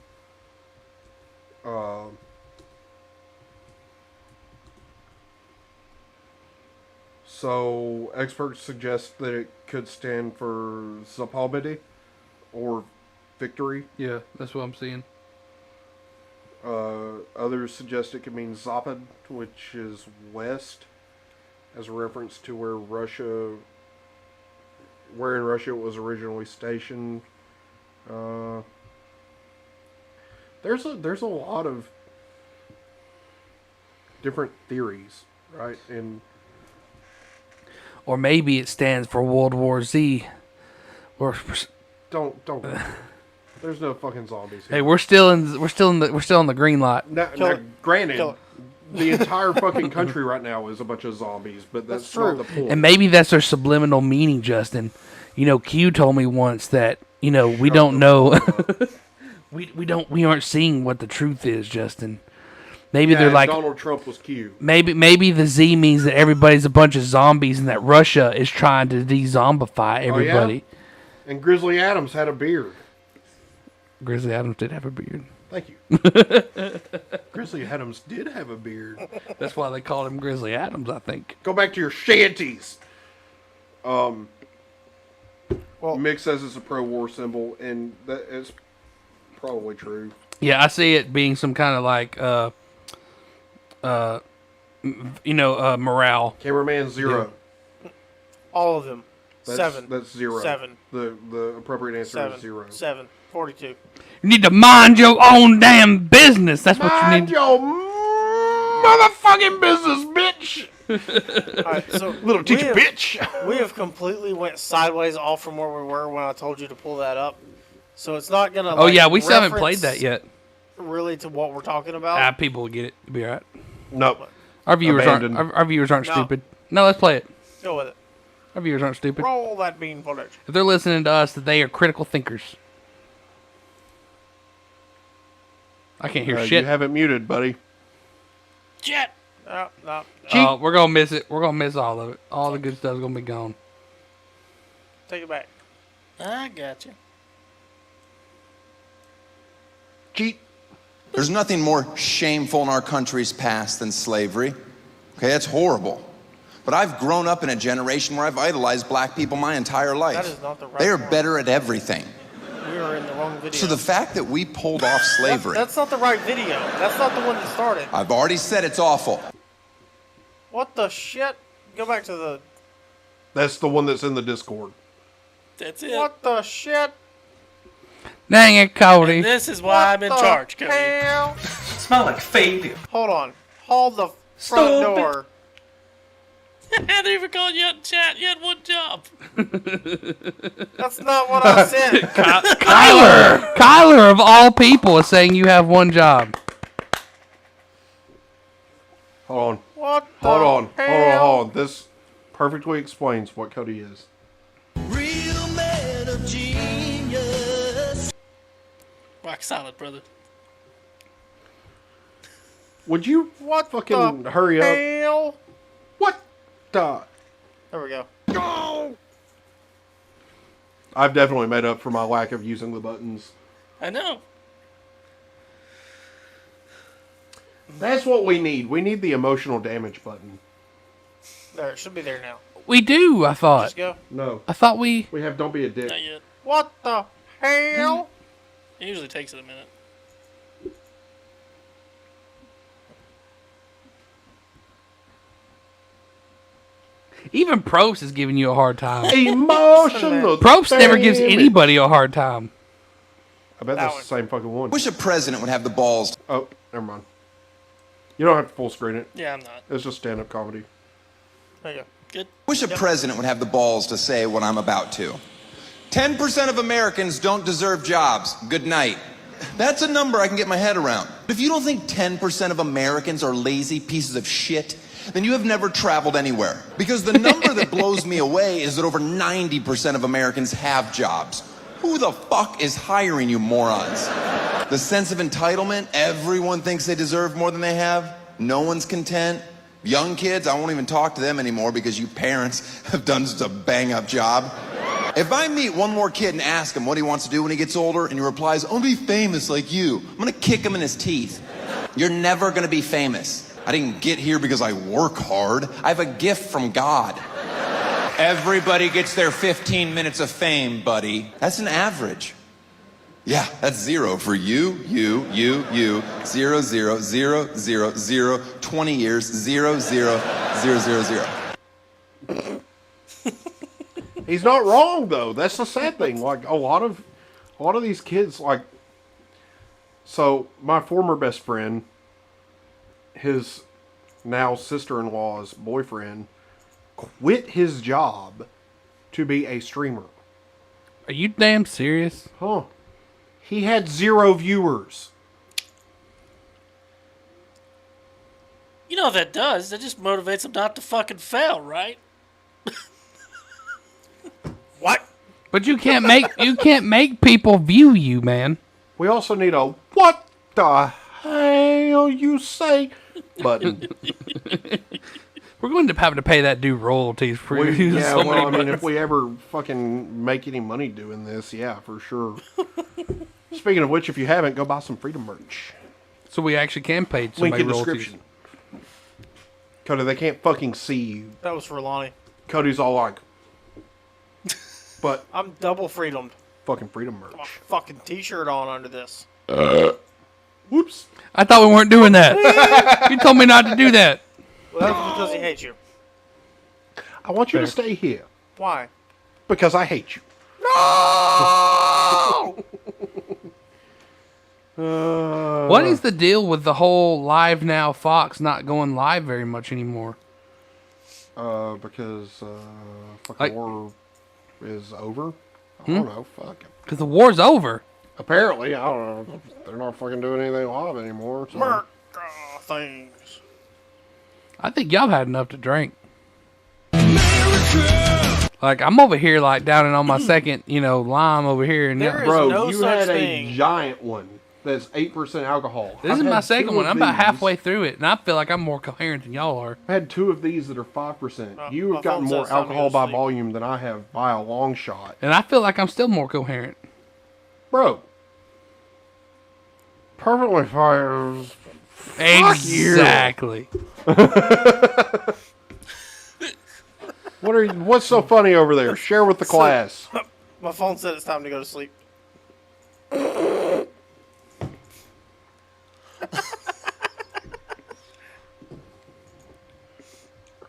So experts suggest that it could stand for Zapalbidi or victory. Yeah, that's what I'm seeing. Others suggest it could mean Zapad, which is west, as a reference to where in Russia it was originally stationed. There's a lot of different theories, right? And Or maybe it stands for World War Z. Or don't. There's no fucking zombies here. hey, we're still on the green lot. Now, granted, the entire fucking country right now is a bunch of zombies, but that's not the point. And maybe that's their subliminal meaning, Justin. You know, Q told me once that, you know, we don't know. we aren't seeing what the truth is, Justin. Maybe they're like Donald Trump was Q. Maybe the Z means that everybody's a bunch of zombies and that Russia is trying to de-zombify everybody. Oh, yeah? And Grizzly Adams had a beard. Grizzly Adams did have a beard. Thank you. Grizzly Adams did have a beard. That's why they called him Grizzly Adams, I think. Go back to your shanties. Well, Mick says it's a pro-war symbol, and that is probably true. Yeah, I see it being some kind of like, morale. Cameraman 0. Yeah. All of them. Seven. That's 0. 7. The appropriate answer 7. is 0. 7. 42. You need to mind your own damn business. That's what you Mind need. your motherfucking business, bitch. All right, so Little teacher bitch. We have completely went sideways off from where we were when I told you to pull that up. So it's not gonna. Oh yeah, we still haven't played that yet. Really, to what we're talking about. People will get it. It'll be all right. Nope. Our viewers Abandoned. aren't. Our viewers aren't No. stupid. No, let's play it. Go with it. Our viewers aren't stupid. Roll that bean footage. If they're listening to us, that they are critical thinkers. I can't hear You shit. have it muted, buddy. Jet. No. Oh, we're gonna miss it. We're gonna miss all of it. All the good stuff's gonna be gone. Take it back. I got you. Cheat. There's nothing more shameful in our country's past than slavery. Okay, that's horrible. But I've grown up in a generation where I've idolized black people my entire life. That is not the right They are one. better at everything. We were in the wrong video. So the fact that we pulled off slavery, That's not the right video. That's not the one that started. I've already said it's awful. What the shit? Go back to the... That's the one that's in the Discord. That's it. What the shit? Dang it, Cody. And this is why I'm in charge, Cody. Hell? Smell like failure. Hold on. Hold the front door. I didn't even call you out in chat. You had one job. That's not what I said. Kyler of all people is saying you have one job. Hold on. What the Hold on. hell? Hold on. This perfectly explains what Cody is. Real man of genius. Rock solid, brother. Would you fucking hurry up? Hell? What the? There we go. Go! I've definitely made up for my lack of using the buttons. I know. That's what we need. We need the emotional damage button. There, it should be there now. We do, I thought. Just go. No. I thought we have Don't Be a Dick. Not yet. What the hell? It usually takes it a minute. Even Probst is giving you a hard time. Emotional Probst never gives damage. anybody a hard time. I bet that's the same fucking one. Wish a president would have the balls. Oh, never mind. You don't have to full screen it. Yeah, I'm not. It's just stand-up comedy. There you go. Good. Wish a president would have the balls to say what I'm about to. 10% of Americans don't deserve jobs. Good night. That's a number I can get my head around. If you don't think 10% of Americans are lazy pieces of shit, then you have never traveled anywhere. Because the number that blows me away is that over 90% of Americans have jobs. Who the fuck is hiring you morons? The sense of entitlement, everyone thinks they deserve more than they have. No one's content. Young kids, I won't even talk to them anymore because you parents have done such a bang-up job. If I meet one more kid and ask him what he wants to do when he gets older and he replies, I want to be famous like you, I'm going to kick him in his teeth. You're never going to be famous. I didn't get here because I work hard. I have a gift from God. Everybody gets their 15 minutes of fame, buddy. That's an average. Yeah, that's 0 for you, 0, 0, 0, 0, 0, 20 years, 0, 0, 0, 0, 0. He's not wrong though. That's the sad thing. Like a lot of these kids, like, so my former best friend, his now sister-in-law's boyfriend, quit his job to be a streamer. Are you damn serious? Huh. He had 0 viewers. You know what that does? That just motivates them not to fucking fail, right? What? But you can't make people view you, man. We also need a what the hell you say button. We're going to have to pay that dude royalties for using Yeah, so well, many I mean, buttons. if we ever fucking make any money doing this, yeah, for sure. Speaking of which, if you haven't, go buy some Freedom merch. So we actually can pay Link somebody in royalties. description. Cody, they can't fucking see you. That was for Lonnie. Cody's all like, but I'm double freedomed. fucking Freedom merch. Got my fucking t-shirt on under this. Whoops. I thought we weren't doing that. You told me not to do that. Well, that's because he hates you. I want you to Fair. stay here Why? because I hate you. No! What is the deal with the whole Live Now Fox not going live very much anymore? Because fucking Like- war is over. I don't know. Fuck. Because the war's over. Apparently, I don't know. They're not fucking doing anything live anymore. So. Merc things. I think y'all had enough to drink. Like, I'm over here, like, down in on my second, lime over here. And There is Bro, no you such had thing. a giant one. that's 8% alcohol. This is my second one. I'm about halfway through it, and I feel like I'm more coherent than y'all are. I had 2 of these that are 5%. You have gotten more alcohol by volume than I have by a long shot. And I feel like I'm still more coherent. Bro. Perfectly fine. Exactly. What's so funny over there? Share with the class. My phone said it's time to go to sleep.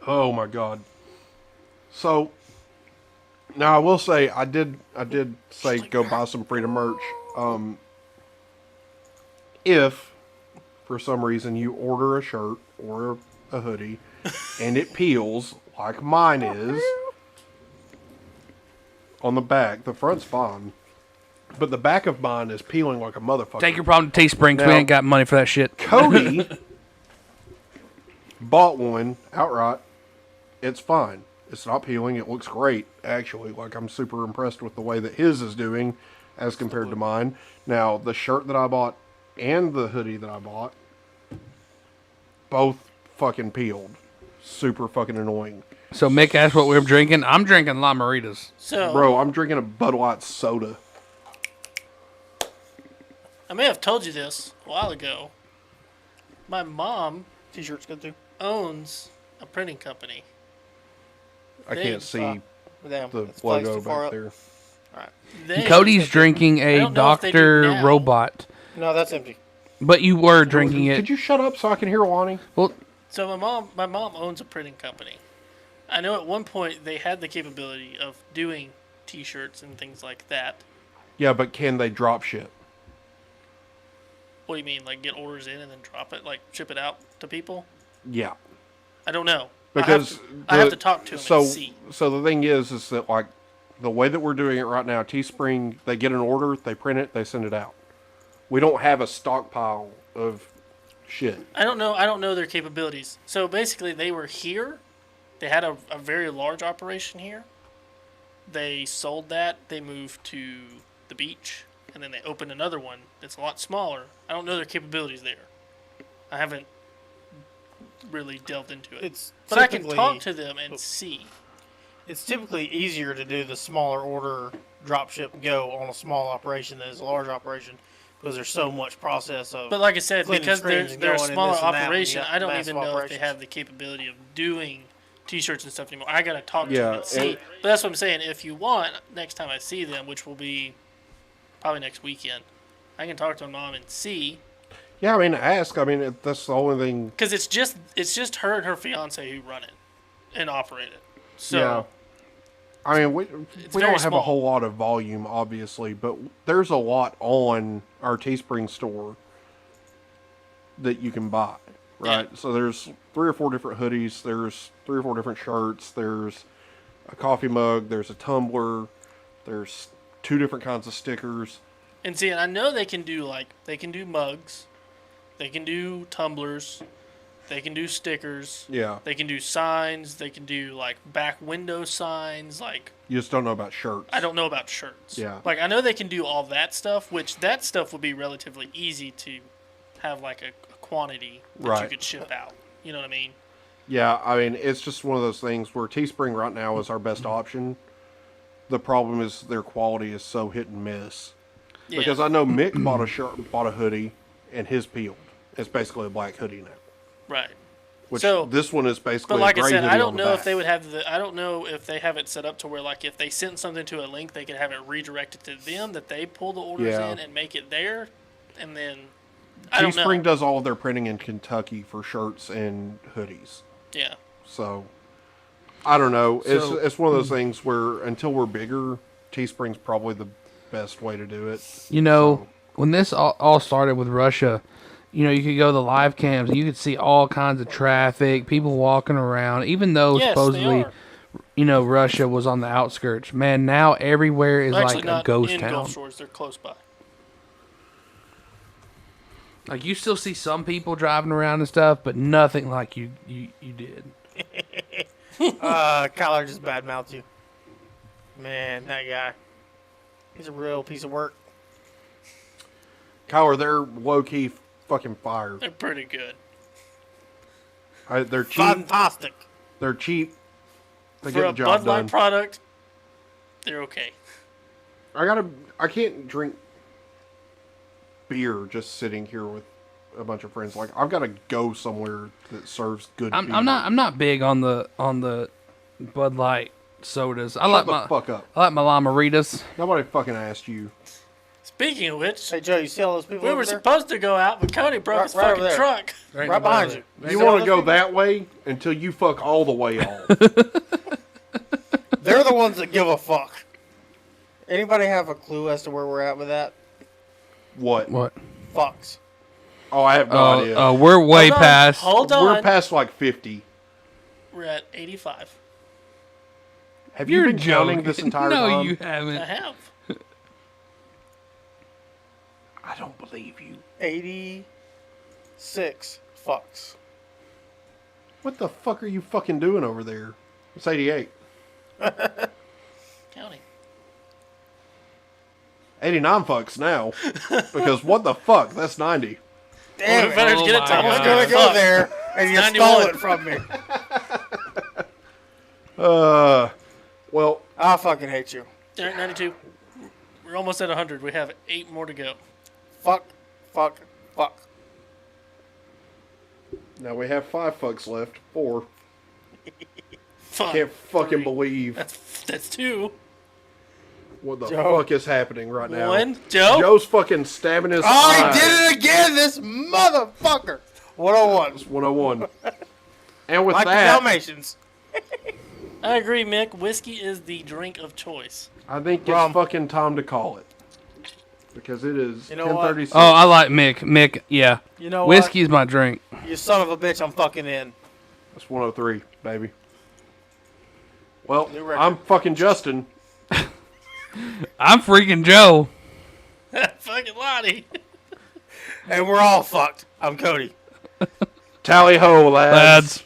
Oh my god. So now I will say I did say go buy some Freedom merch. If for some reason you order a shirt or a hoodie and it peels like mine is on the back, the front's fine. But the back of mine is peeling like a motherfucker. Take your problem to Teespring. We ain't got money for that shit. Cody bought one outright. It's fine. It's not peeling. It looks great, actually. Like, I'm super impressed with the way that his is doing as compared to mine. Now, the shirt that I bought and the hoodie that I bought, both fucking peeled. Super fucking annoying. So Mick asked what we're drinking. I'm drinking La Maritas. So, bro, I'm drinking a Bud Light soda. I may have told you this a while ago. My mom T-shirts good too. owns a printing company. I can't see the logo back there. They, Cody's drinking I a don't know if they do Dr. now. Robot. No, that's empty. But you were drinking it. Could you shut up so I can hear Lonnie? Well, So my mom owns a printing company. I know at one point they had the capability of doing T-shirts and things like that. Yeah, but can they drop ship? What do you mean, like get orders in and then drop it, like ship it out to people? Yeah. I don't know. Because I have to talk to them and see. So the thing is that like the way that we're doing it right now, Teespring, they get an order, they print it, they send it out. We don't have a stockpile of shit. I don't know their capabilities. So basically, they were here. They had a very large operation here. They sold that. They moved to the beach, and then they opened another one that's a lot smaller. I don't know their capabilities there. I haven't really delved into it. But I can talk to them and see. It's typically easier to do the smaller order drop ship go on a small operation than a large operation because there's so much process of. But like I said, cleaning because they're screens and a going and smaller this and that, operation, and you got I don't massive even know if operations. they have the capability of doing T-shirts and stuff anymore. I gotta talk to Yeah, them and see. and- But that's what I'm saying. If you want, next time I see them, which will be probably next weekend, I can talk to my mom and see. Yeah, I mean, ask. I mean, that's the only thing. Because it's just her and her fiance who run it and operate it. So Yeah. I mean, we very don't have small. a whole lot of volume, obviously, but there's a lot on our Teespring store that you can buy, right? Yeah. So there's 3 or 4 different hoodies, there's 3 or 4 different shirts, there's a coffee mug, there's a tumbler, there's 2 different kinds of stickers. and see, and I know they can do mugs, they can do tumblers, they can do stickers. Yeah. They can do signs. They can do like back window signs. Like You just don't know about shirts. I don't know about shirts. Yeah. Like I know they can do all that stuff, which that stuff would be relatively easy to have like a quantity that you Right. could ship out. You know what I mean? Yeah, I mean, it's just one of those things where Teespring right now is our best option. The problem is their quality is so hit and miss. Yeah. Because I know Mick bought a shirt, bought a hoodie, and his peeled. It's basically a black hoodie now. Right. Which So- this one is basically But like a I gray said, hoodie I on don't the know back. if they would have I don't know if they have it set up to where like if they sent something to a link, they could have it redirected to them that they pull the orders Yeah. in and make it there, and then I don't know. Teespring does all of their printing in Kentucky for shirts and hoodies. Yeah. So I don't know. So- It's one of those things where until we're bigger, Teespring's probably the best way to do it. You know, when this all started with Russia, you know, you could go to the live cams and you could see all kinds of traffic, people walking around, even though Yes, they supposedly, are. you know, Russia was on the outskirts. Man, now everywhere is They're actually like a not ghost in town. Gulf Shores. They're close by. Like you still see some people driving around and stuff, but nothing like you did. Kyler just badmouthed you. Man, that guy. He's a real piece of work. Kyler, they're low key fucking fire. They're pretty good. They're cheap. Fantastic. They're cheap. They For get a the job Bud Light done. product, they're okay. I can't drink beer just sitting here with a bunch of friends. Like, I've got to go somewhere that serves good beer. I'm not big on the Bud Light sodas. I Shut like the my fuck up. I like my Lamaritas. Nobody fucking asked you. Speaking of which, hey Joe, you see all those people? we over were there? supposed to go out, but Cody broke his Right over fucking there. truck. Right behind you. You want to go that way until you fuck all the way off. They're the ones that give a fuck. Anybody have a clue as to where we're at with that? What? Fucks. Oh, I have no idea. We're way Hold on, past. Hold on. We're past like 50. We're at 85. Have you been counting this entire no, time? you haven't. I have. I don't believe you. 86 fucks. What the fuck are you fucking doing over there? It's 88. Counting. 89 fucks now. Because what the fuck? That's 90. Damn we better it. get it to I was 100. going to go Fuck. there, and you It's stole 91. it from me. Well, I fucking hate you. They're at 92. We're almost at 100. We have 8 more to go. Fuck. now we have 5 fucks left. 4. Fuck. Can't fucking 3. believe That's 2. what the Joe. fuck is happening right now. 1. Joe? Joe's fucking stabbing his Oh, eye. he did it again, this motherfucker. 101. It's 101. And with Like the that, Dalmatians. I agree, Mick. Whiskey is the drink of choice. I think it's fucking time to call it. Because it is You know what? 10:36. Oh, I like Mick. Mick, yeah. You know what? Whiskey's my drink. You son of a bitch, I'm fucking in. That's 103, baby. Well, New record. I'm fucking Justin. I'm freaking Joe. Fucking Lottie. And we're all fucked. I'm Cody. Tally ho, lads.